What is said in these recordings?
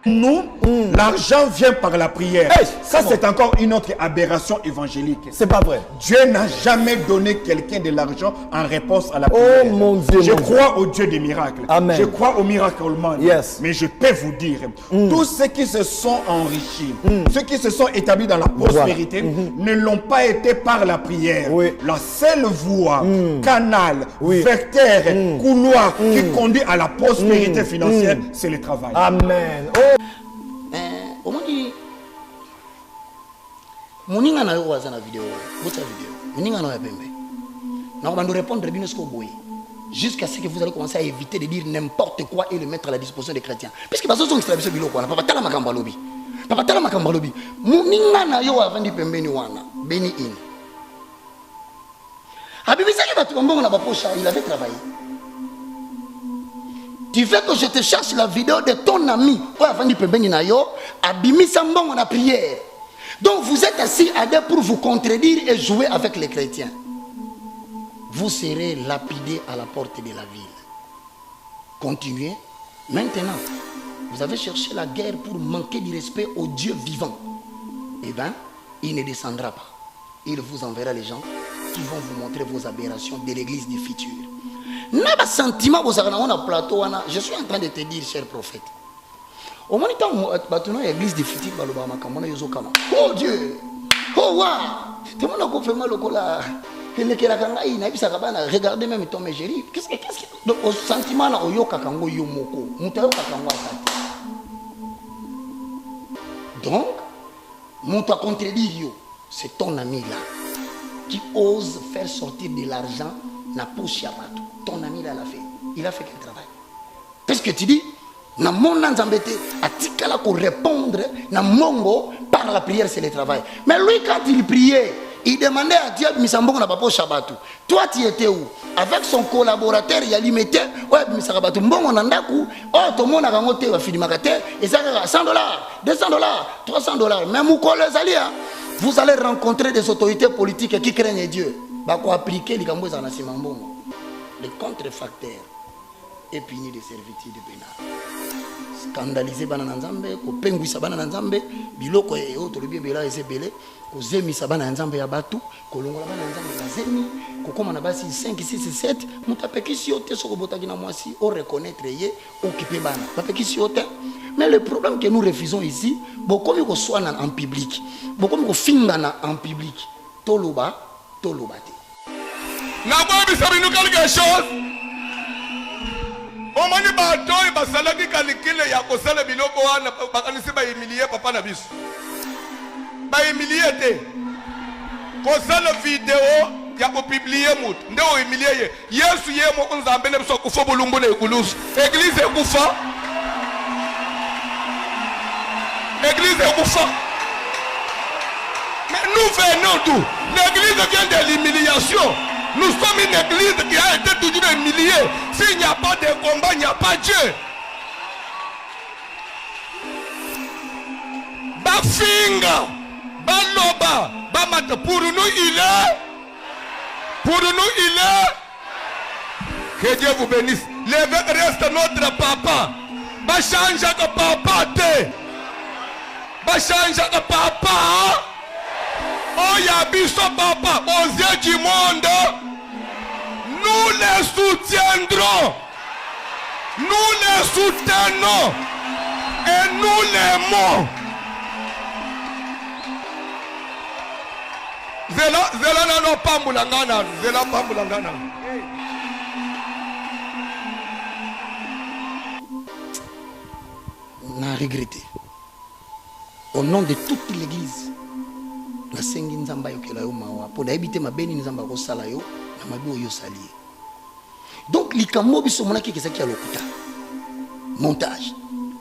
Nous, l'argent vient par la prière. Ça, c'est encore une autre aberration évangélique. C'est pas vrai. Dieu n'a jamais donné quelqu'un de l'argent en réponse à la prière. Oh mon Dieu. Je crois au Dieu des miracles. Amen. Je crois au miracle man. Yes. Mais je peux vous dire, tous ceux qui se sont enrichis, ceux qui se sont établis dans la prospérité, ne l'ont pas été par la prière. Oui. La seule voie, canal, vecteur, couloir qui conduit à la prospérité financière, c'est le travail. Amen. Oh. Au moins, mon ninga na yo waza na vidéo, votre vidéo. Mon ninga na yo pembe. Na on va nous répondre bien ce qu'on boit. Jusqu'à ce que vous allez commencer à éviter de dire n'importe quoi et le mettre à la disposition des chrétiens. Puisque parce que sont extrémistes bilo quoi, papa tala makamba lobi. Papa tala makamba lobi. Mon ninga na yo avant di pembe ni wana, beni in. Habibi ça qui va tomber on a pas poche, il avait travaillé. Tu veux que je te cherche la vidéo de ton ami avant de prendre abimi sambon la prière. Donc vous êtes assis à deux pour vous contredire et jouer avec les chrétiens. Vous serez lapidés à la porte de la ville. Continuez. Maintenant, vous avez cherché la guerre pour manquer du respect au Dieu vivant. Eh bien, il ne descendra pas. Il vous enverra les gens qui vont vous montrer vos aberrations de l'église du futur. N'a sentiment plateau. Je suis en train de te dire, cher prophète. Au moment où l'église de futur, oh Dieu, oh waouh, tout le monde a confirmé le cola. Regardez même ton mégérie. Qu'est-ce que donc au sentiment là, oyo kakango yomoko, mutayo kakango asate. Donc, mon t'a contredit yo, c'est ton ami là qui ose faire sortir de l'argent na poche ya bato. Ton ami là l'a fait. Il a fait quel travail? Qu'est-ce que tu dis? Na mon nzambete atikala ko répondre na mongo par la prière c'est le travail. Mais lui quand il priait, il demandait à Dieu misambongo na bapo shabatu. Toi tu étais où? Avec son collaborateur il lui mettait ouais misakabatu mbongo na ndaku oh to mona kango te wa filimaka te et ça $100, $200, $300 même mukolo zalia. Vous allez rencontrer des autorités politiques qui craignent Dieu. Bah quoi appliquer les gambo za na simambongo. Le contrefacteur est puni de servitude pénale. Scandaliser banana nzambe, ko penguisa banana nzambe, biloko e autre bien bela ezebele, ko zemisa banana nzambe ya batu, ko longola banana nzambe ya zemi, ko koma na basi 5 6 7, mutapekisi yote soko botaki na mwasi, o reconnaître ye, occuper bana. Papekisi yote. Mais le problème que nous refusons ici, beaucoup ko soana en public, beaucoup ko fingana en public. Toloba, tolobate. Na bobi sabi nous quelque chose. O mani ba toy ba salaki kalikile ya ko sala biloko wana ba kanisi ba humilier papa na biso. Ba humilier te. Ko sala vidéo ya ko publier mut. Nde o humilier ye. Yesu ye mo nzambe le biso ko fo bolumbu na ekulusu. Église ekufa. Église ekufa. Mais nous venons d'où? L'église vient de l'humiliation. Nous sommes une église qui a été toujours humiliée. S'il n'y a pas de combat, il n'y a pas Dieu. Bafinga, Baloba, Bamata, pour nous il est. Pour nous il est. Que Dieu vous bénisse. L'évêque reste notre papa. Bachanja que papa te. Bachanja que papa. Oh Yabiso papa, aux yeux du monde, nous les soutiendrons, nous les soutenons et nous l'aimons. Zela nano pambulangana, zela pambulangana. On a regretté. Au nom de toute l'église. La sengi nzamba yokela yo mawa po na ebite mabeni nzamba ko sala yo na mabi oyo sali. Donc likambo biso monaki kezaki ya lokuta. Montage.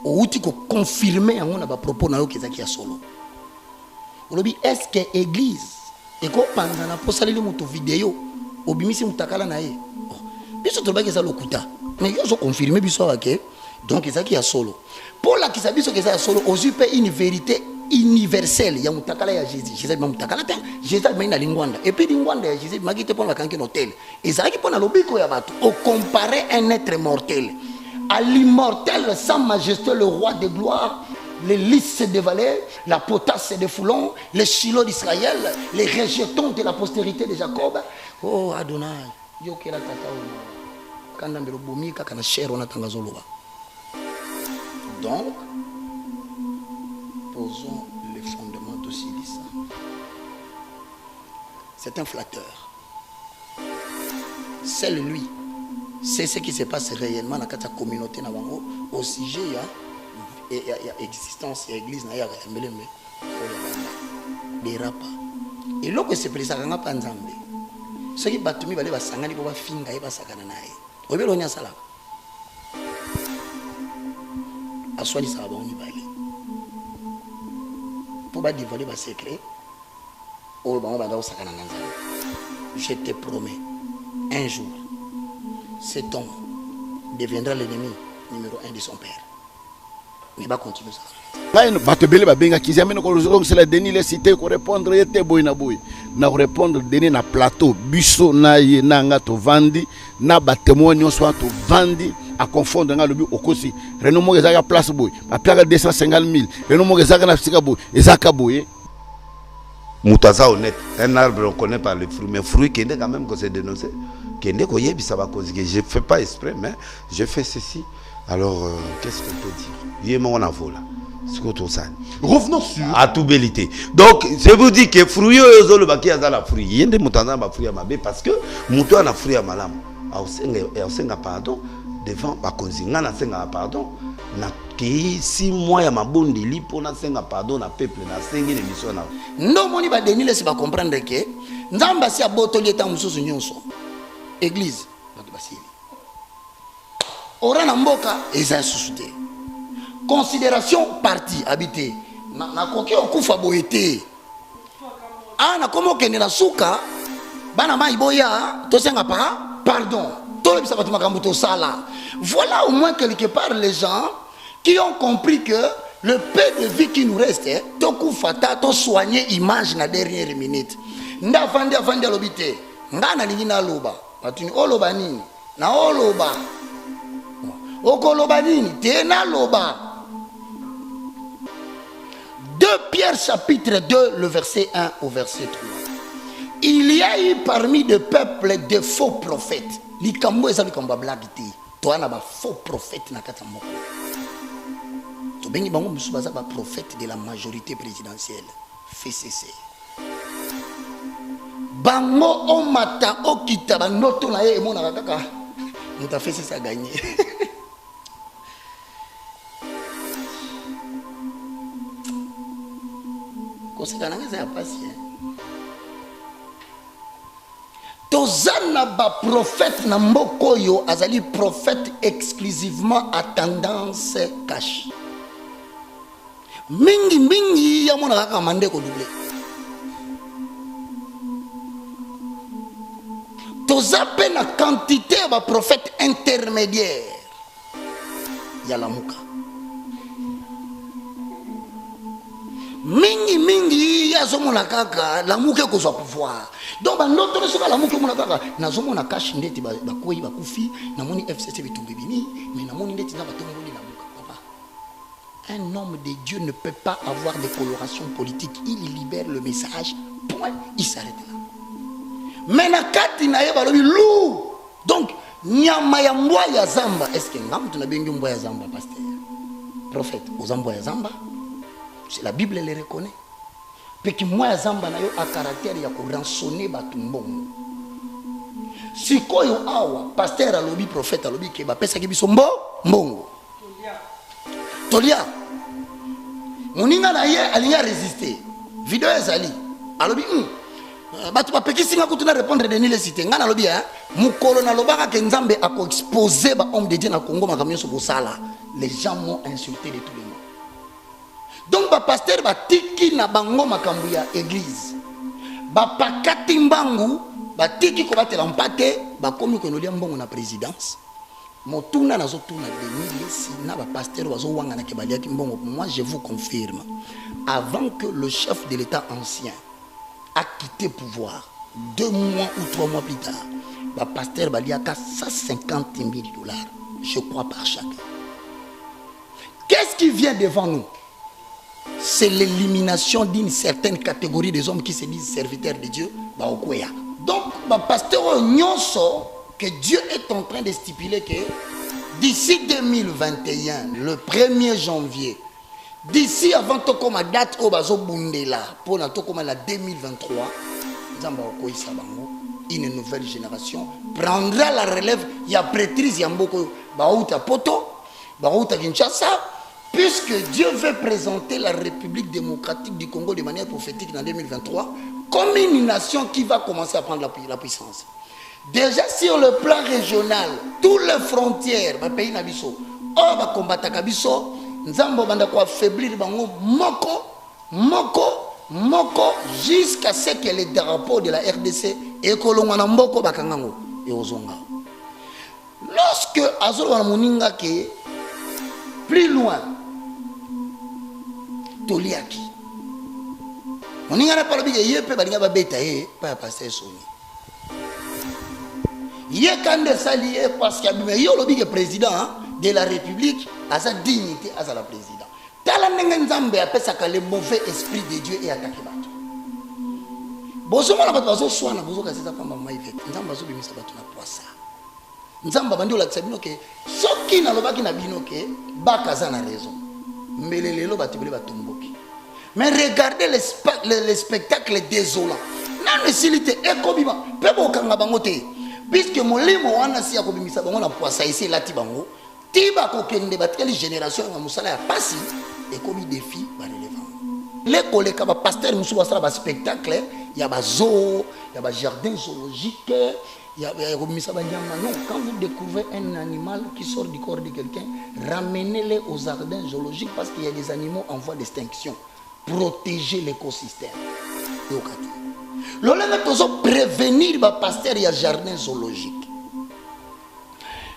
Outi ko confirmer yango na ba propos na yo kezaki ya solo. Olobi est-ce que église et ko panza na po saleli muto vidéo obimisi mutakala na ye. Biso to bakeza lokuta. Mais yo so confirmer bisoake donc kezaki ya solo. Pour la kisabiso kezaki ya solo ozupe une vérité universel ya mutakala ya Jésus. Jésus ma mutakala te. Jésus ma ina lingwanda. Et puis lingwanda ya Jésus magite pona kanke hotel. Et ça qui pona lobiko ya batu. Au comparer un être mortel à l'immortel sans majesté le roi de gloire les lys se dévalaient, la potasse se défoulons, les silos d'Israël, les rejetons de la postérité de Jacob. Oh Adonai, yo kela tata ono. Kanda mbelo bomi kaka na cher ona tangazoloba. Donc, posons les fondements aussi de ça. C'est un flatteur. C'est lui. C'est ce qui se passe réellement dans la communauté au sujet il y a existence, il y a église, il y a des rapas. Et là que c'est précis, il y a pas de Nzambe. Ceux qui battent, ils vont aller sangani pour finga et basakana nae. Obe lo nya sala. Aswali ça va on y va aller. Pour ba dévoiler ba secret. Oh ba on va sakana Nzambe. Je te promets un jour cet homme deviendra l'ennemi numéro 1 de son père. Mais il va continuer ça. C'est la Denis les cités pour répondre na répondre Denis na plateau biso na ye na ngato vandi na ba témoignage soit to vandi à confondre nga lobi okosi reno mo ezaka place boy ba plaka 250 000 reno mo ezaka na fisika boy ezaka boy Moutaza honnête, un arbre on connaît par les fruits, mais fruits qui est quand même que c'est dénoncé. Qui est que je ne fais pas exprès, mais je fais ceci. Alors, qu'est-ce qu'on peut dire? Il y a mon avou là. Revenons sur. À toute bellité. Donc, je vous dis que fruits, il y a la fruit. Il y a des moutons fruits à ma bé parce que mouton a fruit à ma lame. A pardon devant ma consigne. A pardon. Na ki 6 mois ya mabondi lipo na senga pardon na peuple na sengi de mission na non moni ba Denis laisse ba comprendre que nzamba si abotoli eta mususu nyonso église bato basili ora na mboka eza susute considération parti habité na koki okufa boete ana komo kende na suka bana mai boya to senga pa pardon to lebisa bato makambo to sala. Voilà au moins quelque part les gens qui ont compris que le peu de vie qui nous reste, toku fata, to soigner image na dernière minute. Nda fandi afandi alobite, nga na lingi na loba, batuni oloba nini, na oloba, okoloba nini, te na loba. 2 Pierre chapitre 2, le verset 1 au verset 3. Il y a eu parmi le peuple de faux prophètes. Likambo eza likambo blagité. Toi na ba faux prophète na kata moko. To bengi bango musu baza ba prophète de la majorité présidentielle. FCC. Bango o mata o kita ba noto na ye emona kaka. Muta FCC a gagné. Konséquence na ça passer. Tozana ba prophète na mboko yo azali prophète exclusivement à tendance cash. Mingi ya mona kaka mande ko double. Tozape na quantité ba prophète intermédiaire. Ya la muka. Mingi ya zomo na kaka la muke ko so pouvoir. Donc notre sur la muke mona kaka na zomo na cash ndeti ba koyi ba kufi na moni FCC bitumbi bini mais na moni ndeti na batomboli la muka papa. Un homme de Dieu ne peut pas avoir de coloration politique, il libère le message, point, il s'arrête là. Mais na kati na ye balobi lou. Donc nyama ya mbwa ya zamba, est-ce que ngam tuna bengi mbwa ya zamba pasteur? Prophète aux mbwa ya zamba. La Bible les reconnaît. Puis que moi, Zamba na yo a caractère ya ko rançonner batu mbongo. Si koyo awa pasteur alobi prophète alobi ke ba pesa ke biso mbongo. Tolia. Moninga na ye alinya résister. Vidéo ezali. Alobi batu ba peki singa kutuna répondre de ni les citer. Ngana alobi mukolo na lobaka ke Nzambe ako exposer ba homme de Dieu na Congo makamyo so bosala. Les gens m'ont insulté de tous les mots. Donc ba pasteur ba tiki na bango makambu ya église ba pakati mbangu ba tiki ko batela mpate ba komi ko nolia mbongo na présidence motuna nazo tuna de si na ba pasteur bazo wanga na kebalia ki mbongo. Moi je vous confirme, avant que le chef de l'état ancien a quitté pouvoir 2 mois ou 3 mois plus tard, ba pasteur baliaka 150 000 $, je crois, par chacun. Qu'est-ce qui vient devant nous? c'est l'élimination d'une certaine catégorie des hommes qui se disent serviteurs de Dieu. Donc, pasteur Nyonso, que Dieu est en train de stipuler que d'ici 2021, le 1er janvier, d'ici avant que la date au bazo bundela pour la 2023, une nouvelle génération prendra la relève. Il y a prêtrise, il y a beaucoup Baouta Poto, Baouta Kinshasa, puisque Dieu veut présenter la République démocratique du Congo de manière prophétique en 2023 comme une nation qui va commencer à prendre la puissance. Déjà sur le plan régional, toutes les frontières, les pays nabiso, on va combattre Kabiso, Nzambo banda ko affaiblir bango moko jusqu'à ce que les drapeaux de la RDC et kolongwana mboko bakangango et ozonga. Lorsque azolo moninga ke plus loin Toliaki moninga na palobi ke yepe balinga babeta pa passer soni. Yé kande salié parce que yo lobi ke président de la République à sa dignité à la président. Tala nzambe apesaka le mauvais esprit de Dieu et attaquer bato. Bozomo na bato soana bozoka seza pamba maivet. Nzamba zo bimisa bato na poisa. Nzamba bandi la tsabino ke soki na lobaki na bino ke bakaza na raison. Mbelelelo bato bele batomboki. Mais regardez les spectacles désolants. Na necessité ekobima pe bokanga bango te. Puisque molimo wana si akobimisa bango na poisa ici lati bango. Tiba kokende bateli génération ya musala ya pasi et comme défi ba relevant. Les collègues ba pasteur musu basala ba spectacle, ya ba zoo, ya ba jardin zoologique, ya komisa ba nyama. Non, quand vous découvrez un animal qui sort du corps de quelqu'un, ramenez-les aux jardins zoologiques parce qu'il y a des animaux en voie d'extinction. Protégez l'écosystème. L'olé tozo prévenir ba pasteur ya jardin zoologique.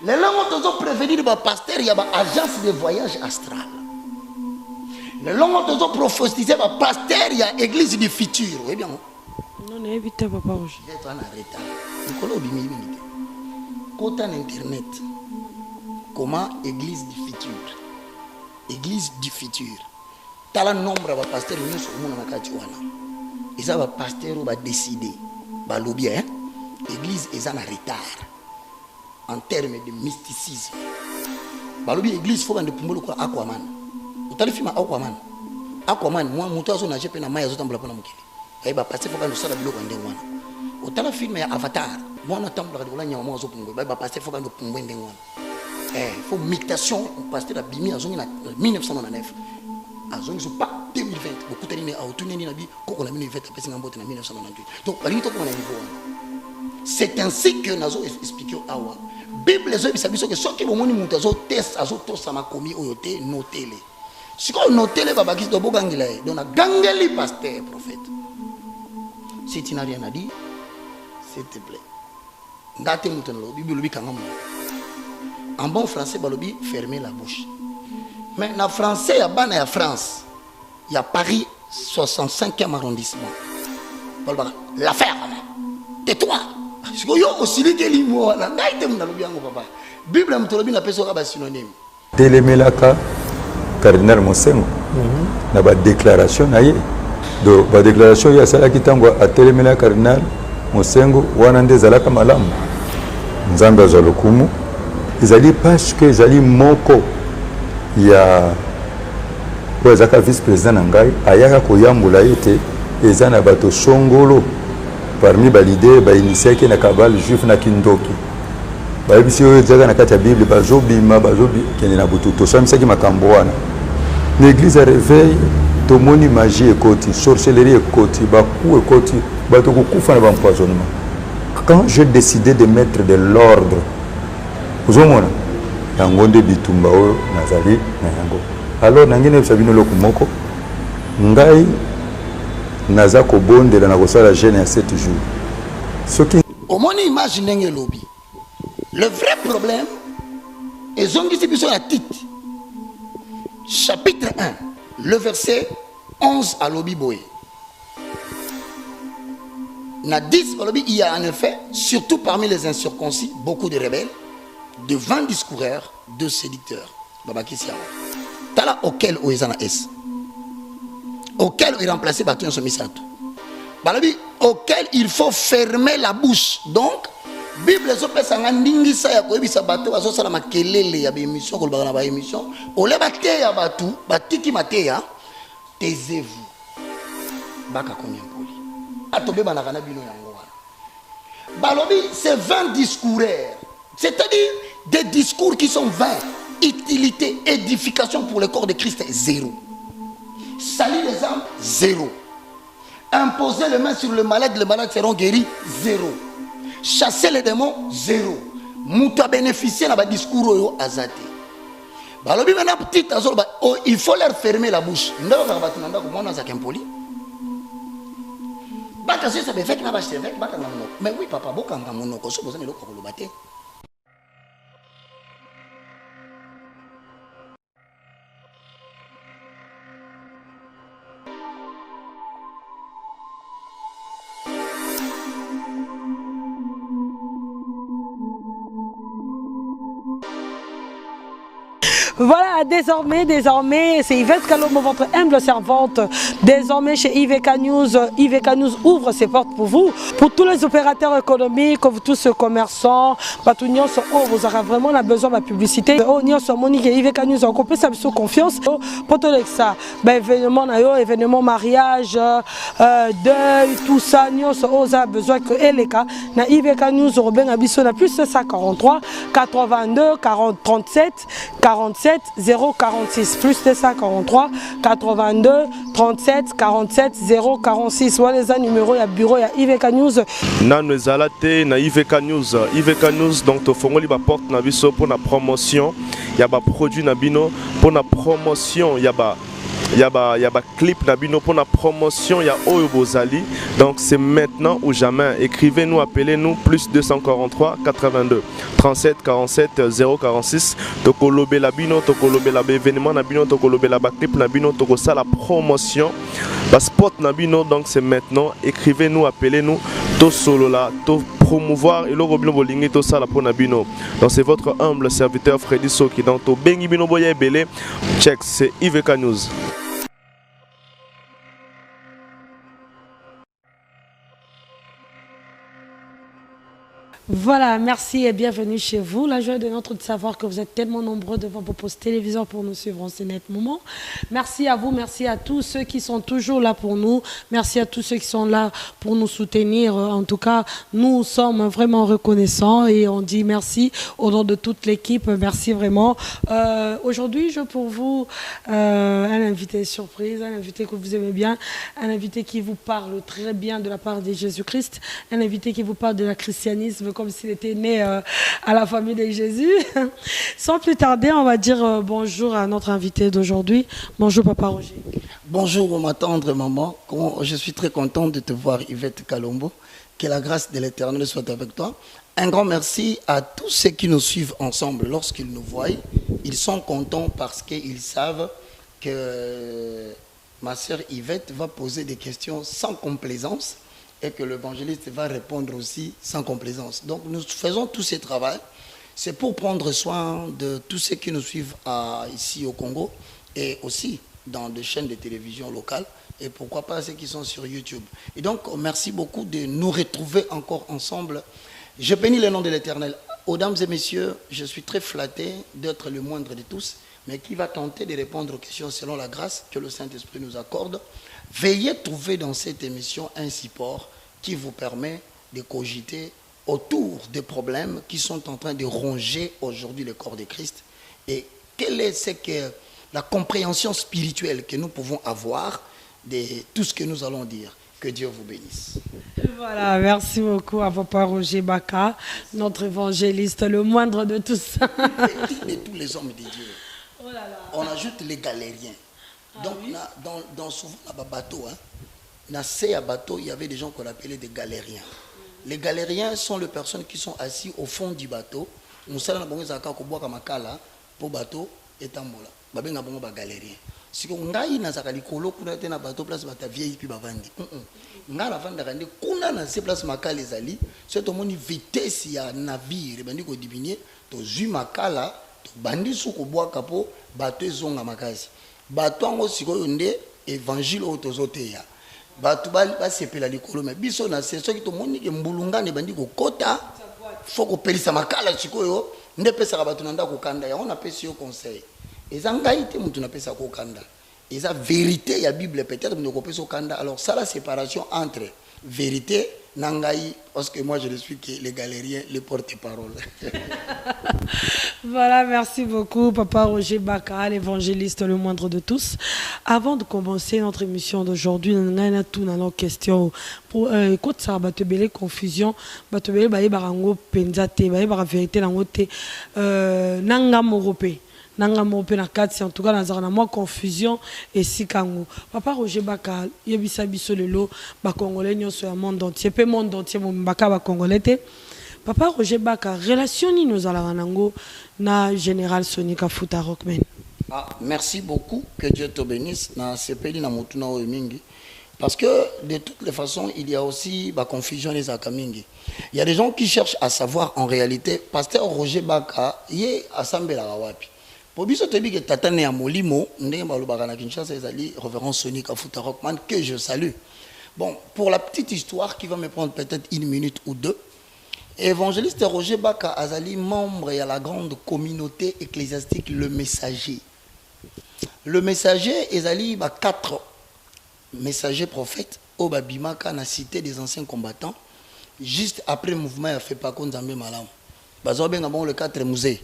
Les langues ont prévenir les pasteurs, il y a une agence de voyage astral. Les langues ont prophétisé les pasteurs, il y a l'église du futur. Oui, bien. Non, évitez papa. Je vais en arrêter. Nicolas Obimi, côté internet, comment église du futur? Église du futur. T'as le nombre de pasteurs qui sont dans la Katiwana. Ils ont des pasteurs qui ont décidé. Balobi, l'église est en retard. En termes de mysticisme. Balobi église faut que pumbolo kwa Aquaman. Utali film Aquaman. Aquaman moi muto azo naje pe na maya zotambola pona mukili. Ba passer faut que nous sala biloko ndenge wana. Utala film ya Avatar. Moi na tambola de nyama mo azo pungwe. Ba passer faut que nous pungwe ndenge wana. Faut mictation pasteur la bimi azongi na 1999. Azongi so pas 2020. Beaucoup tani a otuni ni na bi koko na 2020 pesi ngambote na 1998. Donc bali to ko na niveau wana. C'est ainsi que Nazo expliqué awa. Bible les hommes que ceux qui vont moni mutazo test azo to sama komi oyote notele. Si qu'on notele baba qui do bogangila donc na gangeli pasteur prophète. Si tu n'as rien à dire, s'il te plaît. Ngate mutano Bible lobi kangamo. En bon français balobi fermer la bouche. Mais en français ya bana ya France, il y a Paris 65e arrondissement. La ferme. Tais-toi. Si vous avez aussi dit que l'immo, la naïté m'a lobi ango papa. Bible m'a tolobi na peso ka synonyme. Telemelaka cardinal Mosengo. Na ba déclaration na ye. Do ba déclaration ya sala kitango a telemelaka cardinal Mosengo wana nde zalaka malamu. Nzambe azalokumu. Ezali parce que ezali moko ya Zaka vice-président Nangai ayaka koyambula ete ezana bato songolo parmi balide ba initié na kabal juif na kindoki ba bisi yo zaka na kati ya Bible bazobima bazobi kene na butu to samisa makambo wana l'église a réveil to moni magie ekoti sorcellerie ekoti baku ekoti bato kokufa na empoisonnement. Quand j'ai décidé de mettre de l'ordre ozomona yango nde bitumba oyo nazali na yango. Alors nangine sabino lokumoko ngai naza ko bondela na kosala jeûne ya 7 jours. Ce qui au moins imaginer le lobby. Le vrai problème est zongisi biso ya titre. Chapitre 1, le verset 11 à lobby boy. Na 10 au lobby, il y a en effet, surtout parmi les incirconcis, beaucoup de rebelles, de vains discoureurs, de séducteurs. Baba Kisiawa. Tala auquel Oezana S. auquel il remplaçait Batou Nyonso Misato. Balobi auquel il faut fermer la bouche. Donc, Bible ezopesa nga ndingisa ya koyebisa bato bazosala makelele ya bémission kolobaka na baémission ole bateya batu batiki mateya taisez-vous baka combien poli atobebanaka na bino yango wana balobi c'est 20 discoureurs, c'est-à-dire des discours qui sont vains. Utilité, édification pour le corps de Christ, zéro. Salir les âmes, zéro. Imposer les mains sur le malade seront guéris, zéro. Chasser les démons, zéro. Mouta bénéficier dans le discours azate. Balobi maintenant petit il faut leur fermer la bouche. Mais oui papa, bokanga monoko so besoin de l'eau pour le battre. Voilà, désormais, c'est Yvette Kalombo, votre humble servante. Désormais, chez IVK News ouvre ses portes pour vous, pour tous les opérateurs économiques, tous ces commerçants. Vous aurez vraiment besoin de la publicité. IVK News a coupé sa confiance. Pour tout ça, événement mariage, deuil, tout ça, vous avez besoin que LK, na IVK News, Robin Abisso, na plus 743 82 37 47 046 plus 243 82 37 47 046. Voilà les numéros ya bureau ya IVK News. Nanu ezalate na IVK News. IVK News donc to fongoli ba porte na biso pour la promotion, ya ba produit na bino pour la promotion, ya ba clip na bino pour la promotion, ya Oyo Bozali. Donc c'est maintenant ou jamais. Écrivez-nous, appelez-nous plus 243 82 37 47 046. Tokolobe la bino, tokolobe la événement na bino, tokolobe la clip na bino, toko ça la promotion. Ba spot na bino, donc c'est maintenant. Écrivez-nous, appelez-nous. To solo là, to promouvoir et l'oro bino bolingi to ça la pour na bino. Donc c'est votre humble serviteur Freddy Soki. Donc to bengi bino boye belé. Check, c'est IVK News. Voilà, merci et bienvenue chez vous. La joie est de notre de savoir que vous êtes tellement nombreux devant vos postes téléviseurs pour nous suivre en ce net moment. Merci à vous, merci à tous ceux qui sont toujours là pour nous. Merci à tous ceux qui sont là pour nous soutenir. En tout cas, nous sommes vraiment reconnaissants et on dit merci au nom de toute l'équipe. Merci vraiment. Aujourd'hui, j'ai pour vous un invité surprise, un invité que vous aimez bien, un invité qui vous parle très bien de la part de Jésus-Christ, un invité qui vous parle de la christianisme comme s'il était né à la famille de Jésus. Sans plus tarder, on va dire bonjour à notre invité d'aujourd'hui. Bonjour Papa Roger. Bonjour ma tendre maman. Je suis très content de te voir Yvette Kalombo. Que la grâce de l'Éternel soit avec toi. Un grand merci à tous ceux qui nous suivent ensemble. Lorsqu'ils nous voient, ils sont contents parce qu'ils savent que ma sœur Yvette va poser des questions sans complaisance et que l'évangéliste va répondre aussi sans complaisance. Donc nous faisons tout ce travail. C'est pour prendre soin de tous ceux qui nous suivent ici au Congo et aussi dans des chaînes de télévision locales et pourquoi pas ceux qui sont sur YouTube. Et donc merci beaucoup de nous retrouver encore ensemble. Je bénis le nom de l'Éternel. Mesdames et messieurs, je suis très flatté d'être le moindre de tous, mais qui va tenter de répondre aux questions selon la grâce que le Saint-Esprit nous accorde. Veuillez trouver dans cette émission un support qui vous permet de cogiter autour des problèmes qui sont en train de ronger aujourd'hui le corps de Christ et quelle est la compréhension spirituelle que nous pouvons avoir de tout ce que nous allons dire. Que Dieu vous bénisse. Voilà, merci beaucoup à Papa Roger Baka, notre évangéliste, le moindre de tous. De tous les hommes de Dieu. Oh là là. On ajoute les galériens. Donc, oui. dans souvent, dans bateau, dans ces bateaux, il y avait des gens qu'on appelait des galériens. Les galériens sont les personnes qui sont assis au fond du bateau. Nous sommes dans le pour bateau et tambola. Nous sommes des galériens. Si on a une likolo kuna tena bateau place bata vieille puis bavandi. Nga la vanda rande kuna na ces place makala ezali, c'est au moni vitesse ya navire bandi ko diminuer to zu makala to bandi su ko boa kapo bateau ezonga makasi. Bateau ngo sikoyo nde évangile au tozoteya bato basepela likolo mais biso na se soki tomoni ke mbulungane bandi kokota faut kopelisa makala sikoyo nde pesaka bato na ndako kokanda yango napesi yo conseil eza ngai te mutu napesa kokanda eza vérité ya Bible peut-être nous kopesa kokanda alors ça la séparation entre vérité nangai parce que moi je ne suis que les galériens les porte-parole. Voilà, merci beaucoup Papa Roger Baka, l'évangéliste le moindre de tous. Avant de commencer notre émission d'aujourd'hui, on a tout dans nos questions pour écoute ça ba te belé confusion, ba te belé ba barango penzate, ba ba vérité nango te nanga morope. Nanga morope na kati en tout cas dans moi confusion et sikango. Papa Roger Baka, yebisa biso lelo ba congolais nyonso ya monde entier, pe monde entier mo baka ba congolais te. Papa Roger Baka, relation ni nous allons nango na général Sonika Futa Rockman. Ah, merci beaucoup, que Dieu te bénisse. Na sepeli na mutuna o mingi. Parce que de toutes les façons, il y a aussi la confusion des akamingi. Il y a des gens qui cherchent à savoir en réalité, pasteur Roger Baka, yé assemblé la wapi. Pour biso te bi que tatane ya molimo, ndenge balobaka na Kinshasa ezali révérend Sonika Futa Rockman que je salue. Bon, pour la petite histoire qui va me prendre peut-être 1 minute ou 2. Évangéliste Roger Baka Azali, membre de la grande communauté ecclésiastique Le Messager. Le Messager, Ezali, 4 messagers prophètes, au Babimaka, na cité des anciens combattants, juste après le mouvement, il a fait pas contre Zambé Malam. Bazoben a le 4 musées.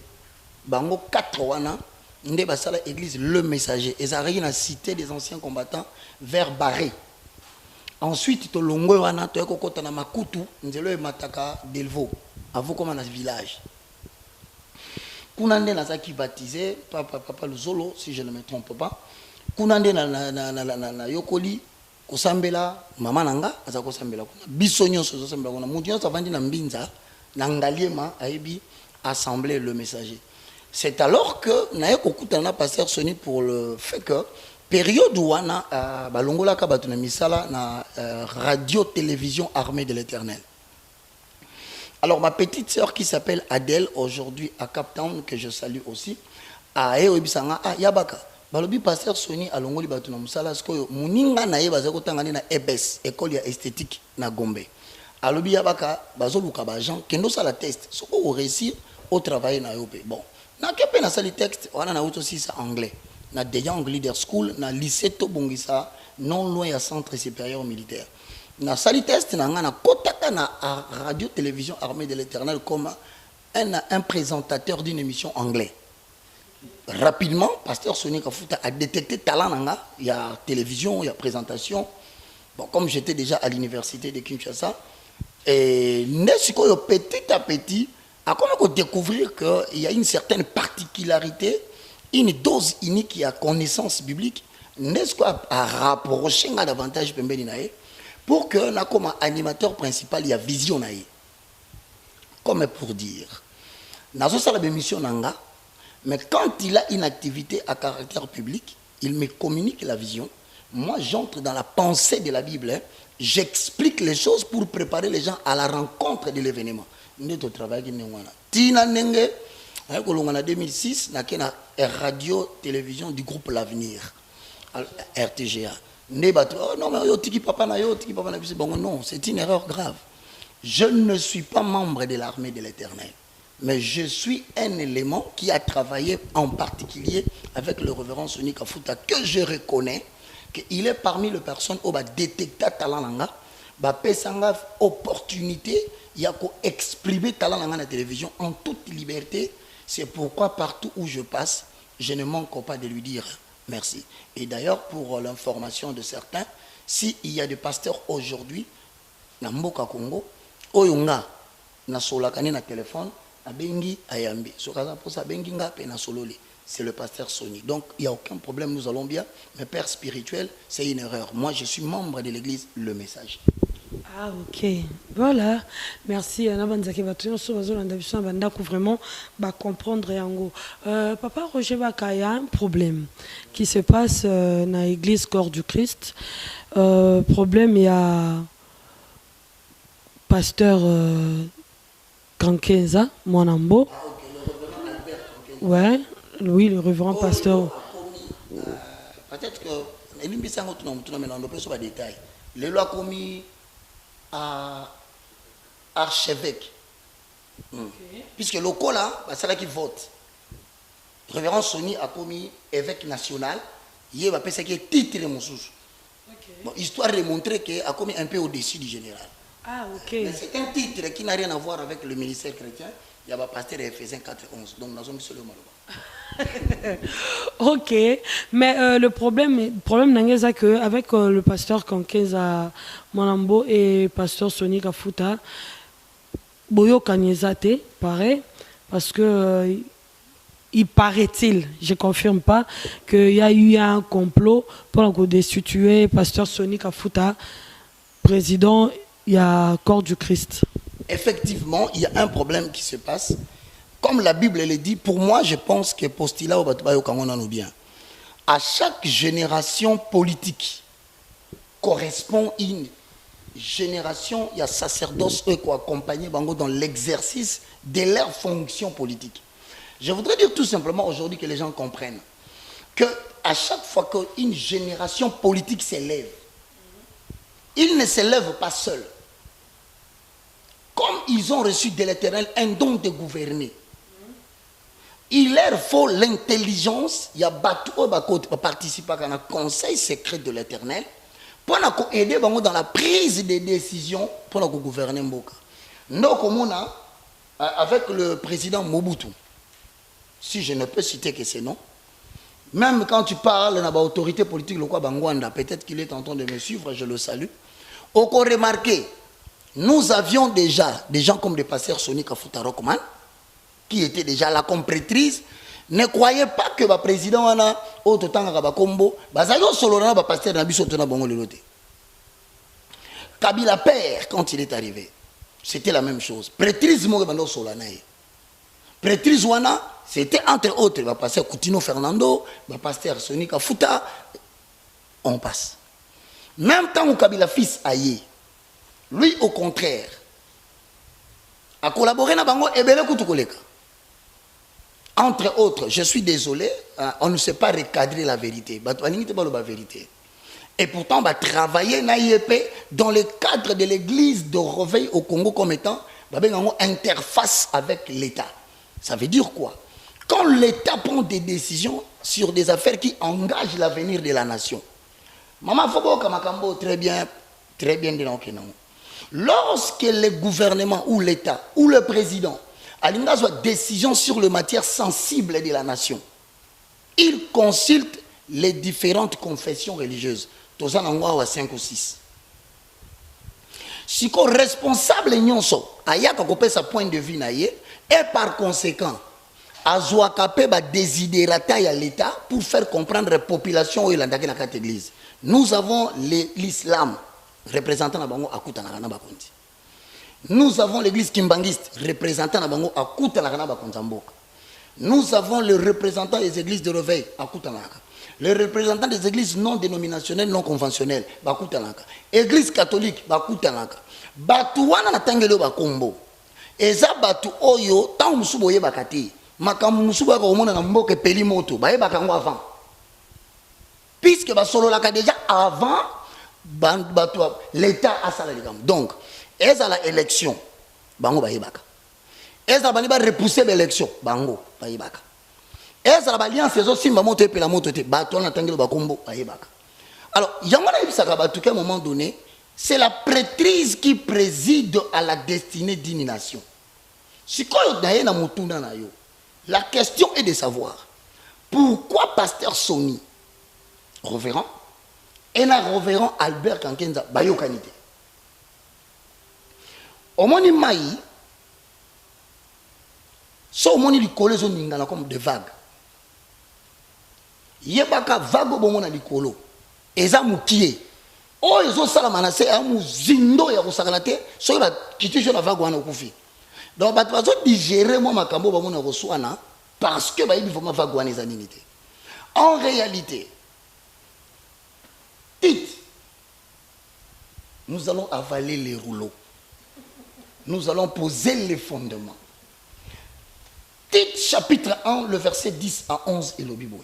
Bango 4 wana, nde basala église Le Messager. Ezali, na cité des anciens combattants, vers Barré. Ensuite, tu longo wana to ekokota na makutu nzelo e mataka delvo avo comme dans village. Kunande nazaki baptisé papa Luzolo si je ne me trompe pas. Kunande na yokoli kosambela mama nanga aza kosambela kuna biso nyonso kosambela kuna mutu nyonso avandi na mbinza na ngaliema aibi assemblée Le Messager. C'est alors que na ekokuta na pasteur Soni pour le fait que période où on a balongola kabatu na misala na radio télévision armée de l'Éternel. Alors ma petite sœur qui s'appelle Adèle aujourd'hui à Cap Town que je salue aussi a ebisanga yabaka balobi pasteur Soni alongoli batu na misala skoyo muninga na ye bazako tangani na EBS école ya esthétique na Gombe. Alobi yabaka bazoluka ba Jean kendo sala test soko au réussir au travail na yope. Bon, na kepe na sali texte wana na auto aussi ça anglais. Na De Young Leader School, na lycée Tobongisa, non loin à centre supérieur militaire. Na sali test na ngana kotaka na radio télévision armée de l'Éternel comme un présentateur d'une émission anglais. Rapidement, pasteur Sonika Futa a détecté talent nanga, il y a télévision, il y a présentation. Bon, comme j'étais déjà à l'université de Kinshasa, et nesiko petit à petit, a comme découvrir qu'il y a une certaine particularité, une dose unique à connaissance biblique, n'est-ce pas à rapprocher davantage pour que là, comme animateur principal, il y a vision. Comme pour dire, dans cette émission, mais quand il a une activité à caractère public, il me communique la vision. Moi, j'entre dans la pensée de la Bible, j'explique les choses pour préparer les gens à la rencontre de l'événement. Nous travail en 2006, il y a une radio-télévision du groupe L'Avenir, RTGA. Non, c'est une erreur grave. Je ne suis pas membre de l'armée de l'Éternel, mais je suis un élément qui a travaillé en particulier avec le révérend Sonika Futa, que je reconnais qu'il est parmi les personnes qui ont détecté le talent, opportunité, il y a exprimer talent dans la télévision en toute liberté. C'est pourquoi partout où je passe, je ne manque pas de lui dire merci. Et d'ailleurs, pour l'information de certains, s'il y a des pasteurs aujourd'hui, dans Mboka Congo, Oyonga, na solakane na téléphone, abengi ayambi. C'est le pasteur Sony. Donc, il n'y a aucun problème, nous allons bien. Mais père spirituel, c'est une erreur. Moi, je suis membre de l'église Le Messager. Ah, ok. Voilà. Merci. Vraiment, comprendre Yango. Papa Roger Baka, il y a un problème qui se passe dans l'église Corps du Christ. Problème, il y a pasteur Kankenza, Mwanambo. Ouais, oui, le révérend pasteur. Peut-être que détail. Les lois commis à archevêque. Puisque le col là, c'est là qui vote. Révérend Sony a commis évêque national. Il va penser qu'il est titre de Moussous. Bon, histoire de montrer qu'il a commis un peu au-dessus du général. Ah, ok. C'est un titre qui n'a rien à voir avec le ministère chrétien. Il y a un pasteur Ephésiens 4:11. Donc, nous avons mis sur le mal. Ok, mais le problème c'est que avec le pasteur Kankeza Manambo et pasteur Sony Kafuta, Boyo Kanyezate, pareil, parce que il paraît-il, je ne confirme pas, qu'il y a eu un complot pour destituer pasteur Sony Kafuta, président, il y a corps du Christ. Effectivement, il y a un problème qui se passe. Comme la Bible le dit, pour moi, je pense que postulat au bien. À chaque génération politique correspond une génération, il y a sacerdoce qui accompagnent dans l'exercice de leur fonction politique. Je voudrais dire tout simplement aujourd'hui que les gens comprennent que à chaque fois qu'une génération politique s'élève, ils ne s'élèvent pas seuls. Comme ils ont reçu de l'Éternel un don de gouverner, il leur faut l'intelligence, il y a participer à un conseil secret de l'Éternel pour aider dans la prise des décisions pour gouverner Mboka. Donc, avec le président Mobutu, si je ne peux citer que ces noms, même quand tu parles de l'autorité politique, peut-être qu'il est en train de me suivre, je le salue. Au remarqué, nous avions déjà des gens comme le pasteur Sony Kafuta Rockman, qui était déjà là comme prêtrise. Ne croyez pas que le président a autant de combo. Kabila père, quand il est arrivé, c'était la même chose. Prêtrise, prêtrise wana, c'était entre autres le pasteur Coutinho Fernando, le pasteur Sony Kafuta. On passe. Même temps où Kabila fils aïe, lui au contraire, a collaboré avec Bango et Bele Koutukoleka. Entre autres, je suis désolé, on ne sait pas recadrer la vérité. Et pourtant, on va travailler dans le cadre de l'église de Réveil au Congo comme étant une interface avec l'État. Ça veut dire quoi? Quand l'État prend des décisions sur des affaires qui engagent l'avenir de la nation. Maman Fobo Kamakambo, très bien dit. Lorsque le gouvernement ou l'État ou le président a une décision sur les matières sensibles de la nation, il consulte les différentes confessions religieuses. Tous en 5 ou 6. Si le responsable nyonso aya kokopé sa point de vue et par conséquent azwakape ba désiderata ya l'État pour faire comprendre la population et la carte église. Nous avons l'islam représentant la bango akutana na bakonti. Nous avons l'église kimbangiste représentant la bango akutana na bakonzamboka. Nous avons le représentant des églises de réveil akutana. Les représentants des églises non dénominationnelles, non conventionnelles, bakutanaka. Église catholique, bakutanaka. Batuwana na tangelo bakombo. Eza batu oyo, tant musuboye bakati. Makamu musuboye komona na mboke peli moto, baye bakango avant. Puisque basolo laka déjà avant, l'État a sala ligam. Donc, eza la élection, bango baye baka. Eza bani ba repousser l'élection, bango baye baka. Alors, il y a un moment donné, c'est la prêtrise qui préside à la destinée d'une nation. La question est de savoir pourquoi pasteur Sony, révérend, et la révérend Albert Kankenza, Bayo Kanité. Au moment où il y a comme des vagues. Yebaka vago bomona likolo eza mukie o ezo sala manase ya muzindo ya kosakalate so ba kitisho na vago wana okufi donc ba bazo digérer mo makambo bomona koswana parce que ba yibi vraiment vago wana ezanini te. En réalité, nous allons avaler les rouleaux, nous allons poser les fondements. Tite chapitre 1 le verset 10 à 11 et le Bible.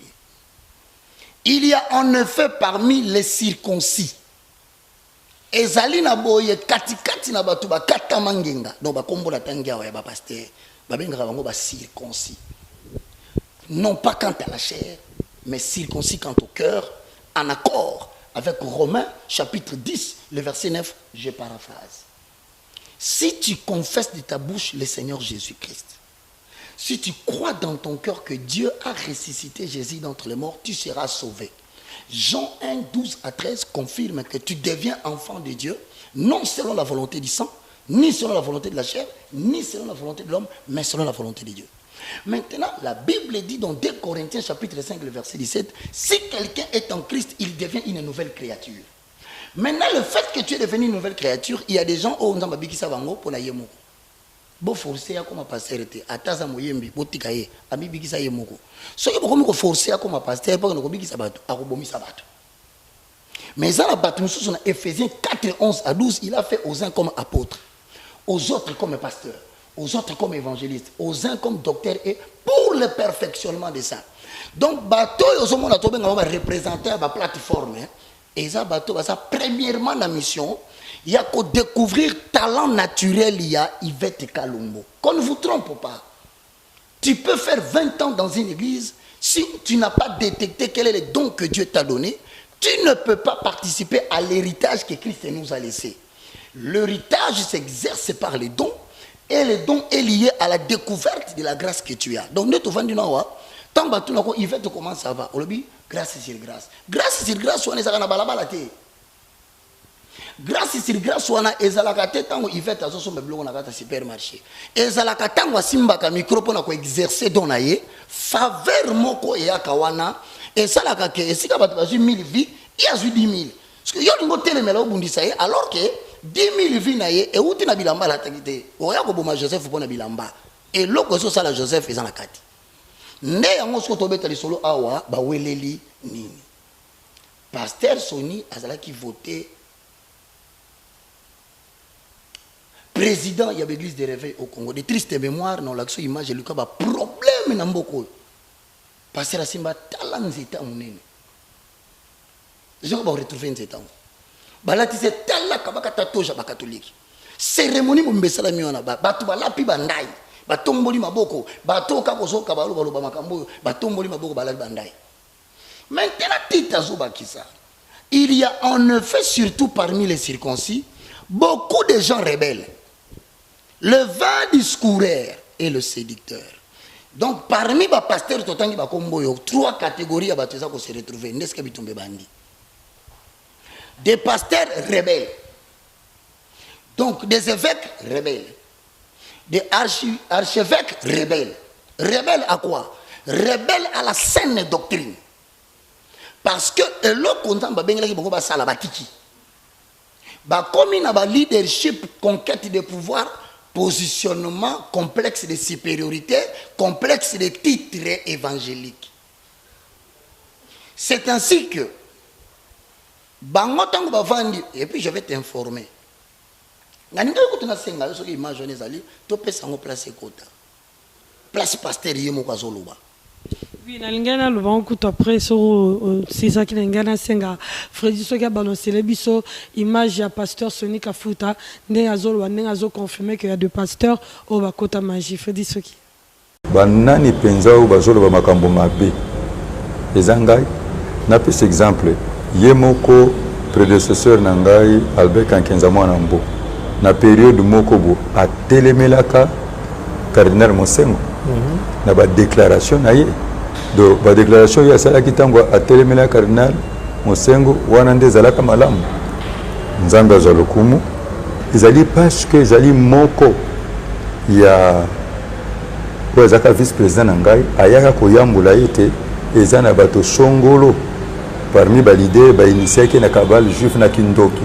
Il y a en effet parmi les circoncis. Ezali na boye katikati na batu ba kata mangenga. Donc ba kombo la tangia wa ba pasteur. Ba benga bango ba circoncis. Non pas quant à la chair, mais circoncis quant au cœur, en accord avec Romains chapitre 10, le verset 9, je paraphrase. Si tu confesses de ta bouche le Seigneur Jésus-Christ, si tu crois dans ton cœur que Dieu a ressuscité Jésus d'entre les morts, tu seras sauvé. Jean 1, 12 à 13 confirme que tu deviens enfant de Dieu, non selon la volonté du sang, ni selon la volonté de la chair, ni selon la volonté de l'homme, mais selon la volonté de Dieu. Maintenant, la Bible dit dans 2 Corinthiens chapitre 5, le verset 17, si quelqu'un est en Christ, il devient une nouvelle créature. Maintenant, le fait que tu es devenu une nouvelle créature, il y a des gens qui ont dit que ça va pour la yemo. Bon forcer à comme pasteur était ataza moyembi botikaye ami bikisa yemoko. Ce que beaucoup me forcer à comme pasteur pour que bikisa bato akobomi sabato. Mais ça la bato nous dans Éphésiens 4 11 à 12, il a fait aux uns comme apôtres, aux autres comme pasteurs, aux autres comme évangélistes, aux uns comme docteurs et pour le perfectionnement des saints. Donc bato yo monde tobe ngaba représenter la plateforme et ça bato ça premièrement la mission. Il y a qu'à découvrir talent naturel, il y a Yvette Kalumbo. Qu'on ne vous trompe pas. Tu peux faire 20 ans dans une église, si tu n'as pas détecté quel est le don que Dieu t'a donné, tu ne peux pas participer à l'héritage que Christ nous a laissé. L'héritage s'exerce par les dons, et les dons est lié à la découverte de la grâce que tu as. Donc, nous te vendons là, tant que tu as Yvette, comment ça va? On le dit, grâce sur grâce. Grâce sur grâce, on est à la balabala. Grâce sur grâce wana ezalaka te tango Yvette azosomba biloko na kata supermarché ezalaka tango simba ka micro pona ko exercer dona ye faveur moko eyaka wana ezalaka ke esika bato bazwi 1000 vies ya zwi 10000 parce que yo lingo telemela obundisa ye alors que 10000 vies na ye euti na bilamba la takite oya ko boma Joseph pona bilamba et loko so sala Joseph ezana kati nde yango so to beta lisolo awa ba weleli nini pasteur Soni azalaki voter président, il y a l'église de réveil au Congo. Des tristes mémoires, dans l'action image, il y a un problème dans beaucoup. Parce que la Simba, talent zeta mounene. Je vais retrouver un zeta. Là, tu sais, talent kabaka tatoja ba catholique. Cérémonie mbesala miona ba batu ba lapi bandai. Ba tomboli maboko, ba toka kozo kabalo balo ba makambo, ba tomboli maboko ba lapi bandai. Maintenant, tita zoba kisa. Il y a en effet, surtout parmi les circoncis, beaucoup de gens rebelles. Le vain discoureur et le séducteur. Donc, parmi les pasteurs, il y a 3 catégories qui se retrouvent. Des pasteurs rebelles. Donc, des évêques rebelles. Des archevêques rebelles. Rebelles à quoi? Rebelles à la saine doctrine. Parce que comme il y a leadership, conquête de pouvoir, positionnement, complexe de supériorité, complexe de titres évangéliques. C'est ainsi que, et puis je vais t'informer. Place pasteur oui, nalingana lubangu après sur c'est ça qui nalingana senga Freddy soki balancé les biso image ya pasteur Soni Kafuta ndenge azo confirmer que y a deux pasteurs au bakota magie Freddy soki banani penza ou bazolo ba makambo mabe ezangai na pes exemple yemoko prédécesseur nangai Albert Kankenza mwana mbo na période moko bo a telemelaka cardinal Mosengo na ba déclaration na ye do ba déclaration ya sala kitango a telemela cardinal Mosengo wana nde zalaka malamu nzambe azalokumu ezali parce que ezali moko ya wazaka vice président na ngai ayaka koyambula ete ezana bato songolo parmi ba leader ba initié na kabal juif na kindoki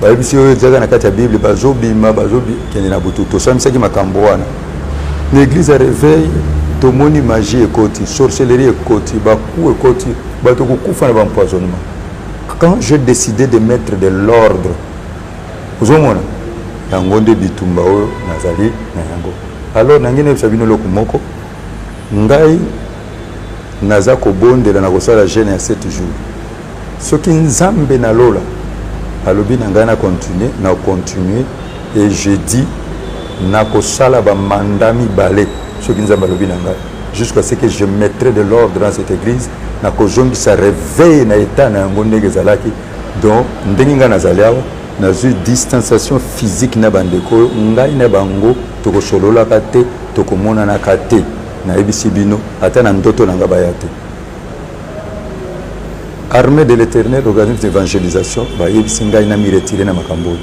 ba bisi oyo zaka na kati ya bible bazobima bazobi kene na butu to samisaki makambo wana l'église a réveil tomoni magie ekoti sorcellerie ekoti baku ekoti bato kokufa na bampoisonnement. Quand j'ai décidé de mettre de l'ordre ozomona yango nde bitumba oyo nazali na yango alors nangene sabino loko moko ngai naza kobondela na kosala jeûne ya 7 jours soki nzambe na lola alobi na ngai na continuer et je dis na kosala ba mandat mibale soki nzambe alobi na ngai jusqu'à ce que je mettrai de l'ordre dans cette église na kozongisa réveil na état na yango ndenge ezalaki donc ndenge ngai nazali awa nazwi distanciation physique na bandeko oyo ngai na bango tokosololaka te tokomonanaka te nayebisi bino ata na ndoto na ngai baya te. Armée de l'Éternel, organisme d'évangélisation, bayebisi ngai na mi retiré na makambo oyo.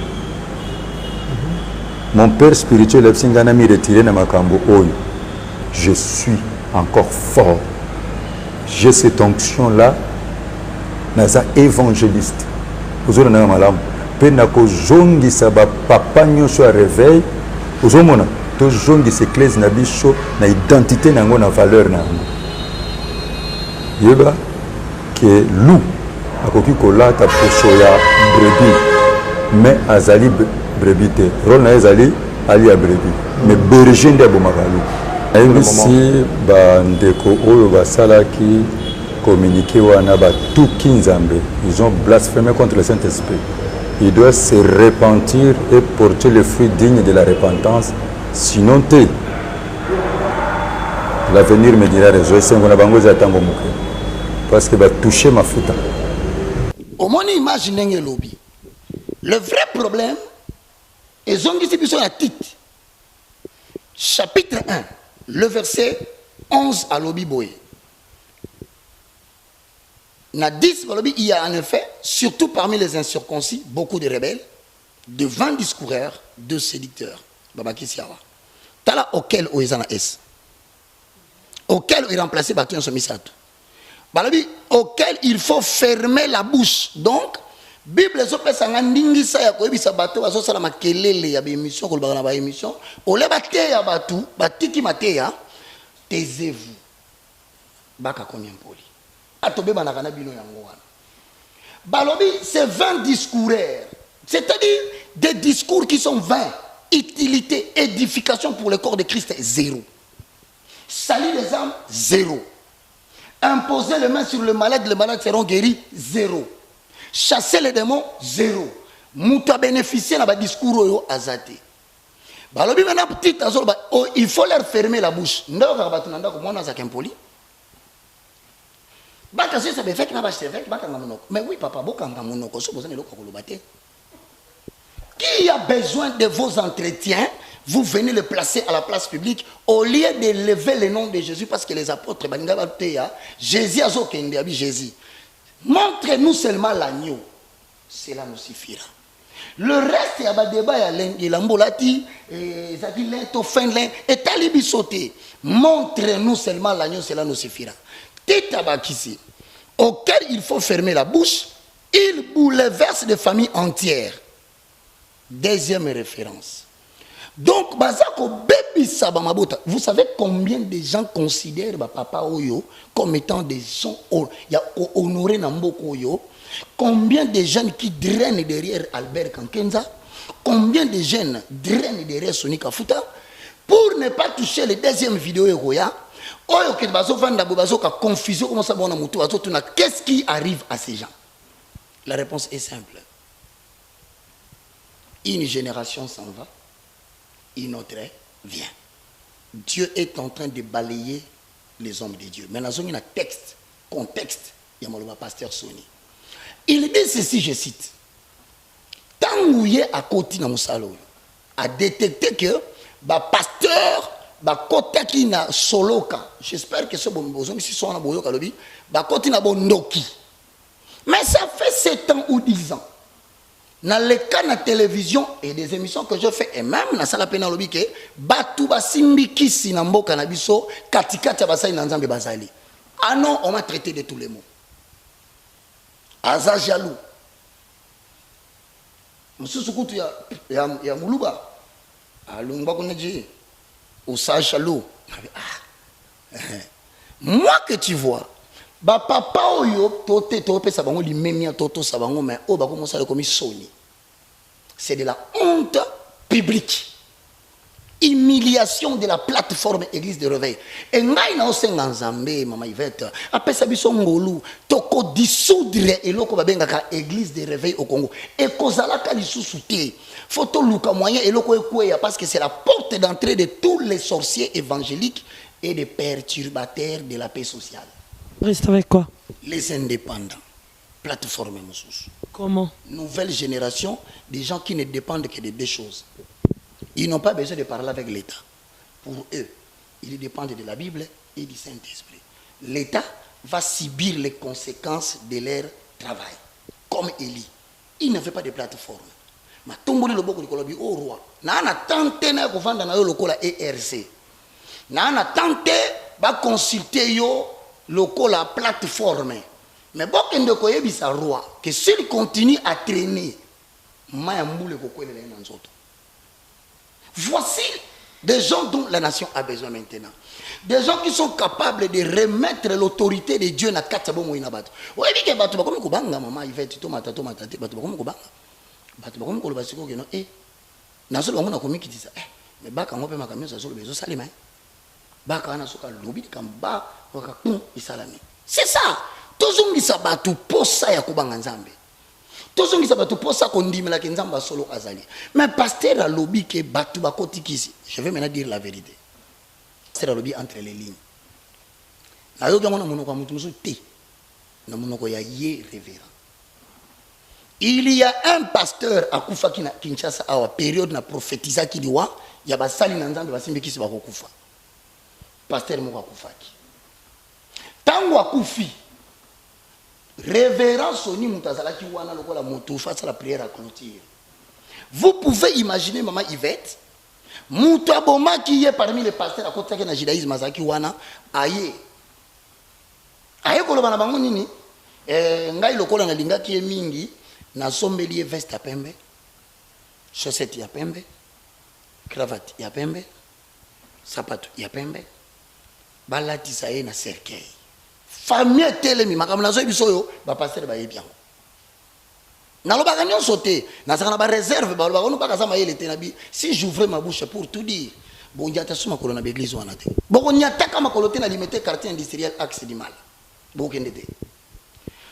Mon père spirituel ebisi ngai na mi retiré na makambo oyo. Je suis encore fort. J'ai cette onction-là, naza évangéliste. Ozo na malamu. Pe na kozongisa ba papa nyonso a réveil. Ozo mona to zongisa église na biso na identité nango na valeur nango. Yeba que loup akoki kolata poso ya brebis mais azali brebis te rôle na ezali ali ya brebis mais berger nde abomaka loup. Ayebisi bandeko oyo basalaki communiqué wana batuki nzambe, ils ont blasphémé contre le Saint-Esprit. Ils doivent se repentir et porter le fruit digne de la repentance, sinon te l'avenir me dira raison esengo na bango ezatango moke parce que batouche mafuta. Au moins imaginez le lobby. Le vrai problème est zongisi biso ya titre. Chapitre 1, le verset 11 à lobby boye. Na 10 il y a en effet, surtout parmi les incirconcis, beaucoup de rebelles, de vains discoureurs, de séducteurs. Babaki Siawa. Tala auquel Oezana S. Auquel il remplacé Batuan Somisato. Balabi, auquel il faut fermer la bouche. Donc, Bible sopesanga ndingisa ya koyebisa bato bazosala makelele ya bémission kolobaka na ba émission ole bateya batu batiki mateya taisez-vous baka combien poli atobe banaka na bino yango wana balobi c'est 20 discoureurs, c'est-à-dire des discours qui sont vains, utilité, édification pour le corps de Christ zéro, salir les âmes zéro, imposer les mains sur le malade, les malades seront guéris zéro, chasser les démons zéro, mouta bénéficier dans le discours oyo azate. Balobi maintenant petit azol il faut leur fermer la bouche. Ndako kabatunanda ko mona za kempoli. Baka c'est ça fait na ba chevek baka na monoko. Mais oui papa bokanga monoko so bozana loko koloba te. Qui a besoin de vos entretiens, vous venez le placer à la place publique au lieu de lever le nom de Jésus parce que les apôtres baninga teya Jésus azokende abi Jésus. Montrez-nous seulement l'agneau. Cela nous suffira. Le reste, il y a des débats, il y a l'ambolati, il y a l'ento fin et talibi sauté. Montrez-nous seulement l'agneau, cela nous suffira. Tétabakisi, auquel il faut fermer la bouche, il bouleverse des familles entières. Deuxième référence. Donc, vous savez combien de gens considèrent Papa Oyo comme étant des gens honorés dans Mboko Oyo? Combien de jeunes qui drainent derrière Albert Kankenza? Combien de jeunes drainent derrière Sonika Futa? Pour ne pas toucher les deuxièmes vidéos Eroya, qu'est-ce qui arrive à ces gens? La réponse est simple. Une génération s'en va, une autre vient. Dieu est en train de balayer les hommes de Dieu. Mais dans un texte, contexte, il y a le pasteur Sony. Il dit ceci, je cite. Tant où il est à côté de Moussalo, a détecté que le pasteur, kota qui na soloka, j'espère que ce bon si sont na boyoka lobi, koti na bondoki. Mais ça fait 7 ans ou 10 ans. Dans les cas de la télévision et des émissions que je fais, et même dans la salle pénale, que Batu Basimbi Kisi Nambo Kanabiso, Katikati Basai Nanzambe Bazali. Ah non, on m'a traité de tous les mots. Aza jaloux. Monsieur Soukoutou, il y a Moulouba. Alumba Koneji. Osa jaloux. Moi que tu vois, ba papa oyo tote tope sabango li memia toto sabango mais o ba commencer à commis Sony. C'est de la honte publique. humiliation de la plateforme Église de Réveil. Et ngai na osenga nzambe mama Yvette apesa biso ngolu toko dissoudre eloko babengaka Église de Réveil au Congo. Et kozalaka lisusu te. Photo luka moyen eloko ekweya parce que c'est la porte d'entrée de tous les sorciers évangéliques et des perturbateurs de la paix sociale. Reste avec quoi? Les indépendants. Plateforme Moussous. Comment? Nouvelle génération, des gens qui ne dépendent que de deux choses. Ils n'ont pas besoin de parler avec l'État. Pour eux, ils dépendent de la Bible et du Saint-Esprit. L'État va subir les conséquences de leur travail. Comme Élie. Il ne fait pas de plateforme. Ma tomboli le boko likolobi au roi. Na ana tenté na kovanda na yo lokola ERC. Na ana tenté ba consulter yo lokola plateforme. Mais bokende ko yebisa roi que s'il continue à traîner maya mboule kokwele na nzoto. Voici des gens dont la nation a besoin maintenant. Des gens qui sont capables de remettre l'autorité de Dieu na katabo moina bato. Oyebi ke bato bakomi kobanga mama Yvette to mata tate bato bakomi kobanga. Bato bakomi koloba siko ke no na solo bango na komi kitisa mais baka ngope makamio sa solo bezo salima baka na soka lobi kamba waka isalami. C'est ça. Tozongisa bato posa ya kobanga nzambe. Tozongisa bato posa kondimela ke nzamba solo azali. Mais pasteur a lobby ke bato bakotikisi. Je vais maintenant dire la vérité. Pasteur a lobby entre les lignes. Na yo gamona monoko mutu musu te. Na monoko ya ye révérend. Il y a un pasteur à Koufaki na Kinshasa à la période na prophétisa ki diwa ya basali na nzambe basimbi kisi bakokufa. Pasteur moko akufaki. Tango akufi révérend Soni Moutazala qui wana lokola moto face à la prière à clôture. Vous pouvez imaginer maman Yvette Moutaboma qui est parmi les pasteurs à côté de la judaïsme azaki wana aye koloba na bango nini ngai lokola na linga ki mingi na sombelier veste ya pembe chaussette ya pembe cravate ya pembe sapato ya pembe balatisa ye na cercueil. Famille telemi makambo nazo biso yo ba pasteur ba yebian. Na lo ba nyonso te na saka na ba réserve ba lo ba kono ba kasa mayele te na bi si j'ouvrais ma bouche pour tout dire bon njata suma kolo na l'église wana te. Boko nyataka makolo te na limité quartier industriel axe du mal. Boko kende te.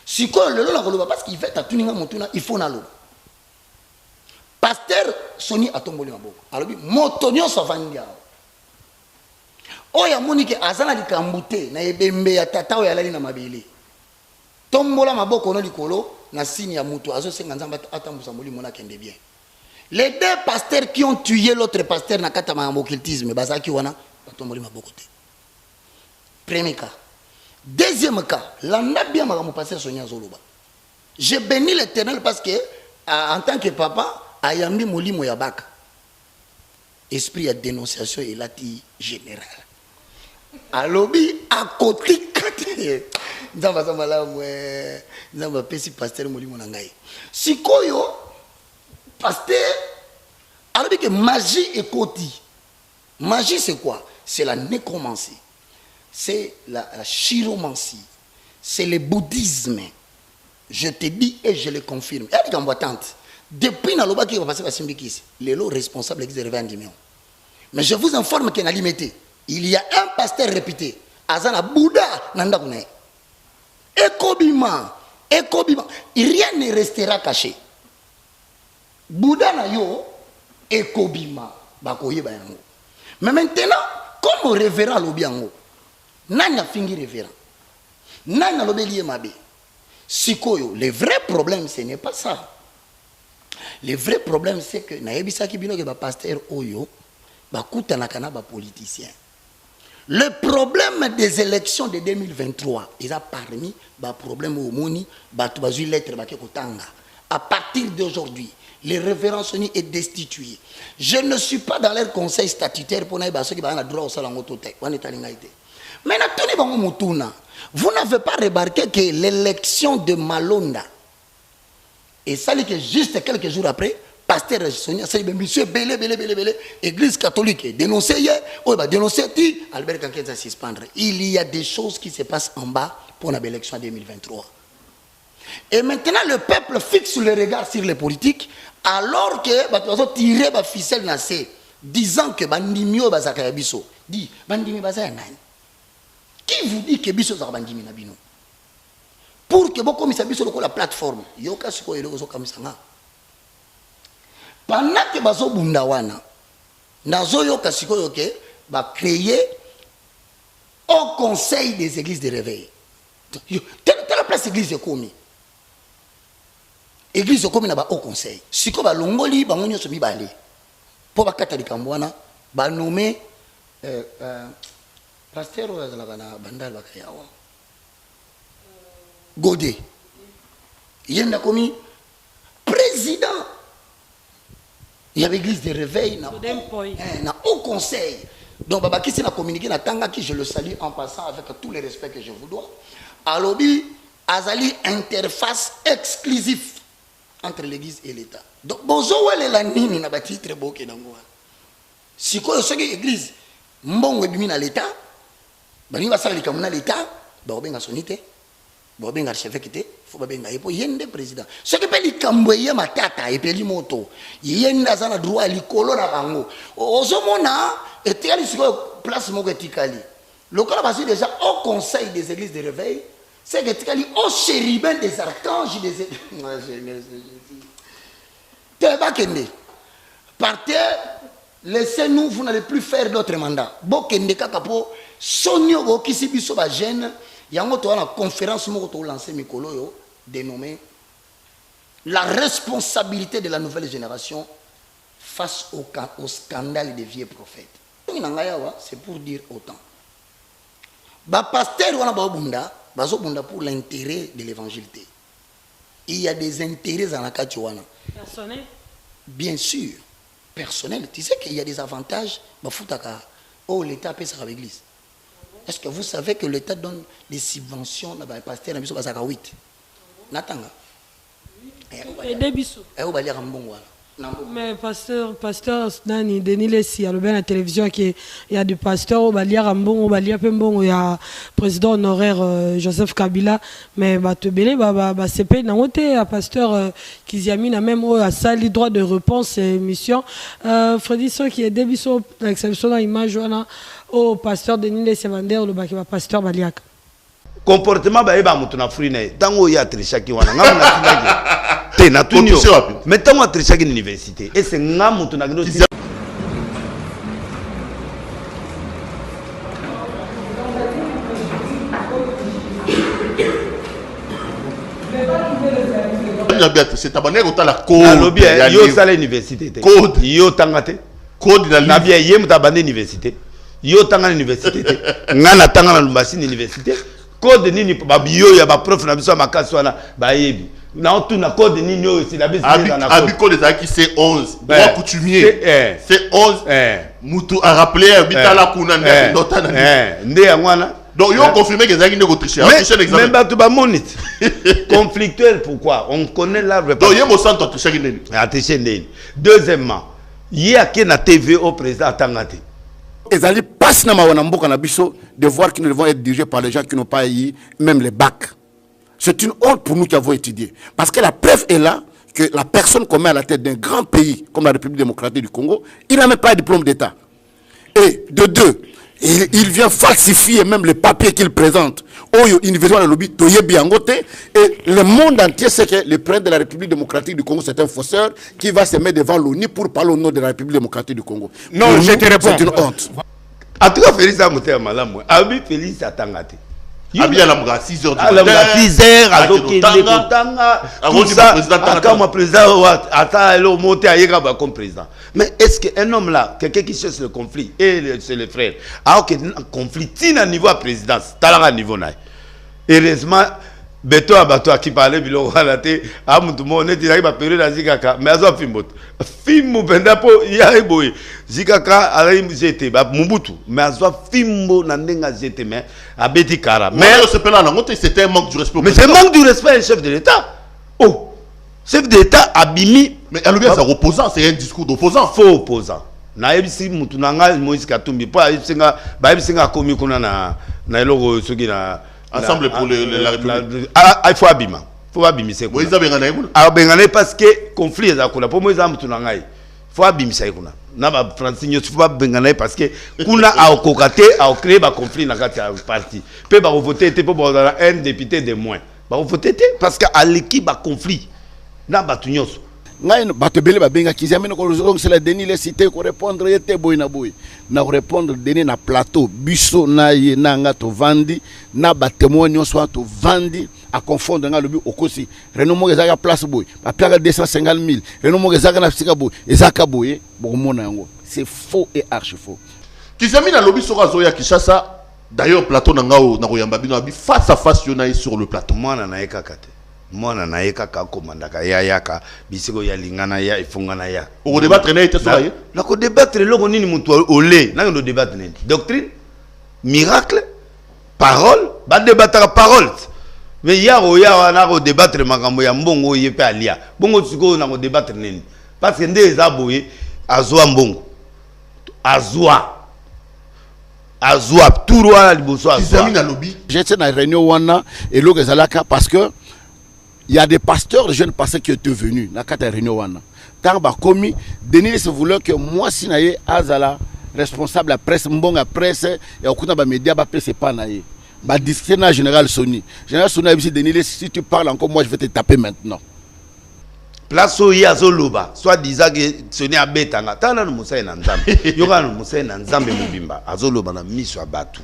Siko lelo na koloba parce qu'il fait atuninga motuna il faut na lo. Pasteur Soni atomboli maboko. Alobi moto nyonso vandia. Oya monike azana likambute na ebembe ya tatao ya lali na mabele. Tombola maboko no likolo na signe ya mutu azo senga nzamba atambusa molimo na kende bien. Les deux pasteurs qui ont tué l'autre pasteur na kata ma occultisme bazaki wana batomboli maboko te. Premier cas. Deuxième cas, landa bien makamu pasteur Sonia Zoloba. Je bénis l'Éternel parce que en tant que papa ayambi molimo ya baka. Esprit de dénonciation et lati général. Alobi à côté kate nzamba zamala mwe nzamba pesi pasteur molimo na ngai sikoyo pasteur alobi que magie et koti. Magie c'est quoi? C'est la nécromancie, c'est la chiromancie, c'est le bouddhisme. Je te dis et je le confirme. Elle est tante depuis na loba qui va passer par Simbikis les lots responsables qui servent en diminution. Mais je vous informe qu'il y a limité. Il y a un pasteur réputé, Azana Bouddha Nandakune. Ekobima, rien ne restera caché. Bouddha na yo, Ekobima, bakoye bayango. Mais maintenant, comme révérend l'obiango, nanya fingi révérend, nanya l'obélier mabe. Sikoyo, le vrai problème, ce n'est pas ça. Le vrai problème, c'est que naebisa kibino ke ba pasteur oyo, ba kutanakana ba politicien. Le problème des élections de 2023, il a parmi les problèmes au Moni, les lettres kotanga. À partir d'aujourd'hui, le révérend Soni est destitué. Je ne suis pas dans leur conseil statutaire pour ceux qui ont droit au salon. Mais vous n'avez pas remarqué que l'élection de Malonda, et ça que juste quelques jours après, pasteur Sonia monsieur belé église catholique dénoncé hier dénoncé Albert Kankenza suspendre. Il y a des choses qui se passent en bas pour l'élection 2023. Et maintenant le peuple fixe le regard sur les politiques alors que va tirer la ficelle nassé disant que bandimio bazaka ya biso. Dit bandimi baza ya nani? Qui vous dit que biso za bandimi na bino? Pour que beaucoup misa biso la plateforme, yoka siko yelo zo kamisanga. Pendant que bazo bunda wana, nazo yoka siko yoke ba créer au conseil des églises de réveil. Telle la place église de komi. Église de komi na ba au conseil. Siko ba longoli ba ngonyo so mibale. Pour ba katolika mbwana ba nommé pasteur na bandal ba kayawa. Godé. Il y a commis président. Il y a l'église de réveil, na au conseil. Donc, Baba qui s'est communiqué, na tanga qui je le salue en passant avec tout le respect que je vous dois. Alobi, Azali interface exclusive entre l'église et l'État. Donc, bonjour, elle est la nini na bati très beau que n'angoa. Si quoi, ce que l'église, mbongo ebimi na l'État, bani va sali comme na l'État, ba obenga sonité. Bobenga archevêque te faut babenga epo yende président ce que peli kamboye matata epeli moto yenda za na droit likolo na bango ozomona etikali siko place moko etikali lokola basi déjà au conseil des églises de réveil c'est que etikali au chérubin des archanges des Tebakende partez laissez-nous vous n'allez plus faire d'autres mandats bokende kaka po sonyo go kisibiso ba jeune. Il y a une conférence qui a lancé Mikolo dénommée la responsabilité de la nouvelle génération face au scandale des vieux prophètes. C'est pour dire autant. Les pasteurs pour l'intérêt de l'évangile. Il y a des intérêts dans la Katiwana. Personnel? Bien sûr. Personnel. Tu sais qu'il y a des avantages. Oh, l'État paie ça avec l'église. Est-ce que vous savez que l'État donne des subventions à les pasteurs à Bissou 8 Natanga. Et des bisous. Mais pasteur Nani, Denis Lessi, à la télévision, il y a des pasteurs au Balia Rambon, au Balia Pembon, il y a le président honoraire Joseph Kabila, mais c'est pas un pasteur qui a mis même à ça les droits de réponse et mission. Freddy qui est débissé l'exception dans l'image au pasteur Denis Lessi Vander, le pasteur Baliak. Comportement ba mutuna frine tango ya trishaki wana ngamu te na tunyo mais tango trishaki université et c'est ngamu mutuna ngino c'est abonné au la code yo sala université code yo tangate code na bien yem tabane université yo tangana université ngana tangana lumbasini université code nini babio ya ba prof na biso makasi wana bayebi na on tourne code nini yo c'est la base na code code za qui c'est 11 droit coutumier c'est 11 mutu a rappelé bitala kuna nde yangwana donc yo confirmer que zaki ndeko tricher mais batu ba monite conflictuel pourquoi on connaît la réponse donc yemo centre tricher ndeni tricher ndeni deuxièmement yaki na TV au président tangate Ezali passe na mawana mboka na biso de voir qu'ils ne vont être dirigés par les gens qui n'ont pas eu même les bacs. C'est une honte pour nous qui avons étudié. Parce que la preuve est là que la personne qu'on met à la tête d'un grand pays comme la République démocratique du Congo, il n'a même pas de diplôme d'État. Et de deux, il vient falsifier même les papiers qu'il présente. Et le monde entier sait que le président de la République démocratique du Congo, c'est un fausseur qui va se mettre devant l'ONU pour parler au nom de la République démocratique du Congo. Non, je te réponds. C'est une honte. En tout cas, Félix Amoté Malam, Abi Félix Atangate. Abi Alamga 6h du matin. 6h, Adoki Ndekotanga, tout ça, comme président, Ata monté à Yegaba comme président. Mais est-ce qu'un homme là, quelqu'un qui cherche le conflit, et c'est le frère, alors qu'il y a un conflit, il y a un niveau à présidence, il y a un niveau là. Heureusement, Beto Abato qui parlait, il a dit, ah, mon tout le monde, il a dit, la Zikaka, mais il a fait un film, il y a un boy. Zikaka, il a jeté, Mubutu, mais il a fait un film, jeté, mais il a dit Kara. Mais c'était un manque du respect. Mais c'est un manque du respect du chef de l'État. Oh, chef de l'État a bimi. Mais alors bien, c'est opposant, c'est un discours d'opposant. Faux opposant. Na ebisi mutu nanga Moïse Katumbi pa ebisinga ba ebisinga komi kuna na eloko soki na ensemble pour la République. Il faut abima. Faut abimiser. Moïse abengana parce que conflit est là. Pour Moïse mutu nanga. Faut abimiser kuna. na ba Francine faut pas bengana parce que kuna a okokate a créer ba conflit na kati ya parti pe ba voter te pour un député de moins ba voter te parce que à l'équipe ba conflit na ba tunyoso ngai bato bele babenga kizamene ko c'est la Denis les cité ko répondre yete boy na répondre Denis na plateau biso na ye na nga to vandi na ba témoin soit to vandi à confondre nga lobi okosi Renaud mo ezaka place boy ba plaka 250 000 Renaud mo ezaka na sika boy ezaka boy bomona yango c'est faux et archi faux kizamene na lobi soko azoya Kishasa d'ailleurs plateau na ngao na koyamba bino abi face à face yona sur le plateau mwana na ekakate mwana na ye kaka komandaka ya yaka bisiko ya lingana ya ifungana ya o débattre na ite soka ye na ko débattre loko nini mutu olé na ko débattre nini doctrine miracle parole ba débattre parole mais ya na ko débattre makambo ya mbongo ye pe alia bongo tsiko na ko débattre nini parce que nde ezaboye azwa mbongo azwa tout à liboso azwa na lobby j'étais na réunion wana et loko ezalaka parce que il y a des pasteurs, des jeunes pasteurs qui étaient venus dans la réunion. Quand bah commis, Denis se voulait que moi si naïe azala responsable la presse, mbonga presse et au coup na média ba presse pas naïe. Bah discuter na général Sony. Général Sony a dit Denis si tu parles encore moi je vais te taper maintenant. Place où il y a Zoloba, soit disant que Sony a betanga. Tana no musa na nzambe. Yoga no musa na nzambe mobimba. Azoloba na miso abatu.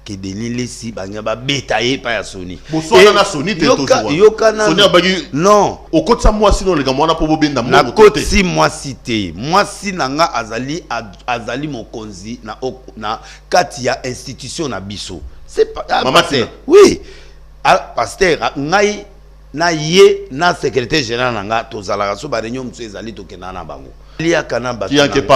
Que Denis Lessi banya ba betaye pa ya Sony. Bonsoir na Sony te toujours. Sony abagi non. Au côté ça moi sinon les gars moi na po benda mo. Na côté si moi cité. Moi si nanga azali mokonzi na kati ya institution na biso. C'est pas pasteur. Oui. Pasteur ngai na ye na secrétaire général nanga tozalaka so ba réunion mso ezali tokena na bango. Alia kana batu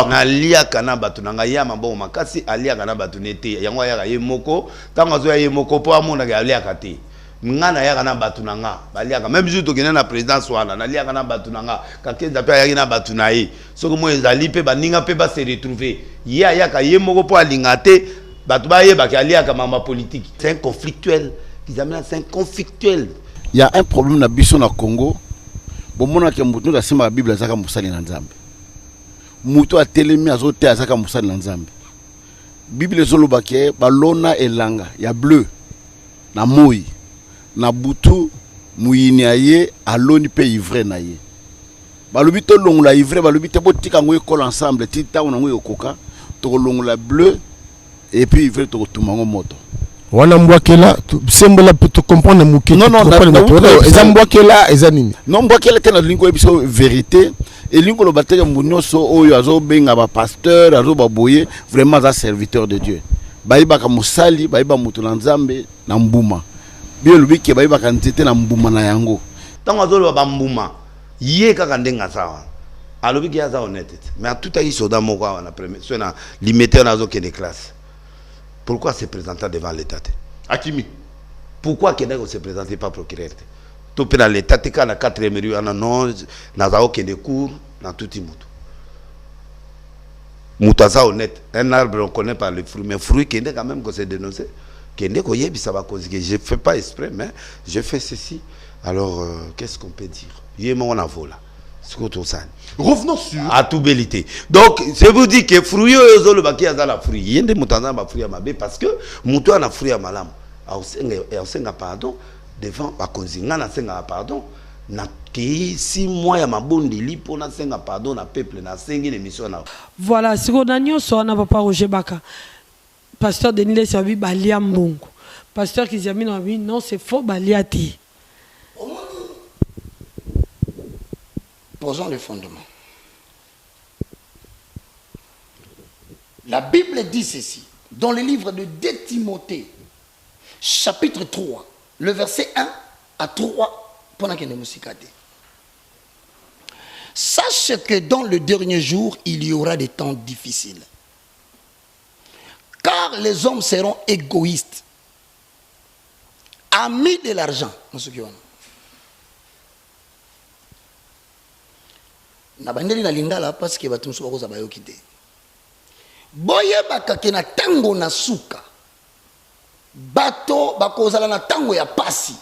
na lia kana batu nanga ya mabongo makasi alia kana batu nete yango ya ye moko tanga zo ya ye moko po amona ga alia kate ngana ya kana batu nanga balia ka même jour tokena na présidence wana na lia kana batu nanga ka kenda pe ya na batu na ye soko mo ezali pe baninga pe ba se retrouver ya ka ye moko po alingate batu ba ye ba ka alia ka mama politique c'est un conflictuel ils amènent c'est un conflictuel. Il y a un problème na biso na Congo bon mona ke mutu na sima Bible zaka musali na nzambe mutu atelemi azote azaka musali na nzambe Bible zoloba ke balona elanga ya bleu na moi na butu muyini aye aloni pe ivre na ye balobi to longola ivre balobi te botika ngo ekol ensemble tita ona ngo yokoka to longola bleu et puis ivre to tumango moto wana mbwakela sembola to comprendre muki non eza mbwakela eza nini non mbwakela tena lingo ebiso vérité et lingo lo bateka mbunyoso oyo azo benga ba pasteur azo baboye vraiment za serviteur de Dieu bayiba ka musali bayiba mutu na nzambe na mbuma bien lubiki bayiba ka nzete na mbuma na yango tango azo ba mbuma ye kaka ndenga sawa alobiki ya za honnête mais tout a iso da moko na premier so na limiter na zo ke de classe. Pourquoi se présenter devant l'État? Akimi. Pourquoi qu'il ne se présente pas procureur? Tout dans l'État, quand la 4e rue, non, n'a aucun des cours, dans tout le monde. Moutaza honnête, un arbre on connaît par les fruits, mais fruits qui est quand même que c'est dénoncé. Qui est que ça va causer. Je ne fais pas exprès, mais je fais ceci. Alors, qu'est-ce qu'on peut dire? Il y a mon avou là. Revenons sur à tout bélité. Donc, je vous dis que fruit le baki a la fruit. Il y a des moutons ba fruit à mabe parce que mouton a fruit à malam. A senga pardon devant ba konzinga na senga pardon na ki 6 mois ya mabondi li pour na senga pardon na peuple na sengi l'émission na. Voilà, si on a nyo so na papa Roger Baka. Pasteur Denis le servi balia mbongo. Pasteur Kizami na oui non, c'est faux baliati. Posons le fondement. La Bible dit ceci, dans le livre de 2 Timothée, chapitre 3, le verset 1 à 3, pendant qu'il y a des sache que dans le dernier jour, il y aura des temps difficiles. Car les hommes seront égoïstes, amis de l'argent. Na bandeli na lingala parce que bato muso bakoza bayoki te boyebaka ke na tango na suka bato bakozala na tango ya pasi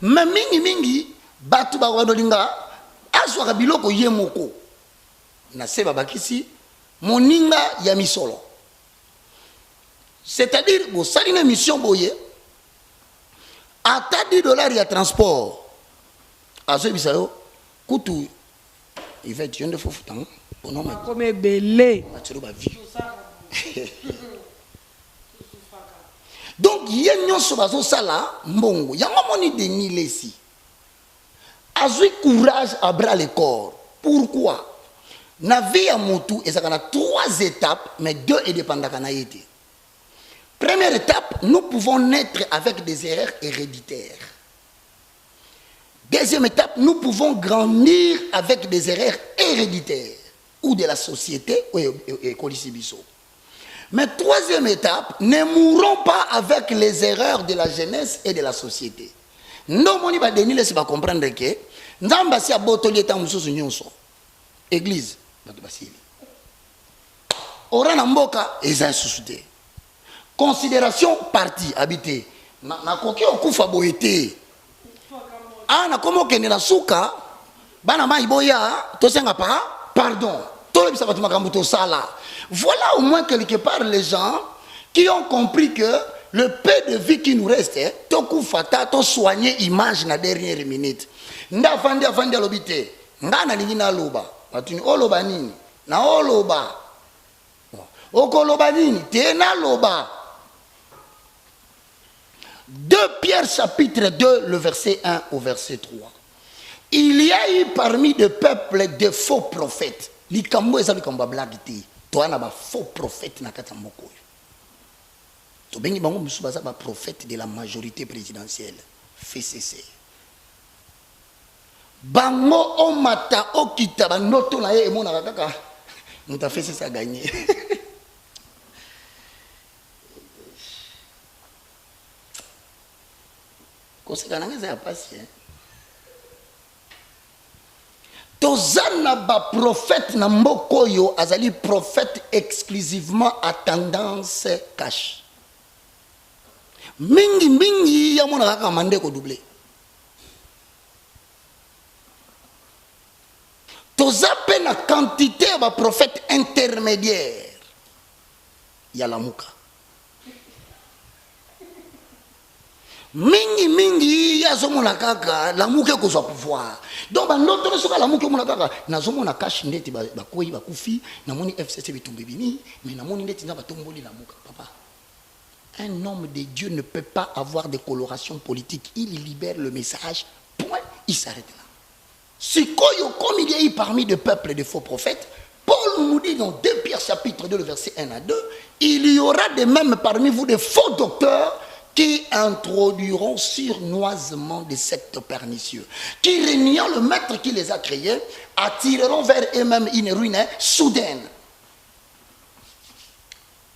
me mingi bato bakolinga azwaka biloko ye moko na se babakisi moninga ya misolo. C'est-à-dire bo sali na mission boye ata $10 ya transport azo bisayo kutu il va dire de fofu tant bon mais comme belé atelo ba vie. Donc yenyo so bazo sala mbongo yango moni Denis Lesi azui courage à bras le corps. Pourquoi? Na vie ya motu ezakana 3 étapes mais 2 indépendants kana yete. Première étape, nous pouvons naître avec des erreurs héréditaires. Deuxième étape, nous pouvons grandir avec des erreurs héréditaires ou de la société et Kolisibiso. Mais troisième étape, ne mourrons pas avec les erreurs de la jeunesse et de la société. Non, moni ba Denis Lesi va comprendre que nzamba si abotoli eta mususu nyonso. Église, bato basili. Ora na mboka eza susute. Considération partie habité. Na koki okufa boyete. Ah na komo kende na suka bana mai boya to senga pa pardon. To le bisa batima kambuto sala. Voilà au moins quelque part les gens qui ont compris que le peu de vie qui nous reste, to kufata to soigner image na dernière minute. Nda fandi afandi alobite. Ngana lingina loba. Batuni oloba nini? Na oloba. Okoloba nini? Tena loba. 2 Pierre chapitre 2, le verset 1 au verset 3. Il y a eu parmi des peuples de faux prophètes. Likambo eza likambo blagiti. Toi na ba faux prophètes na kata moko. To bengi bango musu baza ba prophète de la majorité présidentielle. FCC. Bango omata okita ba noto na ye emona kaka. Muta FCC a gagné. Tozana ba prophète na mbokoyo azali prophète exclusivement à tendance cash. Mingi ya mona kaka mande ko doubler. Tozape na quantité ba prophète intermédiaire. Ya la muka. Mingi ya zomona kaka la muke ko so pouvoir. Donc ba noto soka la muke mona kaka na zomona cash ndeti ba koyi ba kufi na moni FCC bitumbe bini mais na moni ndeti na ba tomboli la muka papa. Un homme de Dieu ne peut pas avoir de coloration politique, il libère le message. Point, il s'arrête là. Sikoyo comme il y a eu parmi des peuples de faux prophètes, Paul nous dit dans 2 Pierre chapitre 2 le verset 1 à 2, il y aura de même parmi vous des faux docteurs qui introduiront surnoisement des sectes pernicieux, qui reniant le maître qui les a créés, attireront vers eux-mêmes une ruine soudaine.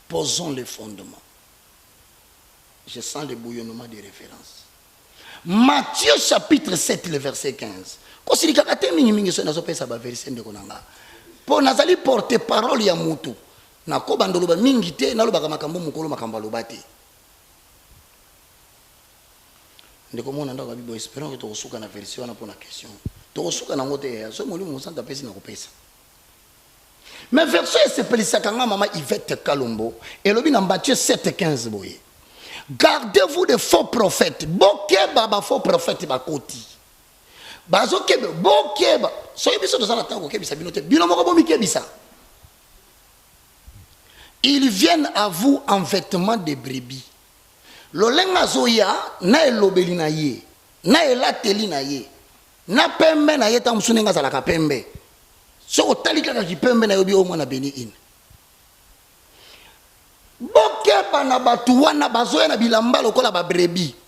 Posons les fondements. Je sens le bouillonnement des références. Matthieu chapitre 7, le verset 15. Quand il mingi so nazo pesa ba verset de konanga. Po nazali porter parole ya mutu. Na ko bandoloba mingi te na loba makambo mukolo makambo lobate. Ndeko mona ndaka bibo espérons que to suka na version na pona question. To suka na ngote so moli mo santa pesa na ko pesa. Mais verset se pelisa kanga mama Yvette Kalombo et lobi na Matthieu 7:15 boye. Gardez-vous de faux prophètes. Bokeba ba faux prophètes ba koti. Bazo kebe bokeba. So yebiso to sala tango kebisa binote. Bino moko bomi kebisa. Ils viennent à vous en vêtements de brebis. Lolenga zoya na elobeli na ye. Na elateli na ye. Na pembe na ye ta musunenga sala ka pembe. So otalika ka kipembe na yobi o mwana beni in.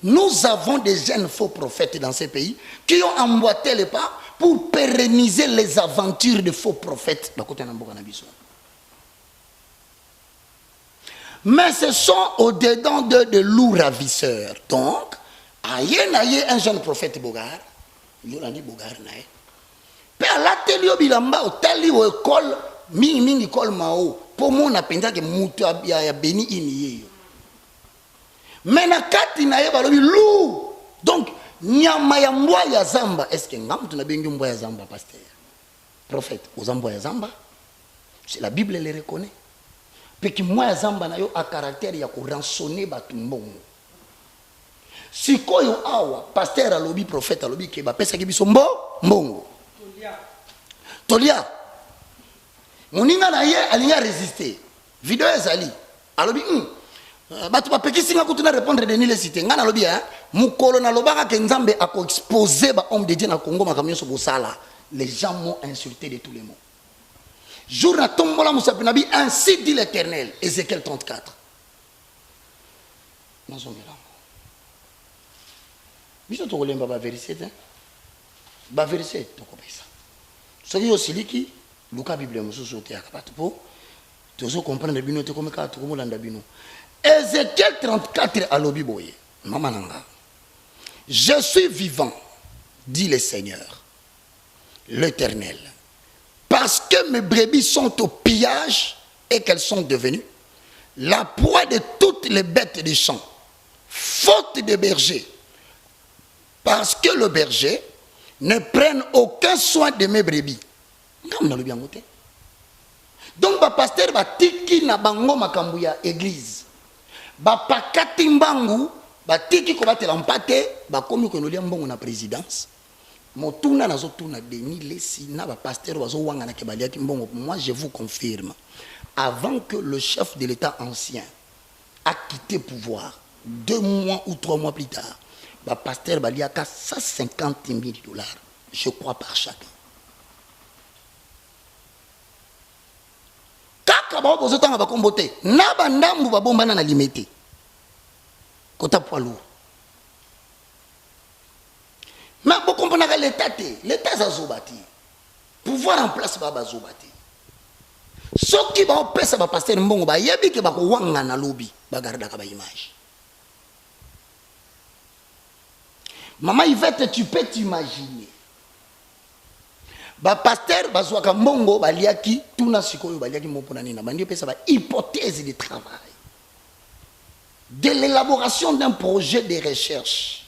Nous avons des jeunes faux prophètes dans ces pays qui ont emboîté les pas pour pérenniser les aventures des faux prophètes. Mais ce sont au-dedans de loups ravisseurs. Donc, un jeune prophète Bogar, il a dit Bogar, mais à l'atelier bilamba, au tali ou école, mingi école mao. Pour moi, on a pensé que Mouta a béni ini. Mais na kati na yeba lobi lou. Donc, nyama ya mbwa ya zamba. Est-ce que ngam tu na bengi mbwa ya zamba, pasteur? Prophète, aux mbwa ya zamba? La Bible les reconnaît. Puis que moi, Zamba na yo a caractère ya ko rançonner batu mbongo. Si koyo awa pasteur alobi prophète alobi ke ba pesa ke biso mbongo. Tolia. Moninga na ye alinga résister. Vidéo ezali. Alobi batu ba pekisi nga kutuna répondre de nile cité. Nga na lobi mukolo na lobaka ke Nzambe ako exposer ba homme de Dieu na Congo makamyo so bosala. Les gens m'ont insulté de tous les mots. Jour na tombola musapinabi, ainsi dit l'Éternel. Ézéchiel 34. Nous sommes là. Biso to kolemba ba verset ba verset to ko pesa. Soki yo siliki Luka Bible mususu te akapata po. Tozo comprendre bino te komeka to komolanda bino. Ézéchiel 34 alobi boye. Mama nanga. Je suis vivant, dit le Seigneur, l'Éternel. Parce que mes brebis sont au pillage et qu'elles sont devenues la proie de toutes les bêtes des champs, faute de berger. Parce que le berger ne prenne aucun soin de mes brebis. Donc, le pasteur va tiki na bango makambuya église. Ba pakati mbangu, ba tiki ko batela mpate, ba komi ko nolia mbongo na présidence. Motuna na zotuna deni lesi na ba pasteur wazo wanga na kebalia kimbongo. Moi je vous confirme, avant que le chef de l'État ancien a quitté le pouvoir, 2 mois ou 3 mois plus tard, ba pasteur baliaka 150 000 $, je crois, par chacun. Kaka ba bozotanga ba kombote na bandambu ba bombana na limité. Kota poids lourd. Mais vous comprenez que l'État a zobati. Pouvoir en place va zobati. Ce qui va opérer ça va passer un bon bail, il va wanga na lobby, va garder la image. Maman Yvette, tu peux t'imaginer. Ba pasteur ba zwaka mbongo ba liaki tuna sikoyo ba liaki mopona nina ba ndiyo ça va hypothèse de travail. De l'élaboration d'un projet de recherche.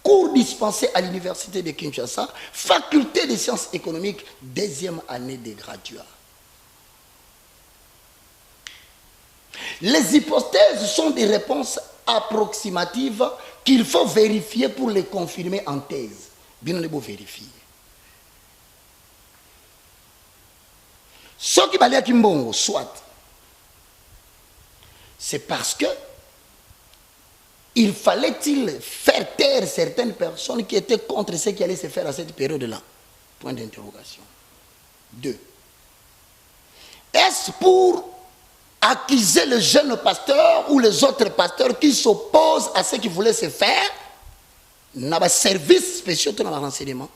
Cours dispensé à l'université de Kinshasa, faculté de sciences économiques, 2e année de graduat. Les hypothèses sont des réponses approximatives qu'il faut vérifier pour les confirmer en thèse. Bien, on peut vérifier. Ce qui va Kimbongo, soit, c'est parce que il fallait-il faire taire certaines personnes qui étaient contre ce qui allait se faire à cette période-là? Point d'interrogation. 2. Est-ce pour accuser le jeune pasteur ou les autres pasteurs qui s'opposent à ce qui voulait se faire? N'a pas service spécial dans le renseignement?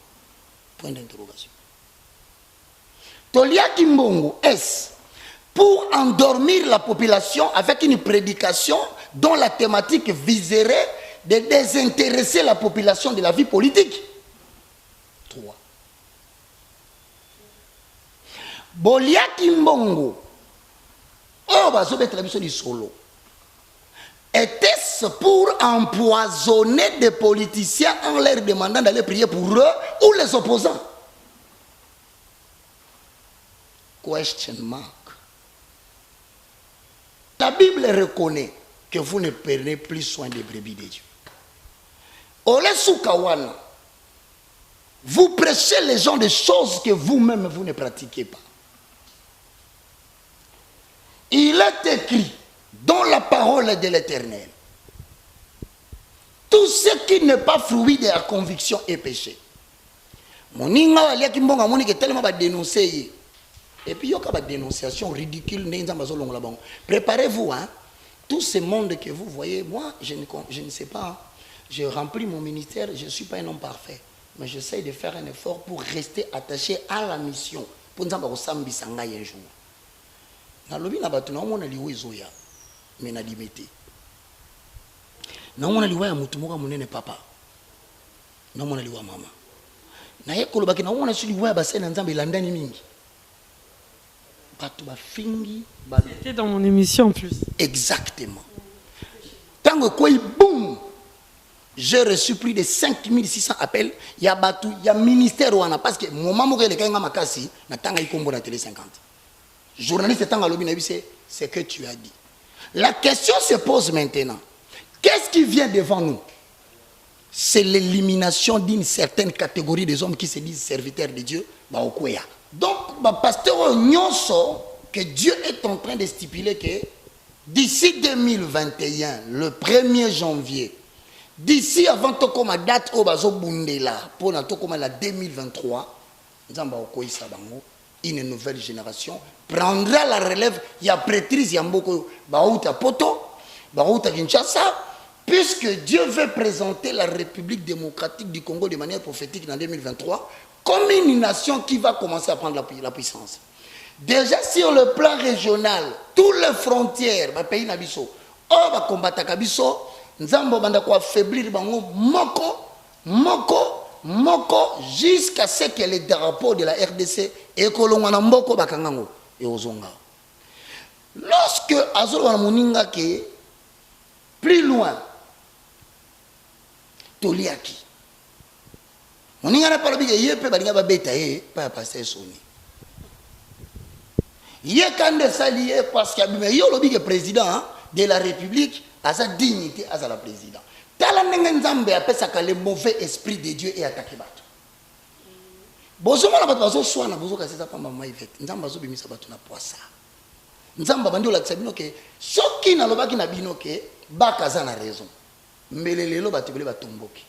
Point d'interrogation. Tolia Kimbongo, est-ce pour endormir la population avec une prédication dont la thématique viserait de désintéresser la population de la vie politique? 3. Bolia Kimbongo, oh, bazobeta la biso du solo. Était-ce pour empoisonner des politiciens en leur demandant d'aller prier pour eux ou les opposants? Question mark. La Bible reconnaît que vous ne prenez plus soin des brebis de Dieu. Ole Soukawana, vous prêchez les gens des choses que vous-même vous ne pratiquez pas. Il est écrit dans la parole de l'Éternel, tout ce qui n'est pas fruit de la conviction est péché. Moninga walia kimbonga moni ke tellement va dénoncer. Et puis il y a une dénonciation ridicule. Préparez-vous, hein. Tout ce monde que vous voyez, moi, je ne sais pas. Je remplis mon ministère, je ne suis pas un homme parfait. Mais j'essaie de faire un effort pour rester attaché à la mission. Pour nous avoir un jour. Na lobi na batu na omona liwe zoya me na limité. Na omona liwe ya mutu moka munene papa. Na omona liwe mama. Na yekolo baki na omona su liwe ya basena nzambe landani mingi. C'était dans mon émission en plus. Exactement. Tant que quoi, boum, j'ai reçu plus de 5600 appels. Il y a batu, il y a ministère ou parce que mon maman qui est le makasi, na tanga ikombo na télé 50. Journaliste tant à lobby, c'est que tu as dit. La question se pose maintenant. Qu'est-ce qui vient devant nous? C'est l'élimination d'une certaine catégorie des hommes qui se disent serviteurs de Dieu. Donc, pasteur Nyonso, que Dieu est en train de stipuler que d'ici 2021, le 1er janvier, d'ici avant ma date au bazo bundela, pour la 2023, une nouvelle génération prendra la relève. Il y a prêtrise, il y a beaucoup de poto, de Kinshasa, puisque Dieu veut présenter la République démocratique du Congo de manière prophétique en 2023 comme une nation qui va commencer à prendre la puissance. Déjà sur le plan régional, toutes les frontières, le pays Nabiso, on va combattre Kabiso, Nzambo banda ko affaiblir bango moko jusqu'à ce que les drapeaux de la RDC et kolongwana mboko bakangango et ozonga. Lorsque azolo wana moninga ke plus loin toliaki moninga na palobi ke yepe balinga babeta pa passer soni ye kande salié parce que yo lobi ke président de la République à sa dignité à la président. Tala nzambe apesaka le mauvais esprit de Dieu et attaquer bato. Bozo mala bato bazo swana bozo kaseza pamba maivete. Nzamba zo bimisa bato na poisa. Nzamba bandi ola tsabino ke soki na lobaki na bino ke bakaza na raison. Mbelelelo bato bele batomboki.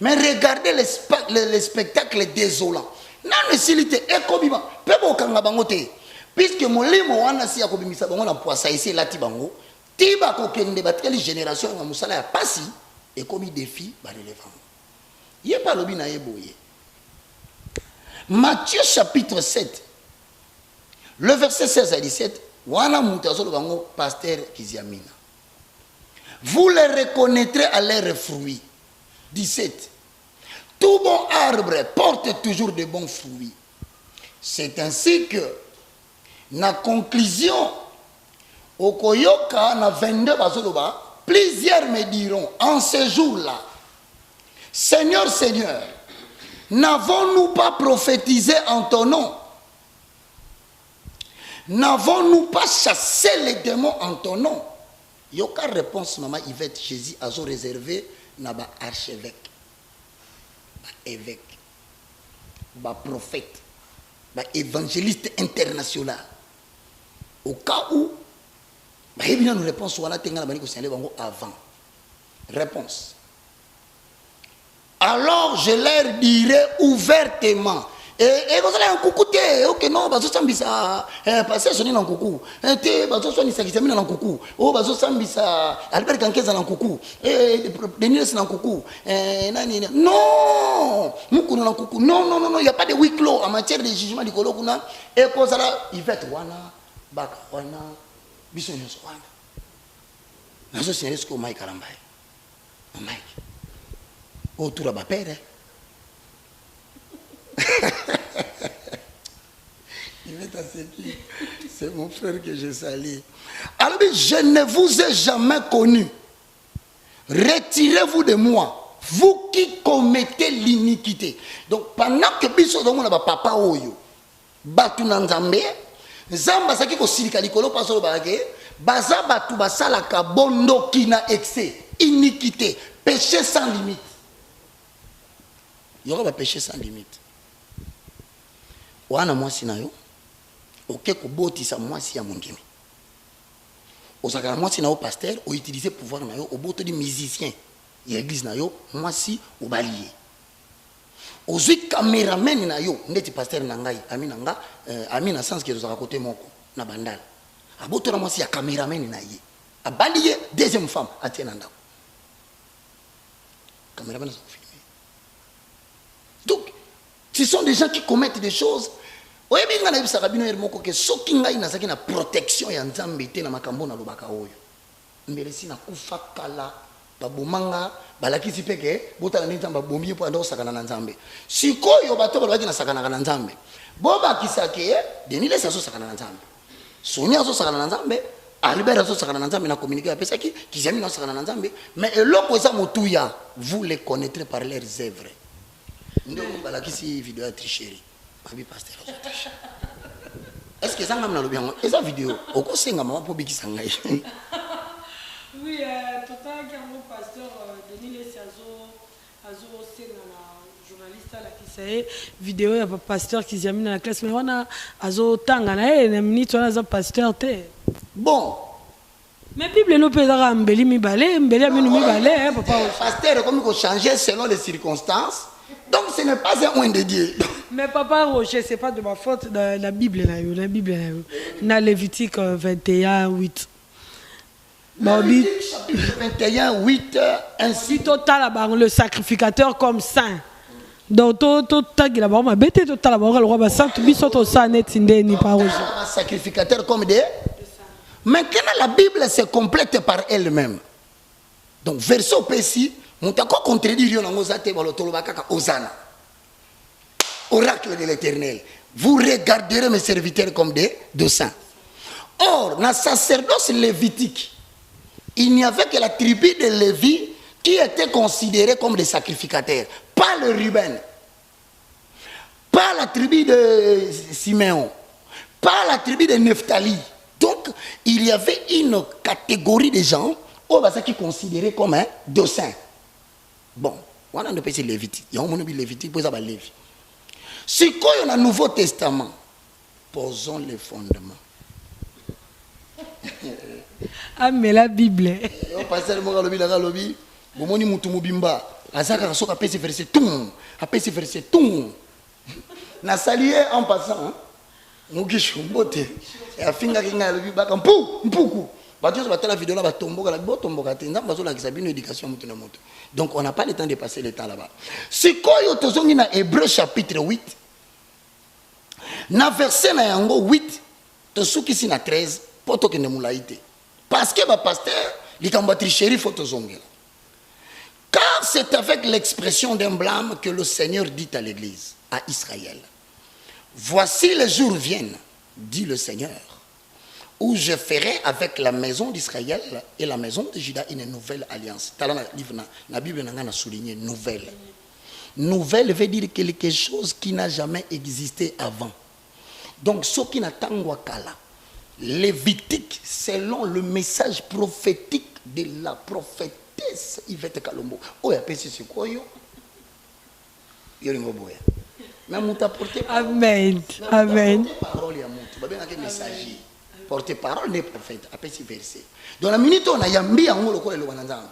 Mais regardez les spectacles désolants. Nanu silite ekobima pebo kanga bango te. Puisque molimo wana si akobimisa bango na poisa ici lati bango. Tiba kokende bateli génération ya musala ya pasi et comme défi ba relevant. Yé pas lobi na yeboye. Matthieu chapitre 7. Le verset 16 à 17, wana mutazo bango pasteur Kiziamina. Vous les reconnaîtrez à leurs fruits. 17. Tout bon arbre porte toujours de bons fruits. C'est ainsi que na conclusion Okoyoka na 22 bazoloba, plusieurs me diront en ce jour-là, Seigneur, Seigneur, n'avons-nous pas prophétisé en ton nom? N'avons-nous pas chassé les démons en ton nom? Yoka réponse maman Yvette Jésus a réservé na ba archevêque, ba évêque, ba prophète, ba évangéliste international. Au cas où nous réponse avant. Réponse. Alors je leur dirai ouvertement. Et vous allez en coucou, ok, non, bazo sambisa, passez sonner en coucou, bazo sonner sakisami en coucou, oh, bazo sambisa, Albert Kankeza en coucou, Denis en coucou, non, Moukou en coucou, non, il n'y a pas de huis clos en matière de jugement du Kolokuna, et pour ça, il fait Wana, Baka Wana. Biso nyonso wana nazo sinyelesko o Mike Karambaye o Mike o tura bapere il est assez bien, c'est mon frère que je salue. Alors je ne vous ai jamais connu, retirez-vous de moi, vous qui commettez l'iniquité. Donc pendant que biso do mona ba papa oyo batu na nzambe Zamba saki ko silika likolo pasolo bagé baza batu basala ka bondo kina excès iniquité péché sans limite. Il y aura péché sans limite. Wana mwasi na yo oke ko botisa mwasi ya mungimi. Osaka mwasi na yo pasteur o utiliser pouvoir na yo o boto di musicien ya église na yo mwasi o balier. Ozui cameraman na yo ndeti pasteur na ngai ami na nga ami na sens que ozaka côté moko na bandal aboto na mwasi ya cameraman na ye abaliye deuxième femme atiena ndako cameraman sont filmés. Donc ce sont des gens qui commettent des choses oyebi nga na bisaka bino yer moko ke soki ngai na saki na protection ya nzambe te na makambo na lobaka oyo mbele si na kufa kala babomanga balakisi peke botala ni nzamba bombi po ando sakana na nzambe sikoyo bato balaki na sakana na nzambe boba kisake Denis les aso sakana na nzambe Sonia aso sakana na nzambe Albert aso sakana na nzambe na communiquer apesa ki Kizami na sakana na nzambe mais eloko eza motuya vous les connaîtrez par leurs œuvres ndo balakisi vidéo ya tricherie babi pasteur Est-ce que ça m'a dit et ça vidéo au quoi c'est maman pour biki sangai. Oui, pourtant qu'il y a mon pasteur Denis Lesiazo Azo c'est un journaliste là qui sait vidéo il y a un pasteur qui s'est mis dans la classe mais on a Azo tanga na une minute on a un pasteur té. Bon. Mais Bible nous peut dire mbeli mi balé papa. Pasteur comme il faut changer selon les circonstances. Donc ce n'est pas un oint de Dieu. Mais papa Roger, c'est pas de ma faute dans la Bible la Bible dans Lévitique 21 8. Lévitique chapitre 21 8 ainsi total le sacrificateur comme saint. Donc tout tag la ba bête total la ba le roi ba saint biso to sa net ndeni pas Roger. Un sacrificateur comme des. Maintenant la Bible se complète par elle-même. Donc verset précis Moutako contredit Dieu dans Mosate Balotolobaka Osana. Oracle de l'Éternel. Vous regarderez mes serviteurs comme de saints. Or, dans le sacerdoce lévitique, il n'y avait que la tribu de Lévi qui était considérée comme des sacrificateurs. Pas le Ruben. Pas la tribu de Siméon. Pas la tribu de Nephtali. Donc, il y avait une catégorie de gens qui considéraient comme de saints. Bon, on a un peu de Lévitique. Il y a un peu de Lévitique pour ça. Si on a un Nouveau Testament, posons les fondements. Ah, mais la Bible. On passe à la lobby. Bon, on y moutou mubimba. Azaka raso a pesi verset tout. A pesi verset tout. Na salié en passant. Mugishu mbote. Et a finga kinga lobby baka mpuku. La vidéo là donc on n'a pas le temps de passer le temps là-bas. Si on a Hébreu chapitre 8, na verset 8, to na 13, poto ke nemulaite. Parce que le pasteur, il a tricherie photo zongela. Car c'est avec l'expression d'un blâme que le Seigneur dit à l'église, à Israël. Voici les jours viennent, dit le Seigneur, où je ferai avec la maison d'Israël et la maison de Juda une nouvelle alliance. La Bible a souligné nouvelle. Nouvelle veut dire quelque chose qui n'a jamais existé avant. Donc, ce qui n'attend pas Lévitique, selon le message prophétique de la prophétesse Yvette Kalombo. Oh, il y a pas c'est quoi yo? Il y a mais on t'a porté parole. Amen. Amen. Parole ya mutu. Ba benga ke messager. Porter parole n'est prophète. Après ce verset. Dans la minute on a yambi en le quoi le wananzanga.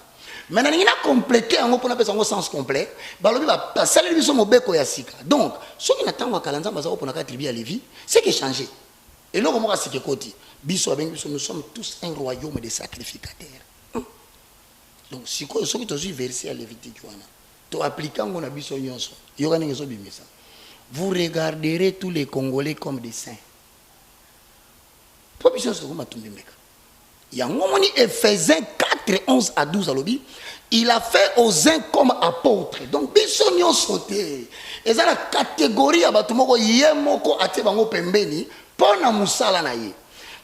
Maintenant il a complété en pour appeler son sens complet. Balobi ba passer biso mobeko ya sika. Donc ce qui n'attend pas kalanza bazako pour na tribu ya Lévi, c'est que changer. Et là comment c'est que côté biso avec biso nous sommes tous un royaume de sacrificateurs. Donc si quoi ce qui te dit verset à Lévitique wana. To appliquant on a biso nyonso. Yoga ngezo bimisa. Vous regarderez tous les Congolais comme des saints. Il y a un moment Ephésiens 4, 11 à 12 à l'obi. Il a fait aux uns comme apôtres. Donc, bisogno sauté. Et ça la catégorie à batumoko yemoko ate bango pembeni pona musala na ye.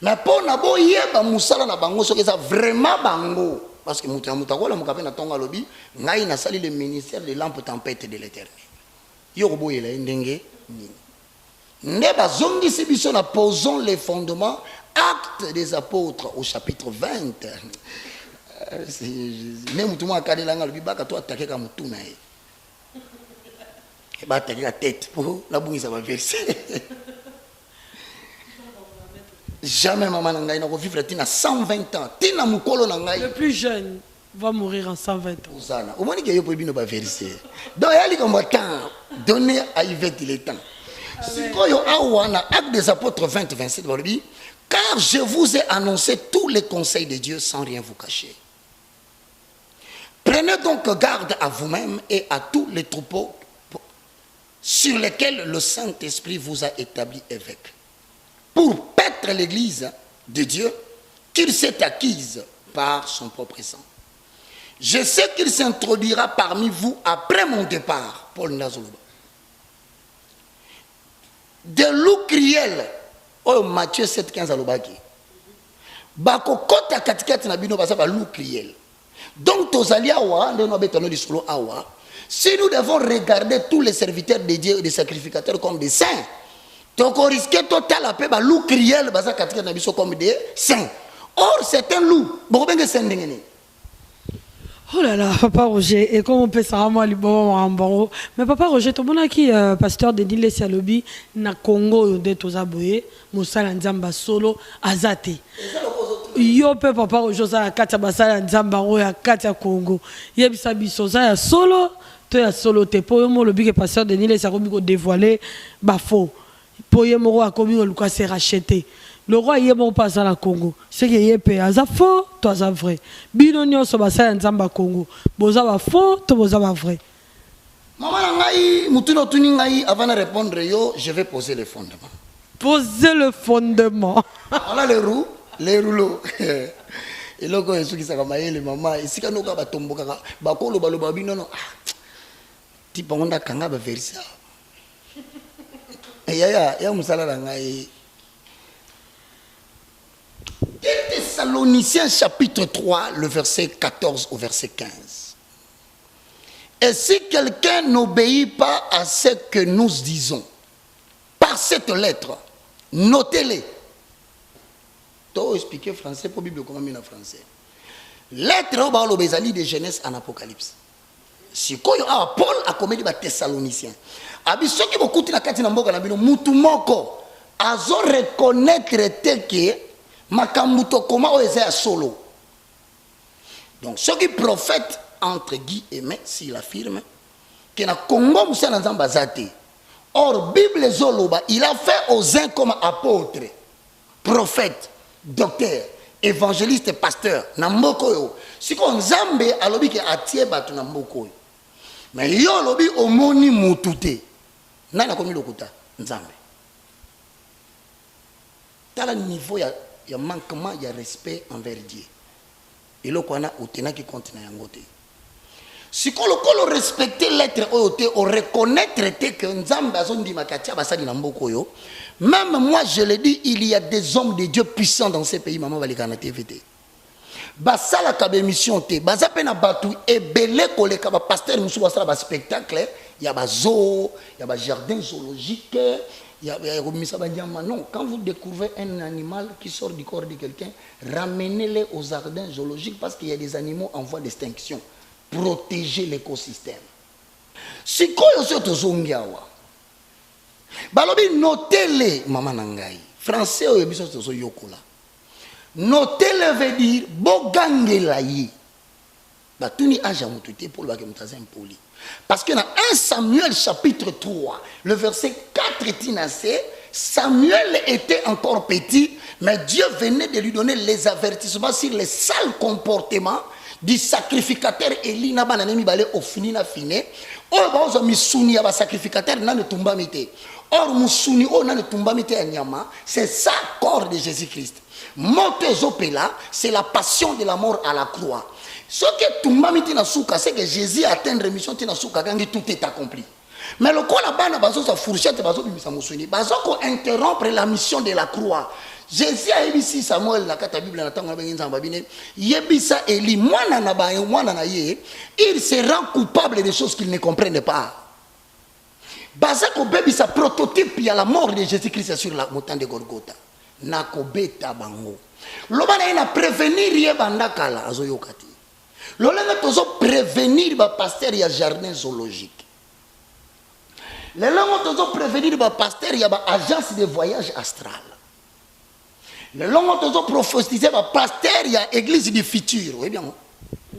Mais pona bo yeba musala na bango so que ça vraiment bango parce que mutakola mukape na tonga lobi ngai na sali le ministère de lampe tempête de l'Éternel. Yorobo yela ndenge nini. Neba zongi sibiso na posons les fondements. Actes des apôtres au chapitre 20. Même tout le monde a dit que tu as attaqué comme tout. Tu as attaqué la tête pour la bougie, ça va verser. Jamais maman n'a pas vivre à 120 ans. Le plus jeune va mourir en 120 ans. Au moins, il y a pas verser. Donc, il y a un temps donné à Yvette le temps. Si il y a un acte des apôtres 20, 27, car je vous ai annoncé tous les conseils de Dieu sans rien vous cacher. Prenez donc garde à vous-même et à tous les troupeaux sur lesquels le Saint-Esprit vous a établi évêque, pour paître l'église de Dieu qu'il s'est acquise par son propre sang. Je sais qu'il s'introduira parmi vous après mon départ. Paul Nazoluba. De loup criel. Oh, Matthieu 7, 15 à l'obaki. Bako kota katikati na bino basa ba loup criel. Donc, si nous devons regarder tous les serviteurs de Dieu et des sacrificateurs comme des saints, toko risqué total la paix ba loup criel baza katika na biso comme des saints. Or c'est un loup. Bon ben que c'est ndengene. Oh là là, Papa Roger, et comment on peut ça moi libérer mais Papa Roger, tout le monde qui pasteur de Dile Salobi na Congo de Tozaboye, Moussala Nzamba solo azate. Yo pe Papa Roger ça katia basala Nzamba ro ya katia Congo. Yebisa biso ça ya solo, to ya solo te po yo mo lobi que pasteur de Dile Salobi ko dévoiler ba faux. Po yo mo a commis le quoi c'est racheté. Le roi y est mon pas à la Congo. Ce qui est payé à faux, toi à vrai. Binonio so basa nzamba Congo. Boza va faux, toi boza va vrai. Maman ngai, mutuno tuni ngai avant de répondre yo, je vais poser le fondement. Poser le fondement. Voilà les rouleaux. Et là quand ceux qui ça comme les maman, ici quand nous ka batombo kaka, bakolo baloba binono. Ti ponda kanga ba versa. Ya musala ngai. Thessaloniciens chapitre 3, le verset 14 au verset 15. Et si quelqu'un n'obéit pas à ce que nous disons, par cette lettre, notez-les. Tu expliquer français pour Bible comment en français. Lettre au balo bezali de Genèse en Apocalypse. Si Paul a commis des Thessaloniciens. Abi ceux qui beaucoup na kati na mboka na bino mutu moko azo reconnaître que Makamuto koma oeza solo. Donc ceux qui prophètent entre guillemets s'il affirme que na Congo musa na nzamba zate. Or Bible zoloba il a fait aux uns comme apôtres, prophètes, docteurs, évangélistes, pasteurs na mboko yo. Si ko nzambe alobi ke atie batu na mboko yo. Mais yo lobi omoni mutute. Nana komi lokuta nzambe. Tala niveau ya il y a manquement, il y a respect envers Dieu. Et là, on a obtenu qui continue à côté. Si on respecte l'être on reconnaître que même moi je le dis, il y a des hommes de Dieu puissants dans ces pays. Maman va les canadiens. Basala kabe mission te baza pena batu ebele koleka ba pasteur musu basala ba spectacle il y a ba zoo il y a ba jardin zoologique il y a non, quand vous découvrez un animal qui sort du corps de quelqu'un, ramenez-les aux jardins zoologiques parce qu'il y a des animaux en voie d'extinction. Protégez l'écosystème. Si quoi vous tozongiawa. Balobi notez-les maman nangai. Français ou biso tozo yokola. Notez-les veut dire bogangela yi. Batuni aja mutute pour le bakemutazen poli. Parce que dans 1 Samuel chapitre 3, le verset 4, Samuel était encore petit, mais Dieu venait de lui donner les avertissements sur les sales comportements du sacrificateur Eli na bananemi balé au fini na fine. Or bazo misuni ya ba sacrificateur na ne tumba mité. Or musuni o na ne tumba mité ya nyama, c'est ça corps de Jésus-Christ. Motezopela, c'est la passion de la mort à la croix. Ce que tout le monde c'est que Jésus a atteint la mission quand tout est accompli. Mais le quoi là-bas, il fourchette, il interrompre la mission de la croix. Jésus a dit Samuel, la Bible, il se rend coupable des choses qu'il ne comprenne pas. Bazako baby sa prototype, il y a la mort de Jésus-Christ sur la montagne de Golgotha. Nakobeta bango. Lobana ina prévenir yebandakala azoyokati. Lolanga tozo prévenir ba pasteur ya jardin zoologique. Le longo tozo prévenir ba pasteur ya ba agence de voyage astral. Le longo tozo prophétiser ba pasteur ya église du futur. Oui bien.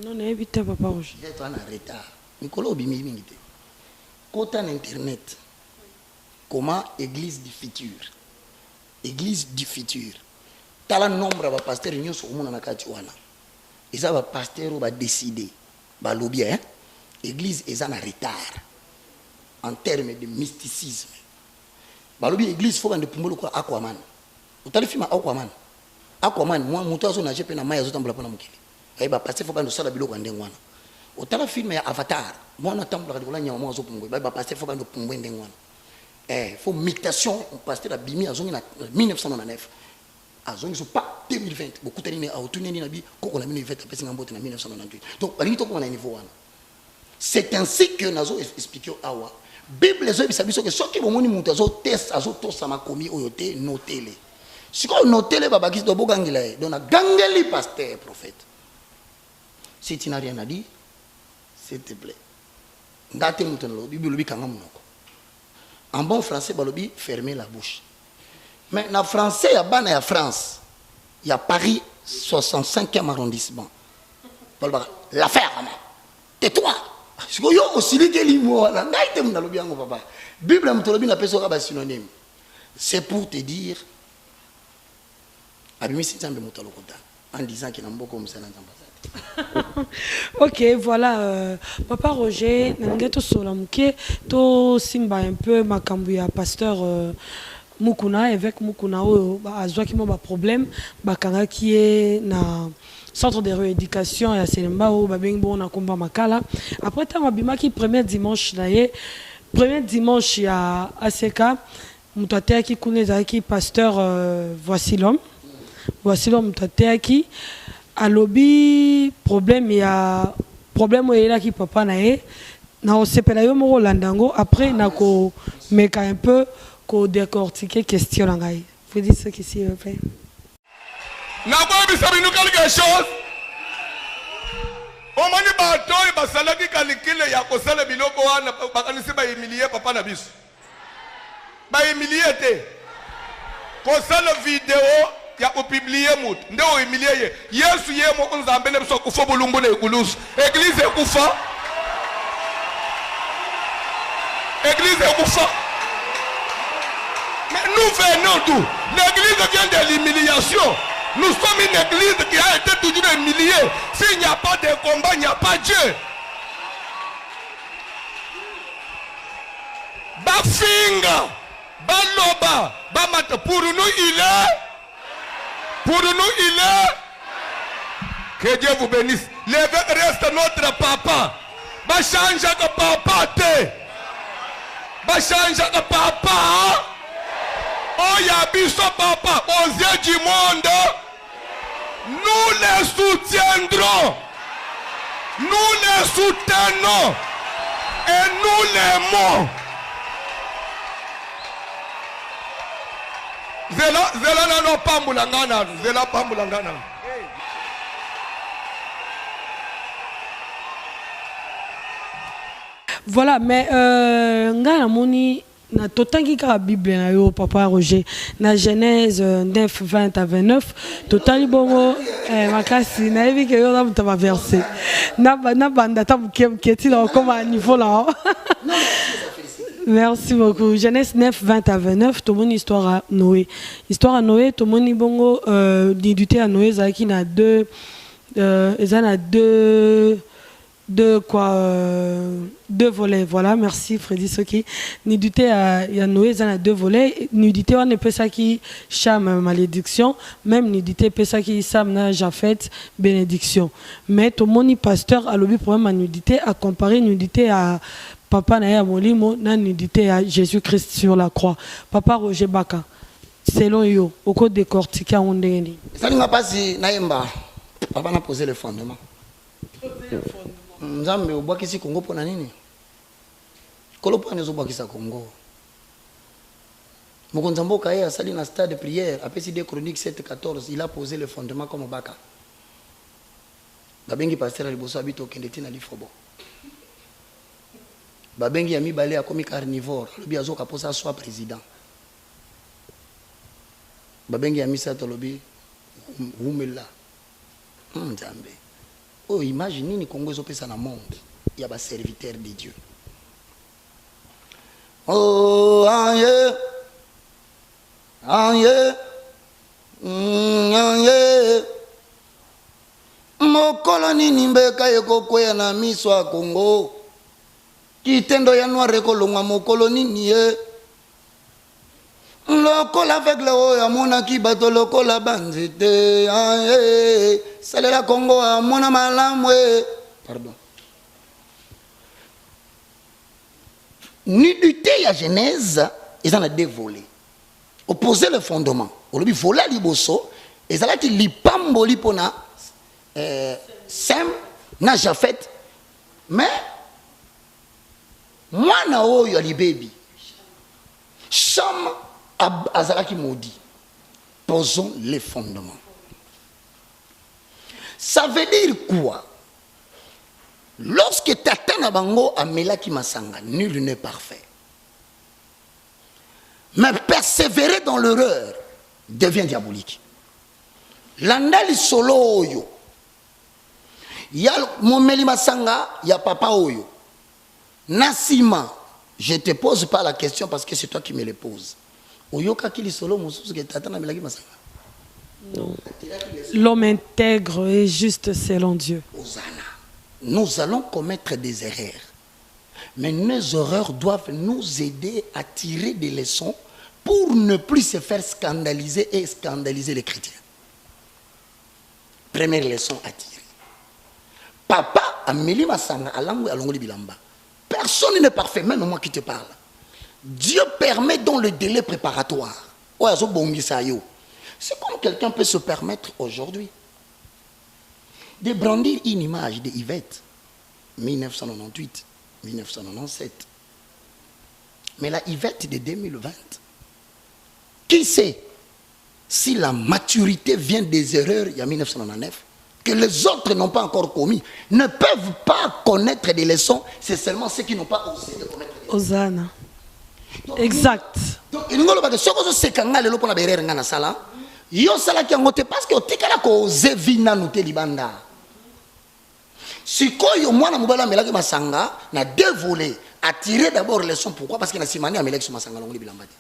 Non, évitez papa rouge. Vous êtes en retard. Nicolas Obimi mingite. Côté internet. Comment église du futur? Église du futur. Tala nombre ba pasteur nyonso omona na kati wana. Eza ba pasteur ba décider ba lobby hein. Église eza na retard en termes de mysticisme. Ba lobby église faut bande pumbolo ko Aquaman. Utali film Aquaman. Aquaman moi muto azo na jepe na maya zo tambola pona mukili. Ai ba pasteur faut bande sala biloko ndenge wana. Utala film ya Avatar. Moi na tambola ko la nyama mo azo pungwe. Ba pasteur faut bande pungwe ndenge wana. Faut mutation pasteur abimi azongi na 1999. Azongi so pas 2020 beaucoup tani na autuneni na bi koko la 2020 pesi ngambote na 1998. Donc bali to ko na niveau wana. C'est ainsi que nazo expliquer awa Bible les autres sabiso que ceux qui vont monter muto azo test azo to sama komi oyote notele. Si quoi notele baba qui do bogangila donc gangeli pasteur prophète. Si tu n'as rien à dire, s'il te plaît. Ndate muto no Bible lobi kanga munoko. En bon français balobi fermer la bouche. Mais en français ya bana ya France, il y a Paris 65e arrondissement. L'affaire, tais-toi. Bible c'est pour te dire en disant qu'il y a beaucoup comme ça. Ok, voilà, Papa Roger, to simba un peu makambuya pasteur Mukuna, évêque Mukuna, azwa ki mo ba problème, bakanga qui est na centre de rééducation ya Selemba ou babengbo na komba makala. Après tant abima ki premier dimanche ya ACK, mutatea ki kuneza ki pasteur voici l'homme mutatea ki alobi problème ya problème oyela ki papa na ye na osepela yo mo landango après na ko meka un peu ko décortiquer question na ngai. Vous dites ce qui s'il vous plaît. Na boy bisabinou quelque chose. Omani batoy basalaki kalikile ya kosala biloko wana bakanisi ba humilier papa na biso. Ba humilier te. Kosala vidéo ya ko publier mut. Nde o humilier ye. Yesu ye mo nzambele biso kufa bulumbu na ekulusu. Église ekufa. Église ekufa. Mais nous venons d'où? L'église vient de l'humiliation. Nous sommes une église qui a été toujours humiliée. S'il n'y a pas de combat, il n'y a pas Dieu. Bafinga, baloba, bamata. Pour nous, il est. Pour nous, il est. Que Dieu vous bénisse. L'évêque reste notre papa. Bachanja que papa te. Bachanja que papa. Oh, Yabiso papa, aux yeux du monde, nous les soutiendrons, nous les soutenons et nous l'aimons. Zela nano pambulangana, zela pambulangana. Voilà, mais ngana moni na totangi ka Bible na yo Papa Roger na Genèse 9 20 à 29 totali bongo makasi na evi ke yo na mutaba verset na banda ta muketi là comme à niveau là. Merci beaucoup. Genèse 9 20 à 29 to mon histoire à Noé to moni bongo d'idité à Noé zaki na deux deux volets. Voilà, merci Freddy Soki. Nudité à Noé, il y a deux volets. Nudité, on ne peut ça qui chame malédiction. Même nudité, peut ça qui chame na Japhet bénédiction. Mais tout le monde pasteur a le problème à nudité, à comparer nudité à Papa Naya Molimo, na nudité à Jésus-Christ sur la croix. Papa Roger Baka, selon yo, au code décortiqué à Ondeni. Ça n'a pas si Naïmba, Papa n'a posé le fondement. Nzambe obwakisi Congo pona nini? Kolopo anezo bwakisa Congo. Mokonza mboka ye asali na stade de prière, apesi des chroniques 7-14, il a posé le fondement comme Baka. Babengi pasteur aliboso abito kendeti na lifobo. Babengi ya mibale akomi carnivore, lobi azoka posa soit président. Babengi ya misato lobi humela. Nzambe. Oh, imaginez ni Congo est dans le monde. Il y a des serviteurs de Dieu. Oh, aïe. Aïe. Aïe. Mokolo nini mbeka yekokwea na miso ya Congo. Kitendo ya noire kolonga mokolo nini ye. Lokola avec le haut, amona ki bato lokola banzete. Salela Congo, amona malamwe. Pardon. Nudité ya Genèse, ils en ont dévolé. Opposé le fondement. On lui vola liboso. Ils ont dit lipamboli pona Sem na Japhet. Mais mwana oyo ali baby Cham azalaki maudit. Posons les fondements. Ça veut dire quoi? Lorsque Tata Nabango a melaki masanga, nul n'est parfait. Mais persévérer dans l'erreur devient diabolique. Landali solo oyo. Ya momeli masanga, ya papa oyo. Nasima, je te pose pas la question parce que c'est toi qui me le poses. Oyoka kili solo mususu ke Tata na melaki masanga. L'homme intègre et juste selon Dieu. Hosanna. Nous allons commettre des erreurs. Mais nos erreurs doivent nous aider à tirer des leçons pour ne plus se faire scandaliser et scandaliser les chrétiens. Première leçon à tirer. Papa a meli masanga alangwe alongoli bilamba. Personne n'est parfait, même moi qui te parle. Dieu permet donc le délai préparatoire. C'est comme quelqu'un peut se permettre aujourd'hui de brandir une image de Yvette, 1998, 1997. Mais la Yvette de 2020, qui sait si la maturité vient des erreurs il y a 1999, que les autres n'ont pas encore commis, ne peuvent pas connaître des leçons, c'est seulement ceux qui n'ont pas osé de connaître des leçons. Hosanna. Exact. Donc, il y a des choses qui sont yo sala ki ngote parce que otikala ko zevina nute libanda sikoyo mwana mobala melaki masanga na dévolé attirer d'abord les leçons. Pourquoi? Parce qu'il a simani amelaki sur masanga ngoli bilambadi.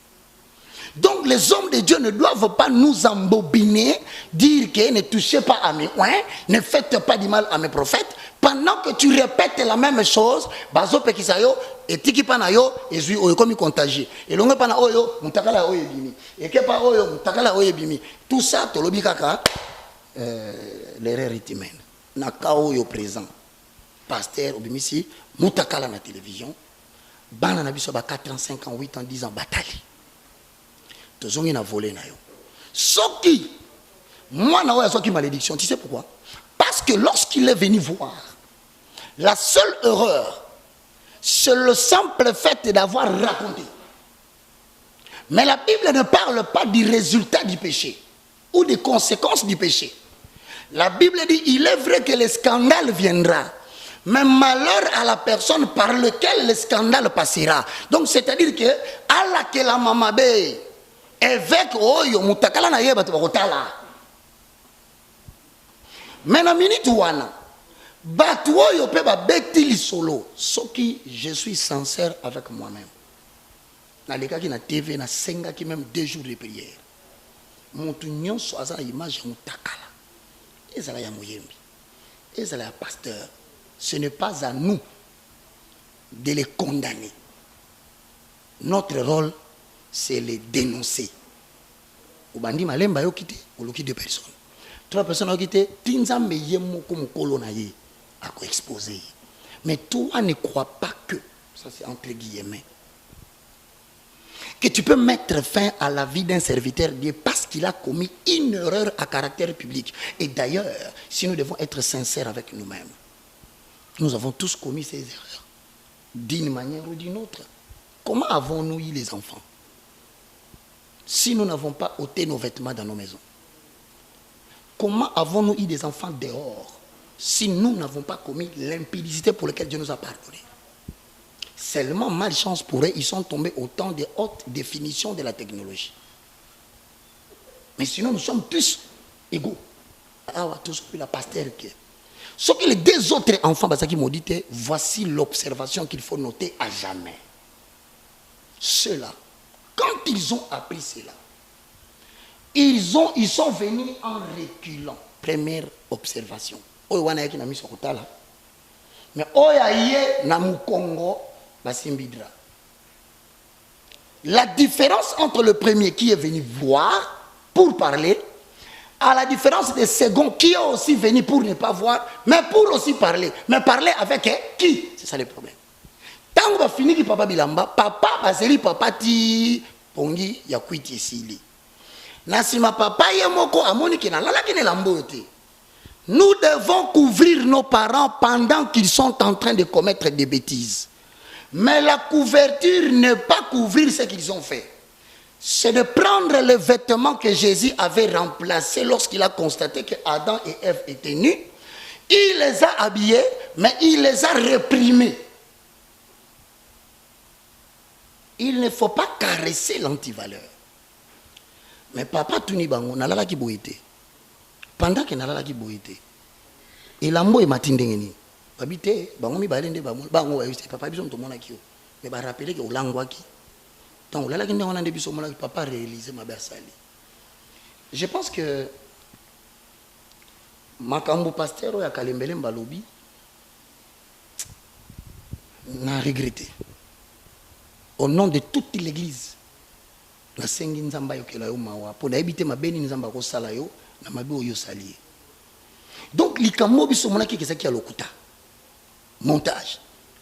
Donc les hommes de Dieu ne doivent pas nous embobiner, dire que ne touchez pas à mes oins, ne faites pas du mal à mes prophètes, pendant que tu répètes la même chose, bazo pekisayo etiki pana yo ezui oyo komi contagié et longue pana oyo mutakala oyo bimi et que pas oyo mutakala oyo bimi, tout ça tolobi kaka l'erreur est humaine na kao yo présent pasteur obimisi mutakala na télévision bana na biso ba 4 ans 5 ans 8 ans 10 ans batali tozongi na volé na yo soki moi na oyo soki malédiction. Tu sais pourquoi? Parce que lorsqu'il est venu voir, la seule erreur, c'est le simple fait d'avoir raconté. Mais la Bible ne parle pas du résultat du péché ou des conséquences du péché. La Bible dit, il est vrai que le scandale viendra, mais malheur à la personne par lequel le scandale passera. Donc c'est-à-dire que, à laquelle la mamabe, évêque oyo mutakala na yeba tobakotala. Mais na minute wana, batu oyo pe ba beti li solo, soki je suis sincère avec moi-même. Na leka ki na TV na senga ki même 2 jours de prière. Montu nyonso azala image mutakala. Ezala ya moyembi. Ezala ya pasteur. Ce n'est pas à nous de les condamner. Notre rôle, c'est les dénoncer. Obandi malemba yo kite, oloki 2 personnes. 3 personnes ont quitté, Tinzambe yemo comme colonaye à quoi exposer. Mais toi ne crois pas que, ça c'est entre guillemets, que tu peux mettre fin à la vie d'un serviteur de Dieu parce qu'il a commis une erreur à caractère public. Et d'ailleurs, si nous devons être sincères avec nous-mêmes, nous avons tous commis ces erreurs, d'une manière ou d'une autre. Comment avons-nous eu les enfants si nous n'avons pas ôté nos vêtements dans nos maisons? Comment avons-nous eu des enfants dehors si nous n'avons pas commis l'impudicité pour laquelle Dieu nous a pardonné? Seulement, malchance pour eux, ils sont tombés au temps des hautes définitions de la technologie. Mais sinon, nous sommes tous égaux. Ah, tous la pasteur qui est. Sauf que les 2 autres enfants, qui m'ont dit, voici l'observation qu'il faut noter à jamais. Ceux-là, quand ils ont appris cela, ils sont venus en reculant. Première observation. Mais la différence entre le premier qui est venu voir pour parler, à la différence des seconds qui est aussi venu pour ne pas voir, mais pour aussi parler. Mais parler avec qui? C'est ça le problème. Tant qu'on va finir que papa bilamba, papa baseli papa ti pongi ya kwiti esili. Nasima papa yemoko amoni ki na lala ki ne lambote. Nous devons couvrir nos parents pendant qu'ils sont en train de commettre des bêtises. Mais la couverture n'est pas couvrir ce qu'ils ont fait. C'est de prendre les vêtements que Jésus avait remplacés lorsqu'il a constaté que Adam et Ève étaient nus. Il les a habillés, mais il les a réprimés. Il ne faut pas caresser l'antivaleur. Mais papa Tuni Bango n'a pas qui boité. Pendant qu'il n'a pas qui boité. Et l'ambo est matindengeni. Babité, bango mi balende bango papa bison to mona kio. Mais ba rappeler que olangwa ki. Donc là qui on a des biso mona papa réaliser ma sali. Je pense que makambo pasteur ya Kalembele Mbalobi n'a regretté. Au nom de toute l'église. Na sengi nzamba yo kela yo mawa po na ebite mabeni nzamba ko sala yo na mabe oyo salier. Donc likambo biso mona ki kezaki ya lokuta. Montage.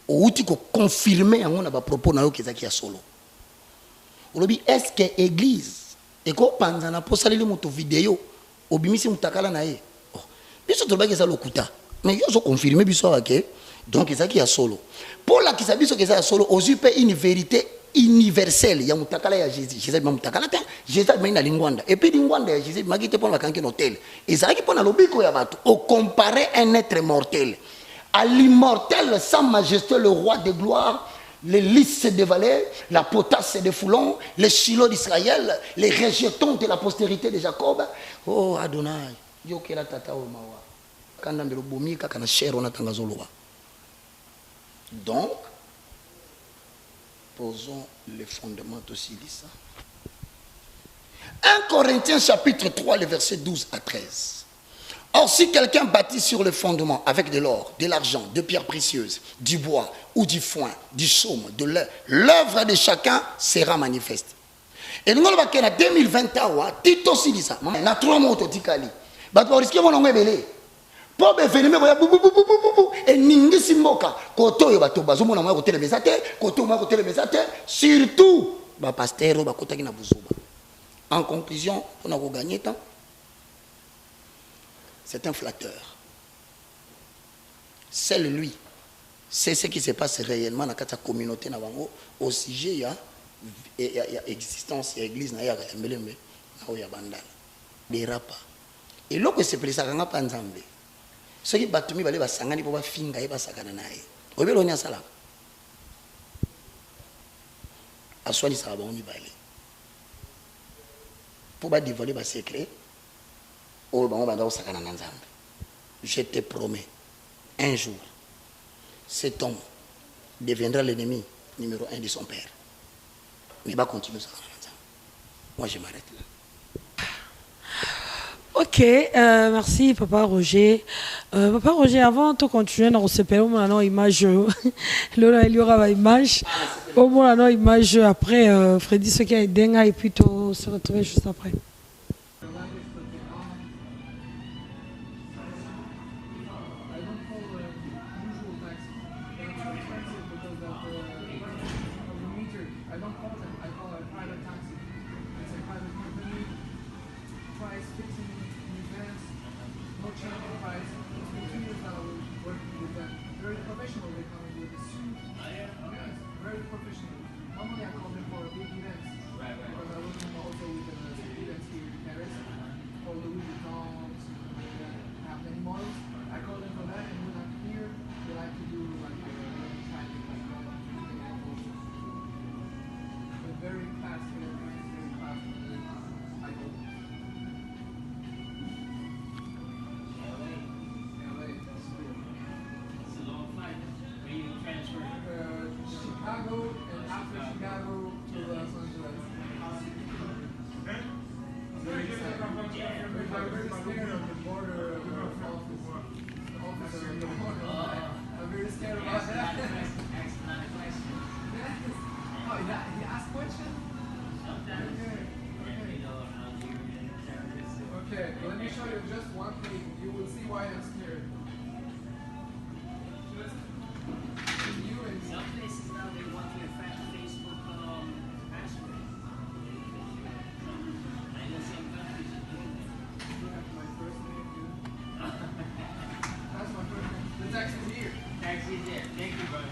Outi ko confirmer yango na ba propos na yo kezaki ya solo. Olobi est-ce que église et ko panza na posaleli moto vidéo obimisi mutakala na ye. Oh. Biso to ba keza lokuta. Mais yo so confirmer biso ke donc kezaki ya solo. Pour la kisa biso kezaki ya solo ozupe une vérité universelle ya mutakala ya Jésus. Jésus ba mutakala ta Jésus ba ina lingwanda. Et puis lingwanda ya Jésus magite pour la kanke hôtel. Ezaki pour na lobiko ya bato au comparer un être mortel à l'immortel sans majesté, le roi de gloire, les lys se dévalaient, la potasse se défoulons, les Shiloh d'Israël, les rejetons de la postérité de Jacob. Oh Adonai, yo kela tata o mawa. Kanda mbelo bomi kaka na shero na tangazoloa. Donc, posons les fondements aussi de ça. 1 Corinthiens chapitre 3, le verset 12 à 13. Or, si quelqu'un bâtit sur le fondement avec de l'or, de l'argent, de pierres précieuses, du bois ou du foin, du chaume, de l'œuvre de chacun sera manifeste. Et nous avons en 2021, Tito Silisa, na 3 mots Tikali. Bato risqué mon nom belé. Pour me faire et ningi simboka. Koto yo bato bazo mona ko telemesate, koto mo ko telemesate, surtout ba pasteur ba kota kina buzuba. En conclusion, on a gagné temps. C'est un flatteur. Seul lui, c'est ce qui se passe réellement dans la communauté au sujet il y a existence, il y a église, il y a bandal. Des rapas. Et là que c'est plus ça quand on pas ensemble. Ceux qui battent mi balé basangani pour finga et basakana nae. Obelo nya sala. Aswani ça ba mi balé. Pour ba dévoiler ba secret. Je te promets, un jour, cet homme deviendra l'ennemi numéro 1 de son père. Mais il va continuer ça. Moi, je m'arrête là. Ok, merci Papa Roger. Papa Roger, avant de continuer, on se paye au moins image. Là, il y aura une image. Au moins, une image après Freddy, ce qui a été et puis se retrouver juste après. Okay, let me show you just one thing. You will see why I'm scared. Just you and me. Some places now they want you to Facebook password. I know some countries are doing that. You have my first name, dude. That's my first name. The text is here. Text is there. Thank you, brother.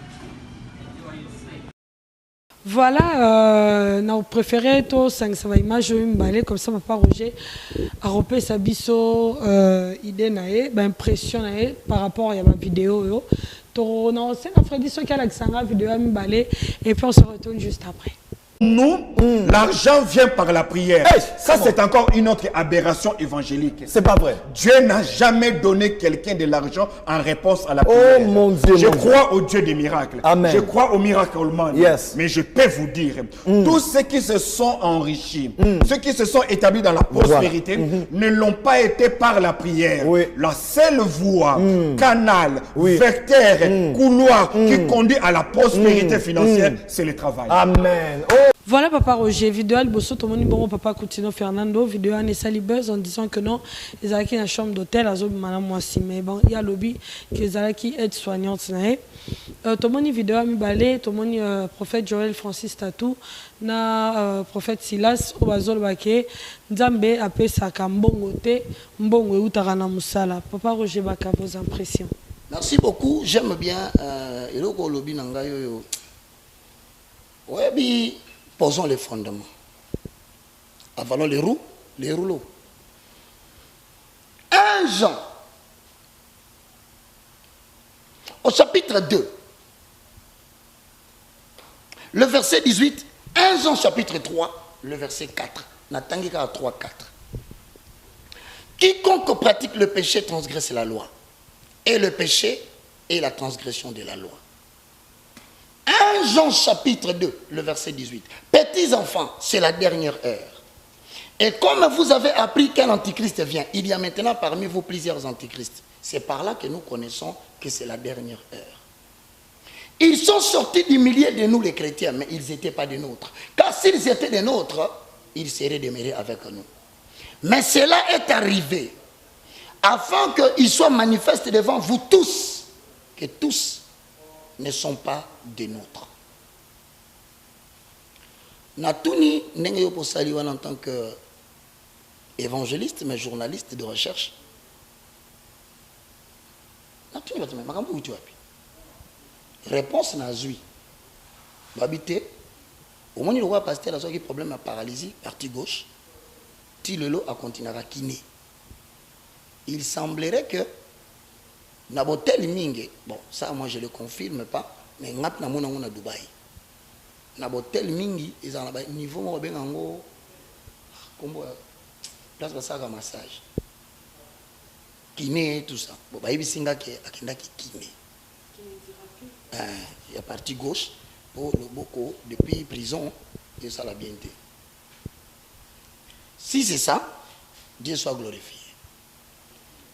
Voilà, nous préféré tout 5 ça va image comme ça papa Roger a repéré sa biso idée nae ba impression nae par rapport à ma vidéo yo to na c'est na Freddy so qui a la vidéo à m'balé et puis on se retourne juste après. Nous, l'argent vient par la prière. Hey, ça, c'est encore une autre aberration évangélique. C'est pas vrai. Dieu n'a jamais donné quelqu'un de l'argent en réponse à la prière. Oh mon Dieu. Je crois au Dieu des miracles. Amen. Je crois au miracle man. Yes. Mais je peux vous dire, tous ceux qui se sont enrichis, ceux qui se sont établis dans la prospérité, ne l'ont pas été par la prière. Oui. La seule voie, canal, vecteur, couloir qui conduit à la prospérité financière, c'est le travail. Amen. Oh. Voilà papa Roger, vidéo Albosso, tout le monde bon papa Coutinho Fernando, vidéo Anessa Libez en disant que non, ils allaient dans la chambre d'hôtel, ils ont madame Moissi, mais bon, il y a lobby qu'ils allaient qui aide soignante. Tout le monde vidéo Ami Balé, tout le monde prophète Joël Francis Tatou, na prophète Silas, Obazol Bake, Nzambe appelé Saka Mbongote, Mbongo Utarana Moussala. Papa Roger Baka, vos impressions. Merci beaucoup, j'aime bien Eloko Lobby Nangayo. Ouais, bien. Posons les fondements. Avalons les rouleaux. 1 Jean, au chapitre 2, le verset 18, 1 Jean chapitre 3, le verset 4. Natangika 3, 4. Quiconque pratique le péché transgresse la loi. Et le péché est la transgression de la loi. 1 Jean chapitre 2, le verset 18. Petits enfants, c'est la dernière heure. Et comme vous avez appris qu'un antichrist vient, il y a maintenant parmi vous plusieurs antichrists. C'est par là que nous connaissons que c'est la dernière heure. Ils sont sortis du milieu de nous les chrétiens, mais ils n'étaient pas des nôtres. Car s'ils étaient des nôtres, ils seraient demeurés avec nous. Mais cela est arrivé afin qu'ils soient manifestes devant vous tous, que tous ne sont pas des nôtres. Natuni Nengeyo Posaliwan en tant qu'évangéliste, mais journaliste de recherche. Natuni Batame, Makambo où tu as pu. Réponse Nazui. Babité. Au moins, il y a pasteur à qui problème à paralysie, partie gauche. Tilelo a continué à kiné. Il semblerait que Nabotel Mingue, bon, ça moi je ne le confirme pas, mais ngat na mona à Dubaï. Nabotel Mingue, ils ont un niveau où ils ont place de ça massage. Kiné tout ça. Bon, bah il singa qui akenda qui kiné. Il y a partie gauche pour le boko depuis prison et ça l'a bien été. Si c'est ça, Dieu soit glorifié.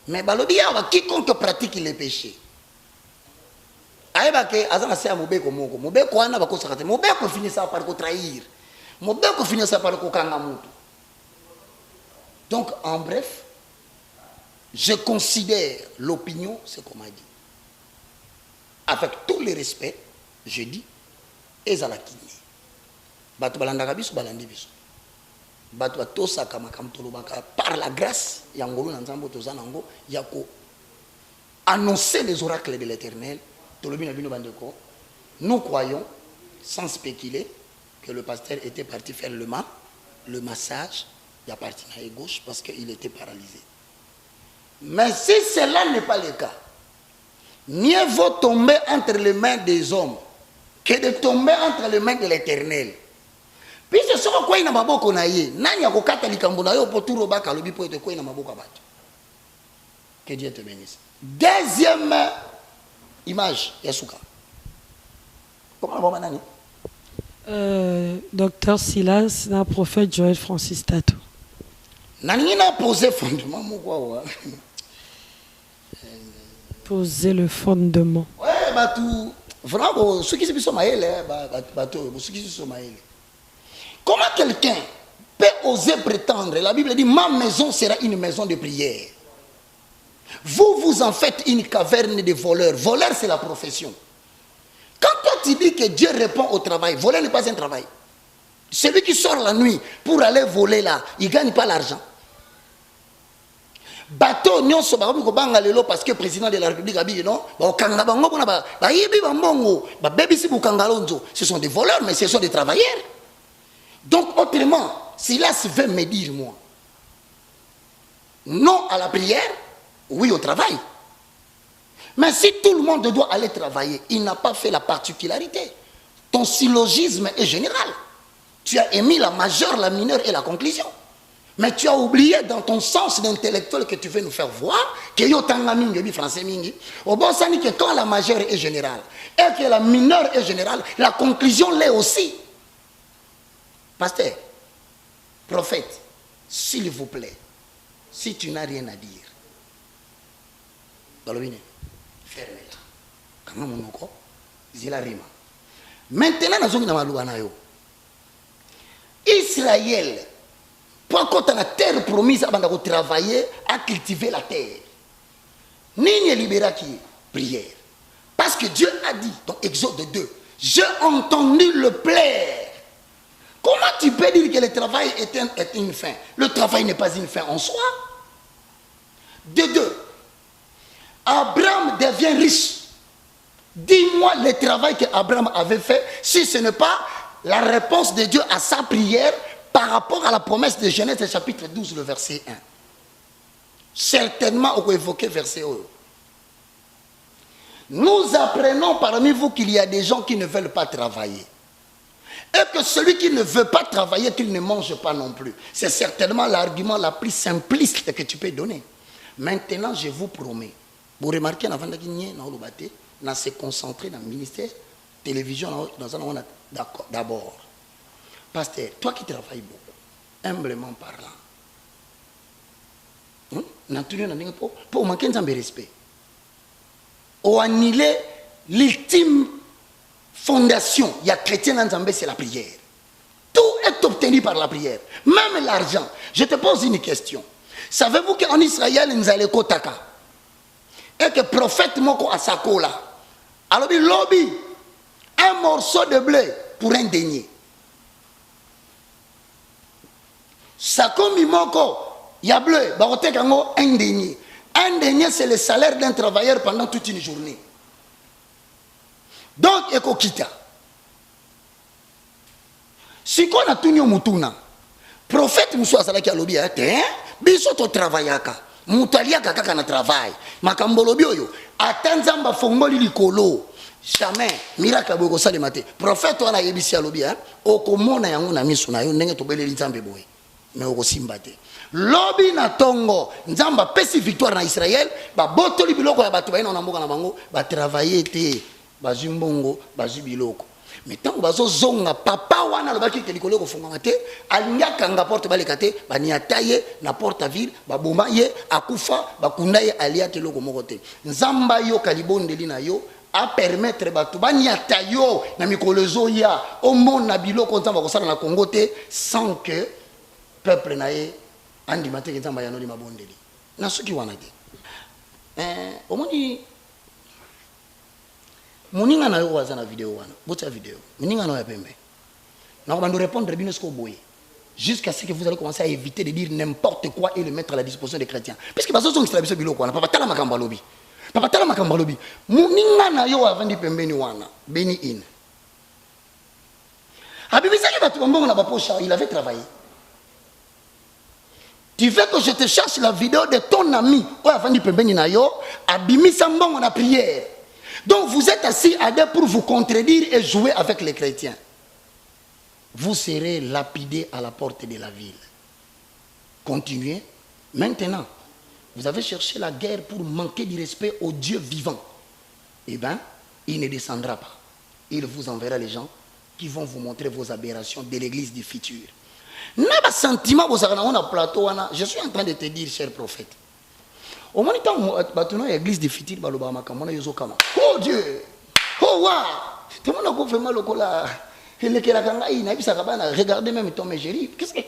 Mais balobia quiconque pratique les péchés. Aïbake azana se mobeko moko. Mobeko wana bako sakate. Mobeko finit ça par ko trahir. Mobeko finit ça par ko kanga mutu. Donc en bref, je considère l'opinion, c'est comme a dit. Avec tout le respect, je dis ezalakini. Batu balandaka biso balandi biso. Batu tosaka makambo tolobaka par la grâce yangolo na nzambo tozanango yako annoncer les oracles de l'Éternel. Nous croyons sans spéculer que le pasteur était parti faire le massage, il a parti à gauche parce qu'il était paralysé. Mais si cela n'est pas le cas, mieux vaut tomber entre les mains des hommes que de tomber entre les mains de l'Éternel. Puis c'est ce quoi il n'a pas beaucoup naïe. Nani a kokata likambo na yo pour tout robaka lobi pour être quoi il n'a pas beaucoup abattu. Que Dieu te bénisse. Deuxième image, Yasuka. Comment on va nani? Docteur Silas, na prophète Joël Francis Tatou. Nani n'a posé fondement mon quoi. Poser le fondement. Ouais, bah tout. Vraiment, ceux qui sont maïles, ceux qui sont maïles. Comment quelqu'un peut oser prétendre, la Bible dit, ma maison sera une maison de prière. Vous, vous en faites une caverne de voleurs. Voleur, c'est la profession. Quand toi tu dis que Dieu répond au travail, voler n'est pas un travail. Celui qui sort la nuit pour aller voler là, il ne gagne pas l'argent. bateau nyonso bakomi kobanga lelo parce que président de la République a dit non bakanga bango pona ba yibi bambongo ba bebisi bukanga lonzo, ce sont des voleurs mais ce sont des travailleurs. Donc autrement, si là se veut me dire moi non à la prière, oui au travail. Mais si tout le monde doit aller travailler, il n'a pas fait la particularité. Ton syllogisme est général. Tu as émis la majeure, la mineure et la conclusion. Mais tu as oublié dans ton sens d'intellectuel que tu veux nous faire voir que yotanga mingi français mingi. Au bon sens que quand la majeure est générale et que la mineure est générale, la conclusion l'est aussi. Pasteur, prophète, s'il vous plaît, si tu n'as rien à dire, ferme-la. Comment mon oko? Zila rima. Maintenant, nous sommes dans la Israël, pour quand la terre promise, avant de travailler, à cultiver la terre. Ni libéra qui prière. Parce que Dieu a dit, dans Exode 2, j'ai entendu le plaire. Comment tu peux dire que le travail est une fin? Le travail n'est pas une fin en soi. De deux, Abraham devient riche. Dis-moi le travail qu'Abraham avait fait, si ce n'est pas la réponse de Dieu à sa prière par rapport à la promesse de Genèse chapitre 12, le verset 1. Certainement, on peut évoquer verset 1. Nous apprenons parmi vous qu'il y a des gens qui ne veulent pas travailler. Et que celui qui ne veut pas travailler, qu'il ne mange pas non plus. C'est certainement l'argument la plus simpliste que tu peux donner. Maintenant, je vous promets, vous remarquez, avant de on s'est concentré dans le ministère, télévision, d'abord. Pasteur, toi qui travailles beaucoup, humblement parlant, pour manquer de respect, on a annulé l'ultime fondation, il y a chrétien dans Zambé, c'est la prière. Tout est obtenu par la prière, même l'argent. Je te pose une question. Savez-vous qu'en Israël, nous allons kotaka et que le prophète Moko Asakola, alors il lobby un morceau de blé pour un denier. Sakomi Moko, il y a bleu, un denier. Un denier, c'est le salaire d'un travailleur pendant toute une journée. Donc, ekokita. Si on a tout mutuna, prophète Moussa Salaki a lobby, biso to travaillaka, mutaliaka kaka na travail, makambolobi oyo, atanzamba fongoli likolo, jamais, miracle boko salemate. Prophète wana yebisi a lobby, okomona yango na miso na yo ndenge to beleli nzambe boye, mais okosimbate. Lobby na tongo, nzamba pesi victoire na Israël, ba botoli biloko ya batu ba ina na mboka na bango, ba travailler te. Bazimbongo, bazibiloko. Mais tant que bazo zonga papa wana lobaki ke likolo ko fonganga te, alinyaka nga porte balekate, baniataye na porte ville, baboma ye akufa, bakunda ye aliate loko moko te. Nzamba yo kalibondeli na yo a permettre batu baniata yo na mikolo ya omona biloko nzamba ko sala na Congo te sans que peuple na ye andimate ke nzamba yanoli mabondeli. Na soki wana te. Omoni Moninga na yo waza na vidéo wana. Botia vidéo. Moninga na yo pembe. Na ko répondre bien ce que boye. Jusqu'à ce que vous allez commencer à éviter de dire n'importe quoi et le mettre à la disposition des chrétiens. Parce que bazo sont extrabiso biloko wana. Papa tala makamba lobi. Papa tala makamba lobi. Moninga na yo avandi pembe ni wana. Beni in. Abibisa ki batu mbongo na bapocha, il avait travaillé. Tu veux que je te cherche la vidéo de ton ami ou avandi pembe ni na yo, abimisa mbongo na prière. Donc vous êtes assis à deux pour vous contredire et jouer avec les chrétiens. Vous serez lapidés à la porte de la ville. Continuez. Maintenant, vous avez cherché la guerre pour manquer du respect au Dieu vivant. Eh bien, il ne descendra pas. Il vous enverra les gens qui vont vous montrer vos aberrations de l'église du futur. Sentiment, je suis en train de te dire, cher prophète. Au moment où l'église de Fitir, oh Dieu, oh waouh, tout le monde a fait mal au cola. Regardez même Tom et Jerry. Qu'est-ce que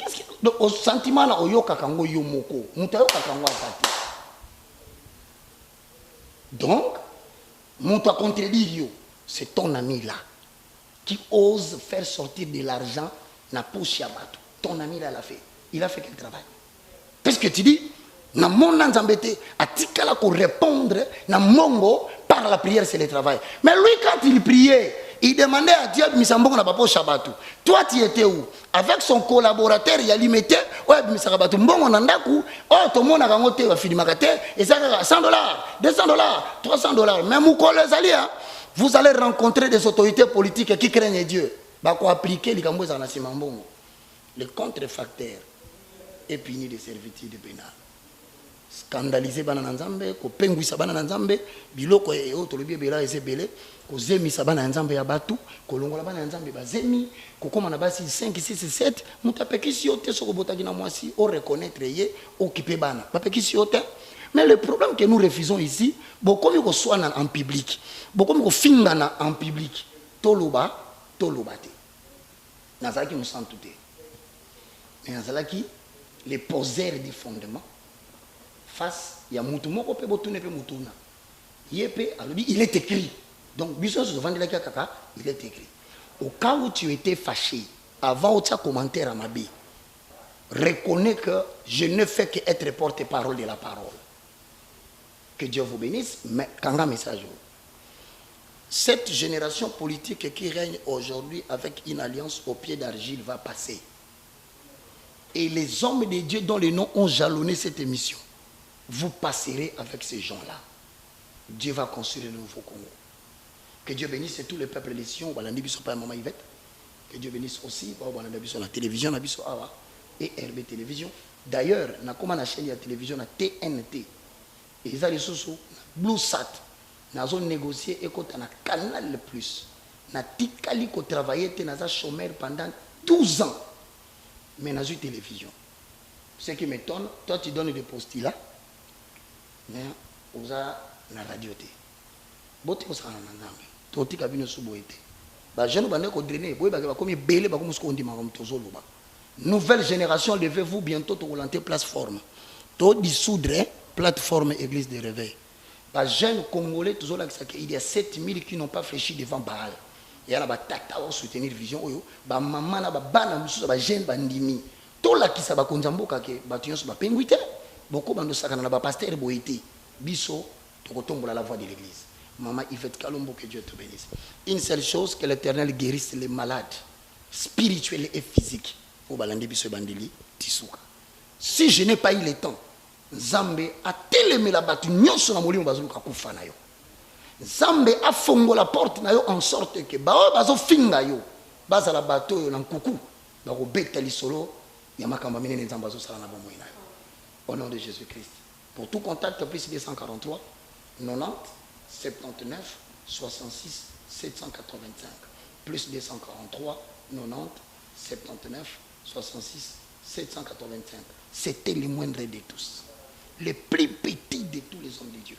au sentiment là, oyoka kango yomoko, mutayoka kango atati. Donc, mon t'a contredire yo, c'est ton ami là qui ose faire sortir de l'argent na poche ya bato. Ton ami là l'a fait. Il a fait quel travail? Parce que tu dis Na mona nzambete atikala ko répondre na mongo par la prière c'est le travail. Mais lui quand il priait, il demandait à Dieu misambongo na papo shabatu. Toi tu étais où? Avec son collaborateur il a limité ouais misabatu mbongo na ndaku oh to mona kango te wa filimaka te et ça $100, $200, $300. Même ou les vous allez rencontrer des autorités politiques qui craignent Dieu. Bah quoi appliquer les gambo za na simambongo. Le contrefacteur est puni de servitude pénale. Scandaliser bana nzambe ko penguisa bana nzambe biloko e o to lebi bela ezebele ko zemisa bana nzambe ya batu ko longola bana nzambe bazemi ko koma na basi 5 6 7 mutapekisi yote soko botaki na mwasi o reconnaître ye occuper bana bapekisi yote. Mais le problème que nous refusons ici beaucoup ko soana en public beaucoup ko fingana en public toloba te nazaki musantu te mais nazalaki les poseurs du fondement face ya mutu moko pe botune pe mutuna yepe alobi il est écrit donc biso se vendre la kaka il est écrit au cas où tu étais fâché avant de commentaire à ma vie reconnais que je ne fais que être porte-parole de la parole. Que Dieu vous bénisse. Mais quand un message cette génération politique qui règne aujourd'hui avec une alliance au pied d'argile va passer et les hommes de Dieu dont les noms ont jalonné cette émission, vous passerez avec ces gens-là. Dieu va construire le nouveau Congo. Que Dieu bénisse tous les peuples des Sion. Que Dieu bénisse aussi la télévision et RB Télévision. D'ailleurs, on a comme la chaîne de télévision la TNT. Et ils ont les sous Blue Sat. Nous avons négocié et on a Canal le plus. On a tikali ko travaillé dans un chômeur pendant 12 ans. Mais on a eu télévision. Ce qui m'étonne, toi tu donnes des postulats. Mais on a la radio. Bote ko sana nzambe. Toti kabino subo ete. Ba jeune bande ko drainer, boy ba comme belé ba comme ce qu'on dit ma comme tozolo ba. Nouvelle génération, levez-vous bientôt au volanté plateforme. To dissoudre plateforme église de réveil. Les jeunes Congolais, il y a 7000 qui n'ont pas fléchi devant Baal. Il y a des tata qui soutenir vision. Il y a des mamans, des jeunes bandimi. Tout là qui s'est fait konzambo kake batuyon so ba penguite. Beaucoup bando sakana ba pasteur boité. Biso to kotombola la voix de l'église. Maman Yvette Kalombo, que Dieu te bénisse. Une seule chose, que l'Éternel guérisse les malades spirituels et physiques. Si je n'ai pas eu le temps, Zambé a télémé la batte, nyonso na molimo bazoluka kufa na yo. Zambé a fongo la porte na yo en sorte que bazo finga yo. Baza la bateau yo na nkuku. Bako beta lisolo ya makamba minene nzamba zo sala na bomoi na yo. Au nom de Jésus-Christ. Pour tout contact plus 243 90 79 66 785 plus 243 90 79 66 785. C'était le moindre de tous, le plus petit de tous les hommes de Dieu.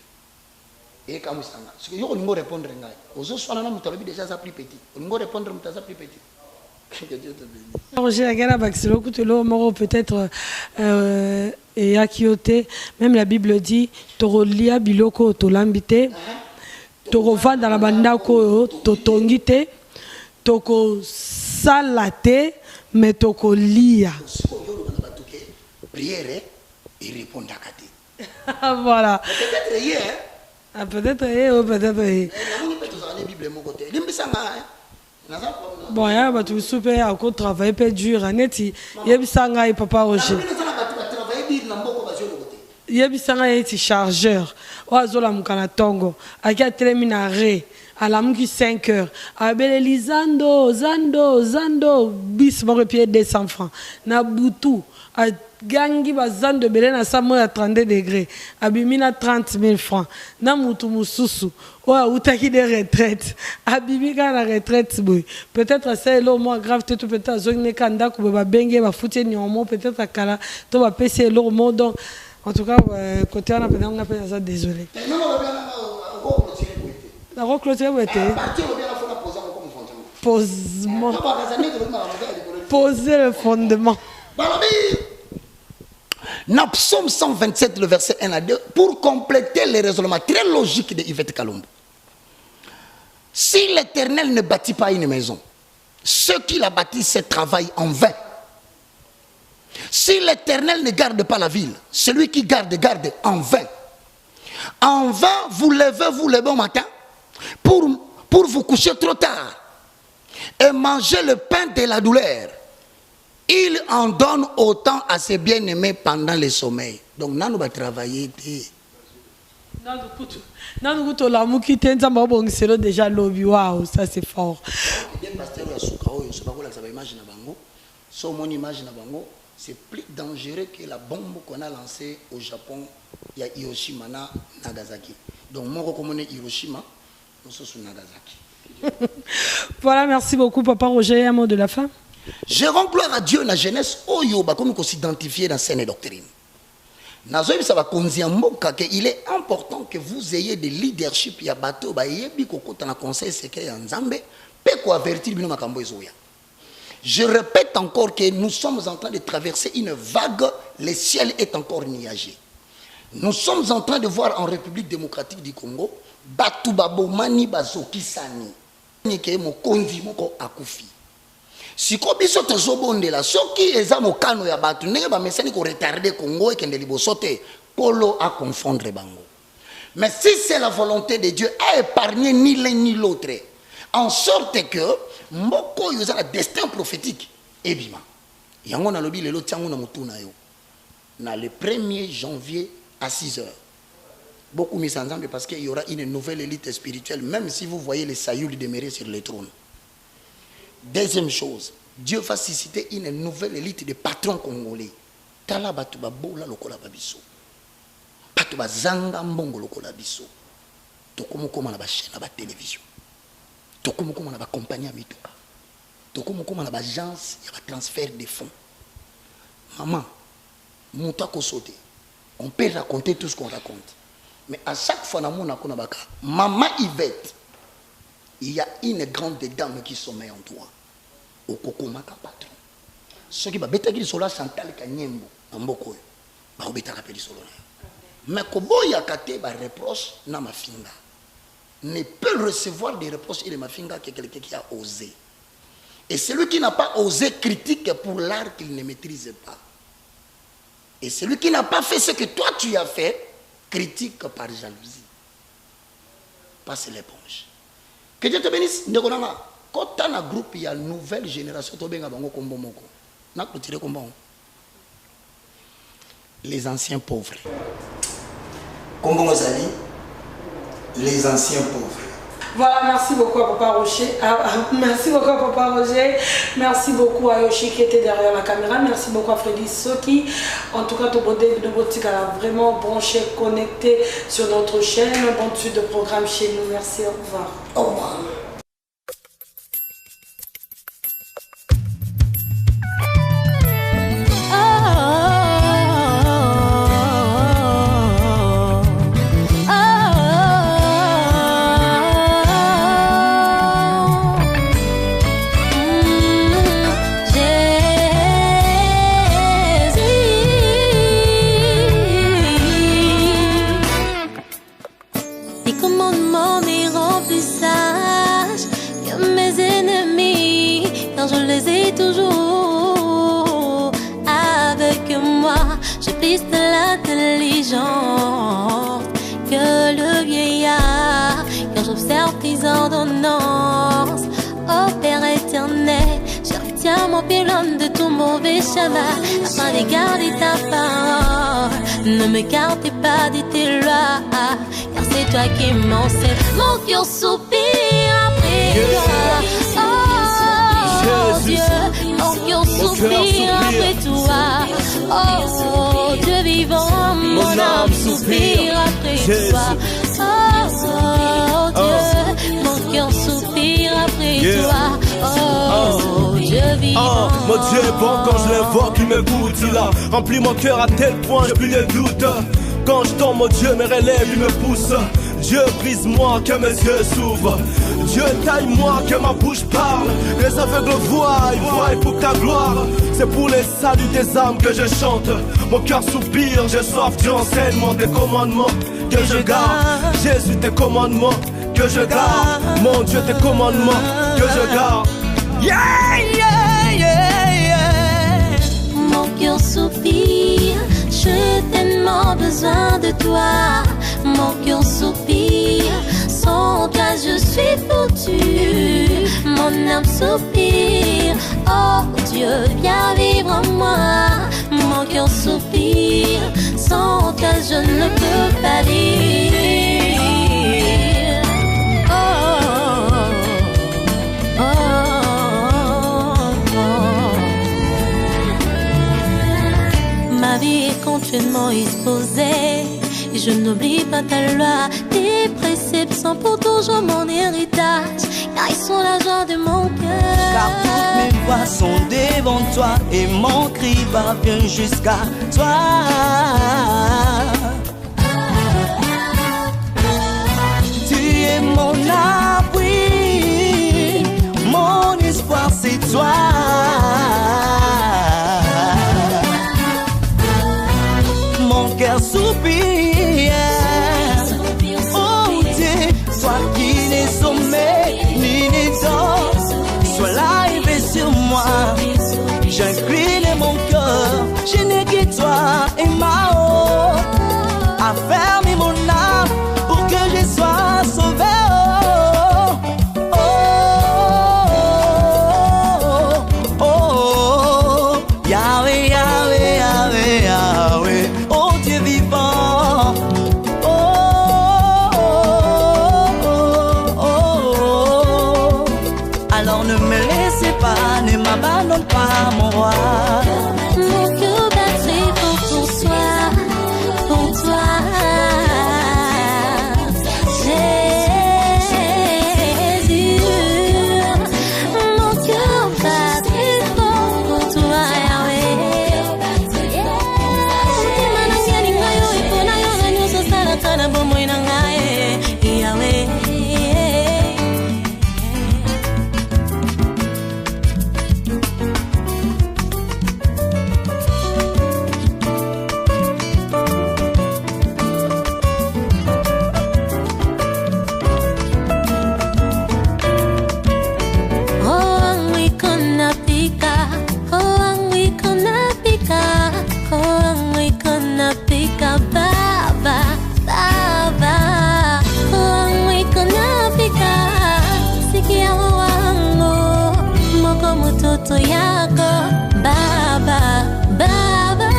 Et comme ça, ce que je vais répondre, aux autres soins, nous avons déjà plus petit. On va répondre, nous avons plus petit. Que Dieu te bénisse. Roger Agana Baxilo, peut-être et Akiote, même la Bible dit, Torolia Biloko Tolambite, Torova dans la bandako Totongite, Toko Salate, mais Toko Lia. Prière et répondre à Kati. Voilà. Peut-être hier. Peut-être hier ou peut-être hier. Bon, il y a tout super à travailler peu dur. Il y a bisanga et papa Roger. Il y a bisanga et chargeur. Oazola mukana tongo. Akia terminare. À la mouki 5 heures. Abeleli Zando. Bis mon pied 200 francs. Nabutu. A gangi bazando belé na samo à 32 degrés. Abimina 30 000 francs. Na mutu mususu. Oa utaki de retraite. Abimika na retraite boy. Peut-être c'est l'eau moins grave tout peut-être zone kanda ko ba benge ba fouté nyomo peut-être akala to ba pc l'eau mot donc en tout cas côté on a pas ça désolé. La recloser où était poser le fondement. Dans Psaume 127, le verset 1 à 2, pour compléter les raisonnements très logiques de Yvette Kalombo. Si l'Éternel ne bâtit pas une maison, ceux qui la bâtissent travaillent en vain. Si l'Éternel ne garde pas la ville, celui qui garde, garde en vain. En vain, vous levez au matin pour vous coucher trop tard et manger le pain de la douleur. Il en donne autant à ses bien-aimés pendant le sommeil. Donc, nous allons travailler. Déjà lobby, waouh, ça c'est fort. C'est plus dangereux que la bombe qu'on a lancée au Japon. Il y a Hiroshima, Nagasaki. Donc, moi, je reconnais Hiroshima, nous sommes Nagasaki. Voilà, merci beaucoup, Papa Roger. Un mot de la fin. Je rends gloire à Dieu dans la jeunesse, comme on s'identifie dans scène et doctrine. Il est important que vous ayez des leadership. Il y a bateau, il conseil secret en Zambé, je répète encore que nous sommes en train de traverser une vague, le ciel est encore nuagé. Nous sommes en train de voir en République démocratique du Congo, Batubabo Mani Bazoki Sani, Nike Mokondi Moko Akufi. Si biso tozobondela soki eza mokano ya batu ndenge ba mesani ko retarder Congo et kende libosote polo à confondre bango. Mais si c'est la volonté de Dieu à épargner ni l'un ni l'autre, en sorte que mboko yo za destin prophétique ebima. Yango na lobi lelo tiango na mutuna yo. Na le 1er janvier à 6h. Beaucoup mis ensemble parce qu'il y aura une nouvelle élite spirituelle, même si vous voyez les Sayouli demeurer sur le trône. Deuxième chose, Dieu va susciter une nouvelle élite de patrons congolais. Tala batuba bola lokola babiso. Batuba zanga mbongo lokola biso. Tokomo koma na ba chaîne na ba télévision. Tokomo koma na ba compagnie mituka. Tokomo koma na ba agence ya ba transfert de fonds. Maman, muta ko sauter. On peut raconter tout ce qu'on raconte. Mais à chaque fois na mona kona baka, maman Yvette, il y a une grande dame qui sommeille en toi. Au Kokomaka patron. Ce qui va bêter qui sont là, Chantal Kanyembo, en Boko. Bah, bêter rappelé solo. Mais Koboya Kate, bah, reproche, na ma finga. Ne peut recevoir des reproches et de ma finga que quelqu'un qui a osé. Et celui qui n'a pas osé critique pour l'art qu'il ne maîtrise pas. Et celui qui n'a pas fait ce que toi tu as fait, critique par jalousie. Passe l'éponge. Que Dieu te bénisse. Quand tu as un groupe, il y a une nouvelle génération. Les anciens pauvres. Les anciens pauvres. Voilà, merci beaucoup à Papa Roger. Merci beaucoup à Papa Roger. Merci beaucoup à Yoshi qui était derrière la caméra. Merci beaucoup à Freddy Soki. En tout cas, tout le monde de Boutique a vraiment branché, connecté sur notre chaîne. Bonne suite de programme chez nous. Merci, au revoir. Au revoir. Ordonnance, ô Père éternel, je retiens mon pylône de tout mauvais chemin, afin de garder ta parole. Ne m'écartez pas de tes lois, car c'est toi qui m'enseigne. Mon cœur soupire après toi. Oh Dieu, mon cœur soupire après toi. Oh Dieu vivant, mon âme soupire après toi. Oh Dieu, mon cœur soupire après toi. Oh Dieu vivant. Mon Dieu est bon quand je l'invoque, il m'écoute. Il a rempli mon cœur à tel point, j'ai plus de doute. Quand je tombe, mon Dieu me relève, il me pousse. Dieu brise-moi, que mes yeux s'ouvrent. Dieu taille-moi, que ma bouche parle. Les aveugles voient, ils voient pour ta gloire. C'est pour les saluts des âmes que je chante. Mon cœur soupire, j'ai soif du enseignement, des commandements que je garde. Jésus, tes commandements que je garde. Mon Dieu, tes commandements que je garde. Yeah, yeah, yeah, yeah. Mon cœur soupire J'ai tellement besoin de toi, mon cœur soupire. Sans toi je suis foutue, mon âme soupire. Oh Dieu, viens vivre en moi, mon cœur soupire. Sans toi je ne peux pas vivre. Ma vie est continuellement exposée et je n'oublie pas ta loi. Tes préceptes sont pour toujours mon héritage, car ils sont la joie de mon cœur. Car toutes mes voix sont devant toi et mon cri parvient jusqu'à toi. Tu es mon abri, mon espoir c'est toi. Mon cœur soupire, oh Dieu, toi qui n'es sommet ni n'es d'or, sois là et veille sur moi. J'incline mon cœur, je n'ai que toi et ma haut. Affermis mon âme pour que je sois sauvé. Yahweh, Yahweh, Yahweh, Yahweh, oh Dieu vivant. Oh, oh, oh, oh. Alors ne me laissez pas, ne m'abandonne pas, mon roi. Mon cœur batterait pour toi, pour toi. Mtoto yako baba, baba.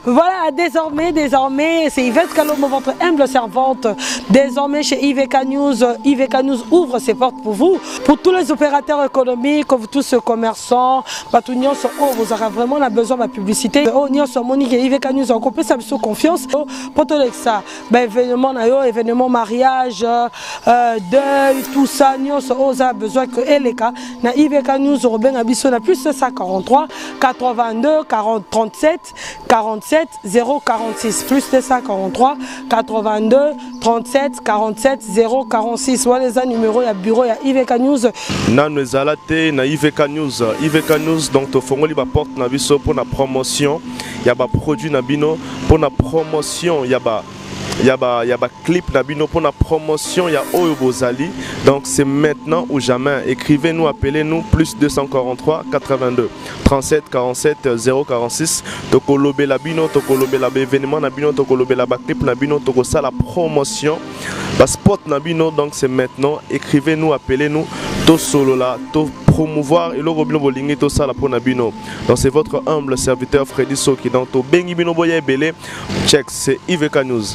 Voilà, désormais, c'est Yvette Kalomo, votre humble servante. Désormais, chez IVK News ouvre ses portes pour vous, pour tous les opérateurs économiques, vous tous les commerçants, vous aurez vraiment besoin de la publicité. IVK News a compris ça sous confiance. Pour tout ça, événement mariage, deuil, tout ça, nous avons besoin que les cas. Na IVK News Robin Abisso na plus 43 82 40 37 47 046 plus 243 82 37 47 046. Voilà les numéros ya bureau ya IVK News. Nanu ezalate na IVK News. IVK News donc to fongoli ba porte na biso pour la promotion. Ya ba produit na bino pour la promotion. Ya ba clip nabino pour la promotion, il y a Oyo Bozali. Donc c'est maintenant ou jamais. Écrivez-nous, appelez-nous plus 243 82 37 47 046. Toko lobe labino, toko lobe la événement nabino, toko lobe la clip nabino, toko ça la promotion. La spot nabino, donc c'est maintenant. Écrivez-nous, appelez-nous. To solo là, to promouvoir et le robino bolingi to ça la pour nabino. Donc c'est votre humble serviteur Freddy Soki. Donc to bengi bino boya belé. Check, c'est IVK News.